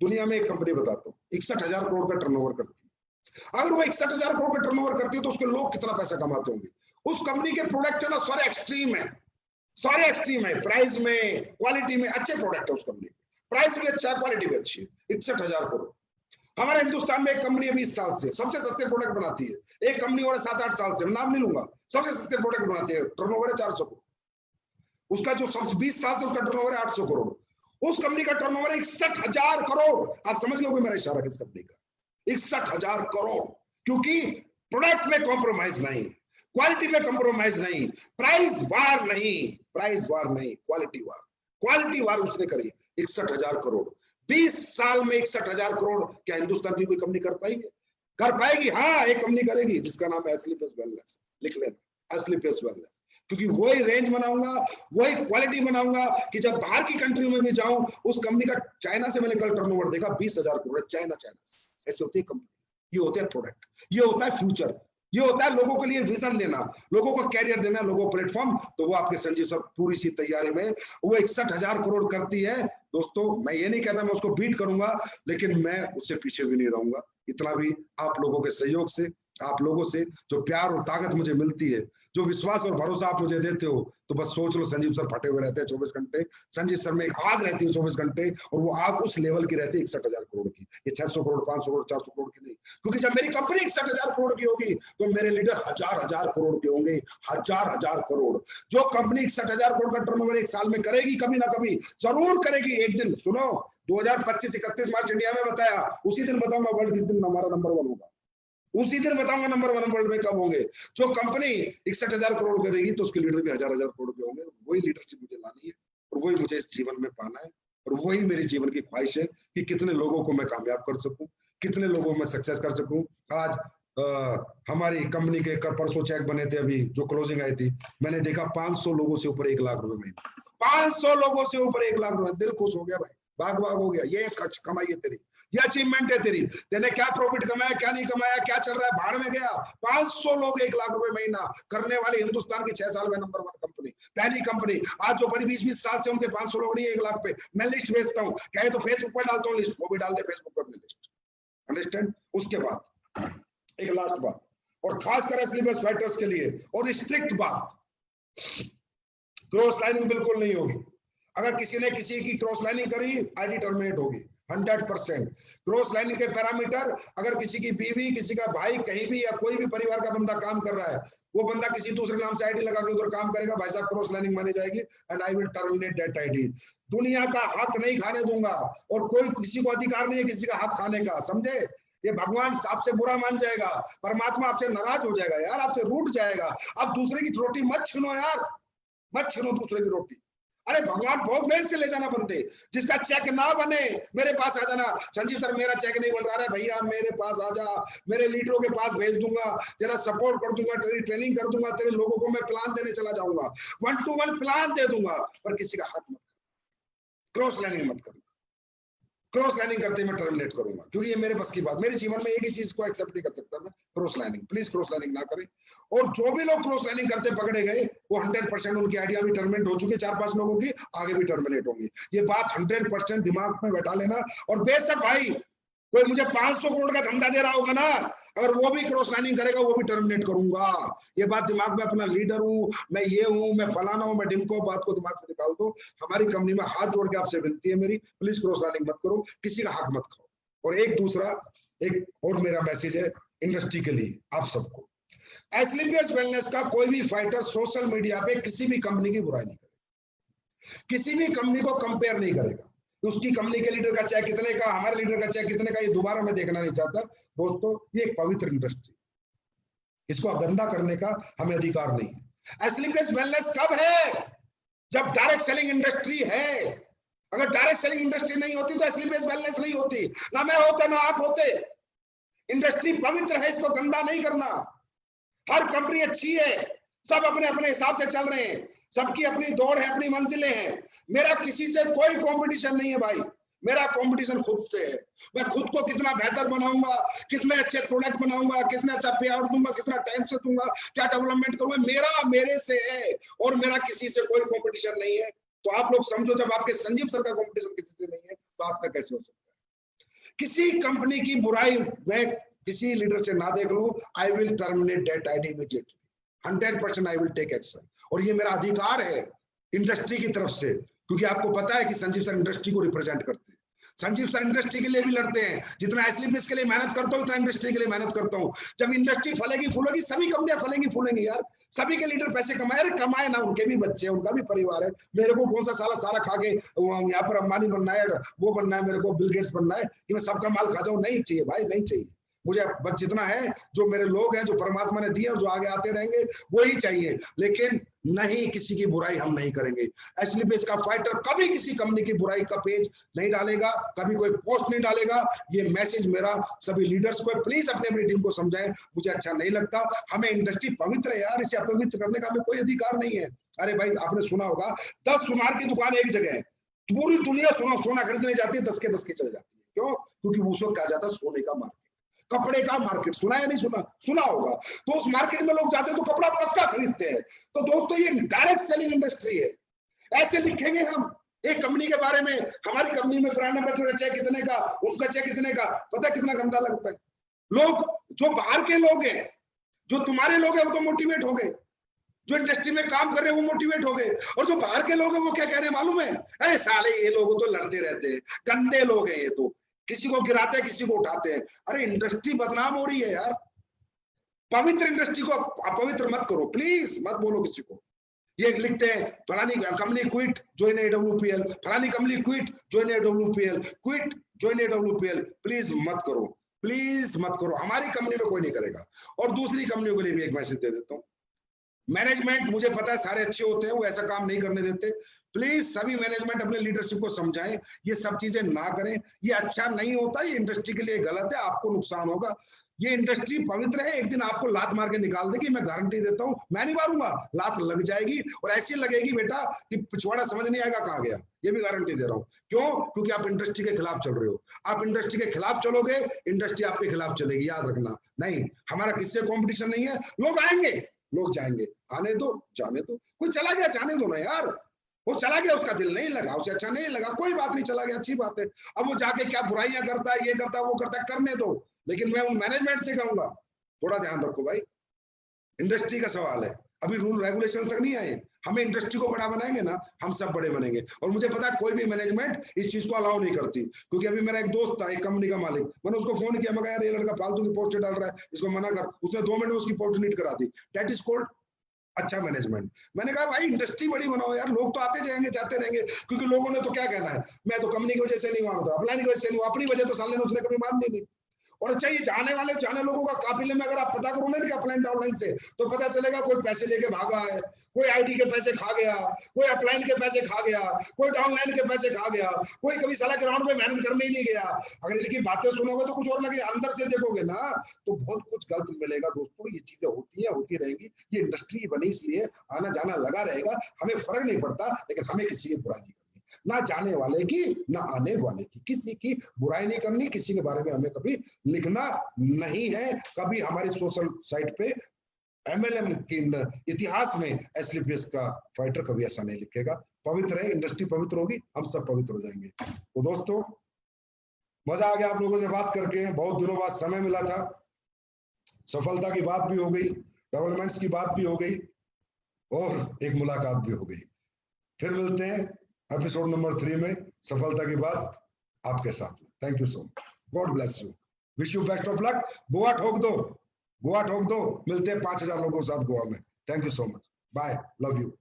S1: दुनिया में एक कंपनी बताता हूँ 61,000 करोड़ का टर्नओवर करती है। अगर वो 61,000 करोड़ का टर्नओवर करती है तो उसके लोग कितना पैसा कमाते होंगे। उस कंपनी के प्रोडक्ट है ना सारे एक्सट्रीम है, सारे एक्सट्रीम है, प्राइस में, क्वालिटी में अच्छे प्रोडक्ट है उस कंपनी। प्राइस भी अच्छा है, क्वालिटी भी अच्छी है। 61,000 करोड़। हमारे हिंदुस्तान में एक कंपनी 20 साल से सबसे सस्ते प्रोडक्ट बनाती है। एक कंपनी और 7-8 साल से, नाम नहीं लूंगा, सबसे सस्ते प्रोडक्ट बनाती है, टर्नओवर है 400 करोड़। उसका जो 20 साल से उसका टर्नओवर है 800 करोड़। उस कंपनी का टर्नओवर है 61,000 करोड़। आप समझ लोगे मेरा इशारा किस कंपनी का। 61,000 करोड़, क्योंकि प्रोडक्ट में कॉम्प्रोमाइज नहीं, क्वालिटी में कॉम्प्रोमाइज नहीं, प्राइस वार नहीं, प्राइस वार नहीं, क्वालिटी वार, क्वालिटी वार उसने करी। 61,000 करोड़ 20 साल में 61,000 करोड़। क्या हिंदुस्तान की कोई कंपनी कर पाएगी? कर पाएगी? हाँ, एक कंपनी करेगी जिसका नाम है एस्ली पेस वेलनेस। लिख लेना, एस्ली पेस वेलनेस। क्योंकि वही रेंज बनाऊंगा, वही क्वालिटी बनाऊंगा कि जब बाहर की कंट्रियों में भी जाऊं, उस कंपनी का, चाइना से मैंने कल टर्नओवर देखा 20,000 करोड़। चाइना से ऐसे होती है कंपनी। ये होते हैं प्रोडक्ट, ये होता है फ्यूचर, ये होता है लोगों के लिए विजन देना, लोगों को कैरियर देना, लोगों को प्लेटफॉर्म। तो वो आपके संजीव सर पूरी सी तैयारी में वो 61,000 करोड़ करती है। दोस्तों, मैं ये नहीं कहता मैं उसको बीट करूंगा, लेकिन मैं उससे पीछे भी नहीं रहूंगा। इतना भी आप लोगों के सहयोग से, आप लोगों से जो प्यार और ताकत मुझे मिलती है, जो विश्वास और भरोसा आप मुझे देते हो, तो बस सोच लो, संजीव सर फटे हुए रहते हैं 24 घंटे। संजीव सर में एक आग रहती है 24 घंटे, और वो आग उस लेवल की रहती है 61,000 करोड़ की। ये 600 करोड़, 500 करोड़, 400 करोड़ की नहीं। क्योंकि जब मेरी कंपनी 61,000 करोड़ की होगी तो मेरे लीडर हजार करोड़ के होंगे, हजार करोड़। जो कंपनी 61,000 करोड़ का टर्नओवर एक साल में करेगी, कभी ना कभी जरूर करेगी एक दिन। सुनो, 2025 31 मार्च इंडिया में बताया, उसी दिन बताऊंगा वर्ल्ड किस दिन हमारा नंबर 1 होगा, उसी दिन बताऊंगा नंबर 1 वर्ल्ड में कब होंगे। जो कंपनी 61,000 करोड़ करेगी तो उसके लीडर भी हजार करोड़ के होंगे। वही लीडरशिप मुझे लानी है और वही मुझे इस जीवन में पाना है, और वही मेरी जीवन की ख्वाहिश है कि कितने लोगों को मैं कामयाब कर सकूं, कितने लोगों को मैं सक्सेस कर सकूं। आज हमारी कंपनी के परसों चेक बने थे, अभी जो क्लोजिंग आई थी, मैंने देखा 500 लोगों से ऊपर 1 लाख रुपए में, 500 लोगों से ऊपर 1 लाख रुपए। दिल खुश हो गया भाई, बाग बाग हो गया। ये कमाई है तेरी, ये अचीवमेंट है तेरी। तेने क्या प्रॉफिट कमाया, क्या नहीं कमाया, क्या चल रहा है, भाड़ में गया। 500 लोग 1 लाख रुपए महीना करने वाली हिंदुस्तान की 6 साल में नंबर 1 कंपनी, पहली कंपनी। आज जो बड़ी 20-20 साल से उनके 500 लोग नहीं 1 लाख पे। मैं लिस्ट भेजता हूँ, कहे तो फेसबुक पर डालता हूँ लिस्ट, वो भी डाल दे फेसबुक पर अपनी लिस्ट। अंडरस्टैंड? उसके बाद एक लास्ट बात, और खासकर एस्ली फाइटर्स के लिए और स्ट्रिक्ट बात, क्रॉस लाइनिंग बिल्कुल नहीं होगी। अगर किसी ने किसी की क्रॉस लाइनिंग करी, आईडी टर्मिनेट होगी 100%। क्रॉस लाइनिंग के पैरामीटर, अगर किसी की बीवी, किसी का भाई, कहीं भी या कोई भी परिवार का बंदा काम कर रहा है, वो बंदा किसी दूसरे नाम से आईडी लगा के उधर काम करेगा, भाई साहब क्रॉस लाइनिंग मानी जाएगी, and I will terminate that ID. दुनिया का हक नहीं खाने दूंगा, और कोई किसी को अधिकार नहीं है किसी का हक खाने का, समझे? ये भगवान आपसे बुरा मान जाएगा, परमात्मा आपसे नाराज हो जाएगा यार, आपसे रूठ जाएगा। अब दूसरे की रोटी मत छीनो यार, मत छीनो दूसरे की रोटी। अरे भगवान बहुत मेहनत से ले जाना बनते, जिसका चेक ना बने मेरे पास आ जाना, संजीव सर मेरा चेक नहीं बन रहा है भैया, मेरे पास आ जा, मेरे लीडरों के पास भेज दूंगा, तेरा सपोर्ट कर दूंगा, तेरी ट्रेनिंग कर दूंगा, तेरे लोगों को मैं प्लान देने चला जाऊंगा, 1-to-1 प्लान दे दूंगा, पर किसी का हक मत, क्रॉस लाइनिंग मत करना। क्रॉस लाइनिंग करते मैं टर्मिनेट करूंगा, क्योंकि ये मेरे बस की बात, मेरे जीवन में एक ही चीज को एक्सेप्ट नहीं कर सकता मैं, cross lining. Please cross lining ना करें। और जो भी लोग क्रॉस लाइनिंग करते पकड़े गए, वो 100% उनकी आइडिया भी टर्मिनेट हो चुकी, 4-5 लोगों की आगे भी टर्मिनेट होंगी। ये बात 100% दिमाग में बैठा लेना। और बेशक भाई कोई मुझे 500 करोड़ का धंधा दे रहा होगा ना, अगर वो भी क्रॉस लाइनिंग करेगा, वो भी टर्मिनेट करूंगा। ये बात दिमाग में, अपना लीडर हूं मैं, ये हूं मैं, फलाना हूं मैं, डिमको, बात को दिमाग से निकाल दो। हमारी कंपनी में हाथ जोड़ के आपसे विनती है मेरी, प्लीज क्रॉस लाइनिंग मत करो, किसी का हक मत खाओ। और एक एक और मेरा मैसेज है इंडस्ट्री के लिए आप सबको, एस्क्लेपियस वेलनेस का कोई भी फाइटर सोशल मीडिया पे किसी भी कंपनी की बुराई नहीं करेगा, किसी भी कंपनी को कंपेयर नहीं करेगा, उसकी कंपनी के लीडर का चाहे कितने का, हमारे लीडर का चाहे कितने का, ये दोबारा मैं देखना नहीं चाहता दोस्तों। ये एक पवित्र इंडस्ट्री, इसको गंदा करने का हमें अधिकार नहीं है। एस्क्लेपियस वेलनेस कब है? जब डायरेक्ट सेलिंग इंडस्ट्री है। अगर डायरेक्ट सेलिंग इंडस्ट्री नहीं होती तो एस्क्लेपियस वेलनेस नहीं होती, ना मैं होता ना आप होते। इंडस्ट्री पवित्र है, इसको गंदा नहीं करना। हर कंपनी अच्छी है, सब अपने अपने हिसाब से चल रहे हैं, सबकी अपनी दौड़ है, अपनी मंजिलें हैं। मेरा किसी से कोई कंपटीशन नहीं है भाई, मेरा कंपटीशन खुद से है। मैं खुद को कितना बेहतर बनाऊंगा, कितने अच्छे प्रोडक्ट बनाऊंगा, कितना अच्छा पे आउट दूंगा, कितना टाइम से दूंगा, क्या डेवलपमेंट करूंगा, मेरा मेरे से है और मेरा किसी से कोई कंपटीशन नहीं है। तो आप लोग समझो, जब आपके संजीव सर का कंपटीशन किसी से नहीं है तो आपका कैसे हो सकता है? किसी कंपनी की बुराई मैं किसी लीडर से ना देख लूं, I will terminate that ID immediately, 100% I will take action. और ये मेरा अधिकार है इंडस्ट्री की तरफ से, क्योंकि आपको पता है कि संजीव सर इंडस्ट्री को रिप्रेजेंट करते हैं। संजीव सर इंडस्ट्री के लिए भी लड़ते हैं, जितना एस्क्लेपियस के लिए मेहनत करता हूँ उतना इंडस्ट्री के लिए मेहनत करता हूँ। जब इंडस्ट्री फलेगी फूलेगी, सभी कंपनियां फलेंगी फूलेंगी यार, सभी के लीडर पैसे कमाए, अरे कमाए ना, उनके भी बच्चे, उनका भी परिवार है। मेरे को कौन सा सारा खा के यहाँ पर अंबानी बनना है, वो बनना है, मेरे को बिल गेट्स बनना है कि मैं सबका माल खा जाऊं? नहीं चाहिए भाई, नहीं चाहिए मुझे। बस जितना है, जो मेरे लोग हैं, जो परमात्मा ने दिए और जो आगे आते रहेंगे, वो ही चाहिए। लेकिन नहीं, किसी की बुराई हम नहीं करेंगे। एस्क्लेपियस का फाइटर कभी किसी कंपनी की बुराई का पेज नहीं डालेगा, कभी कोई पोस्ट नहीं डालेगा। ये मैसेज मेरा सभी लीडर्स को है, प्लीज अपने अपनी टीम को समझाएं। मुझे अच्छा नहीं लगता, हमें इंडस्ट्री पवित्र है यार, इसे अपवित्र करने का हमें कोई अधिकार नहीं है। अरे भाई, आपने सुना होगा 10 सुनार की दुकान एक जगह है, पूरी दुनिया सोना खरीदने जाती है, 10 के 10 की चले जाती है। क्यों? क्योंकि उस वक्त कहा जाता है सोने का मार्केट, कपड़े का मार्केट। सुना या नहीं सुना? सुना होगा। तो उस मार्केट में लोग जाते हैं तो कपड़ा पक्का खरीदते हैं। तो दोस्तों, ये डायरेक्ट सेलिंग इंडस्ट्री है। ऐसे लिखेंगे हम एक कंपनी के बारे में, हमारी कंपनी में ब्रांड एम्बेसडर का चेक कितने का, उनका चेक कितने का, पता है कितना गंदा लगता है। लोग जो बाहर के लोग हैं, जो तुम्हारे लोग हैं, वो तो मोटिवेट हो गए, जो इंडस्ट्री में काम कर रहे हैं वो मोटिवेट हो गए, और जो बाहर के लोग हैं वो क्या कह रहे हैं मालूम है? अरे साले, ये लोग तो लड़ते रहते हैं, गंदे लोग हैं ये तो, किसी को गिराते हैं, किसी को उठाते हैं। अरे इंडस्ट्री बदनाम हो रही है यार, पवित्र इंडस्ट्री को अपवित्र मत करो, प्लीज मत बोलो किसी को। ये लिखते हैं फलानी कंपनी क्विट ज्वाइन एडब्ल्यूपीएल, फलानी company quit join AWPL, quit join AWPL. Please मत करो, प्लीज मत करो, हमारी कंपनी में कोई नहीं करेगा। और दूसरी कंपनियों के लिए भी एक मैसेज दे देता हूँ, मैनेजमेंट मुझे पता है सारे अच्छे होते हैं, वो ऐसा काम नहीं करने देते। प्लीज सभी मैनेजमेंट अपने लीडरशिप को समझाएं, ये सब चीजें ना करें, ये अच्छा नहीं होता, ये इंडस्ट्री के लिए गलत है, आपको नुकसान होगा। ये इंडस्ट्री पवित्र है, एक दिन आपको लात मार के निकाल देगी, मैं गारंटी देता हूँ। मैं नहीं मारूंगा, लात लग जाएगी, और ऐसी लगेगी बेटा कि पिछवाड़ा समझ नहीं आएगा कहाँ गया, ये भी गारंटी दे रहा हूँ। क्यों? क्योंकि आप इंडस्ट्री के खिलाफ चल रहे हो। आप इंडस्ट्री के खिलाफ चलोगे, इंडस्ट्री आपके खिलाफ चलेगी, याद रखना। नहीं, हमारा किससे कॉम्पिटिशन नहीं है। लोग आएंगे, लोग जाएंगे, आने दो, जाने दो। कोई चला गया, जाने दो ना यार, वो चला गया, उसका दिल नहीं लगा, उसे अच्छा नहीं लगा, कोई बात नहीं, चला गया, अच्छी बात है। अब वो जाके क्या बुराइयां करता है, ये करता है, वो करता है, करने दो। लेकिन मैं उन मैनेजमेंट से कहूंगा, थोड़ा ध्यान रखो भाई, इंडस्ट्री का सवाल है, अभी रूल रेगुलेशन तक नहीं आए। हमें इंडस्ट्री को बड़ा बनाएंगे ना, हम सब बड़े बनेंगे। और मुझे पता है कोई भी मैनेजमेंट इस चीज को अलाउ नहीं करती, क्योंकि अभी मेरा एक दोस्त था, एक कंपनी का मालिक, मैंने उसको फोन किया, मैं कहा यार ये लड़का फालतू की पोस्ट डाल रहा है, इसको मना कर। उसने 2 मिनट में उसकी पोस्ट डिलीट करा दी। दैट इज कॉल्ड अच्छा मैनेजमेंट। मैंने कहा भाई इंडस्ट्री बड़ी बनाओ यार, लोग तो आते जाएंगे जाते रहेंगे, क्योंकि लोगों ने तो क्या कहना है, मैं तो कंपनी की वजह से नहीं हुआ, तो अपलाइन की वजह से नहीं हुआ, अपनी वजह तो साले ने उसने कभी माननी नहीं। और अच्छा, ये जाने लोगों का काफिले में अगर आप पता करो ना अपलाइन डाउनलाइन से, तो पता चलेगा कोई पैसे लेके भागा है, कोई आईटी के पैसे खा गया, कोई अपलाइन के पैसे खा गया, कोई डाउनलाइन के पैसे खा गया, कोई कभी साला ग्राउंड में मेहनत करने ही नहीं गया। अगर इनकी बातें सुनोगे तो कुछ और लगे, अंदर से देखोगे ना तो बहुत कुछ गलत मिलेगा। दोस्तों, ये चीजें होती है, होती रहेंगी। ये इंडस्ट्री बनी इसलिए आना जाना लगा रहेगा, हमें फर्क नहीं पड़ता, लेकिन हमें किसी की बुराई नहीं करनी, ना जाने वाले की ना आने वाले की, किसी की बुराई नहीं करनी, किसी के बारे में हमें कभी लिखना नहीं है। कभी हमारी सोशल साइट पे एमएलएम के इतिहास में एस्क्लेपियस का फाइटर कभी ऐसा नहीं लिखेगा। पवित्र है, इंडस्ट्री पवित्र होगी, हम सब पवित्र हो जाएंगे। तो दोस्तों, मजा आ गया आप लोगों से बात करके, बहुत दिनों बाद समय मिला था, सफलता की बात भी हो गई, डेवलपमेंट्स की बात भी हो गई, और एक मुलाकात भी हो गई। फिर मिलते हैं एपिसोड नंबर 3 में, सफलता की बात आपके साथ। Thank you so much, God bless you. Wish you best of luck. Goa ठोक दो, गोवा ठोक दो। मिलते हैं 5000 लोगों के साथ गोवा में। Thank you so much, bye, love you.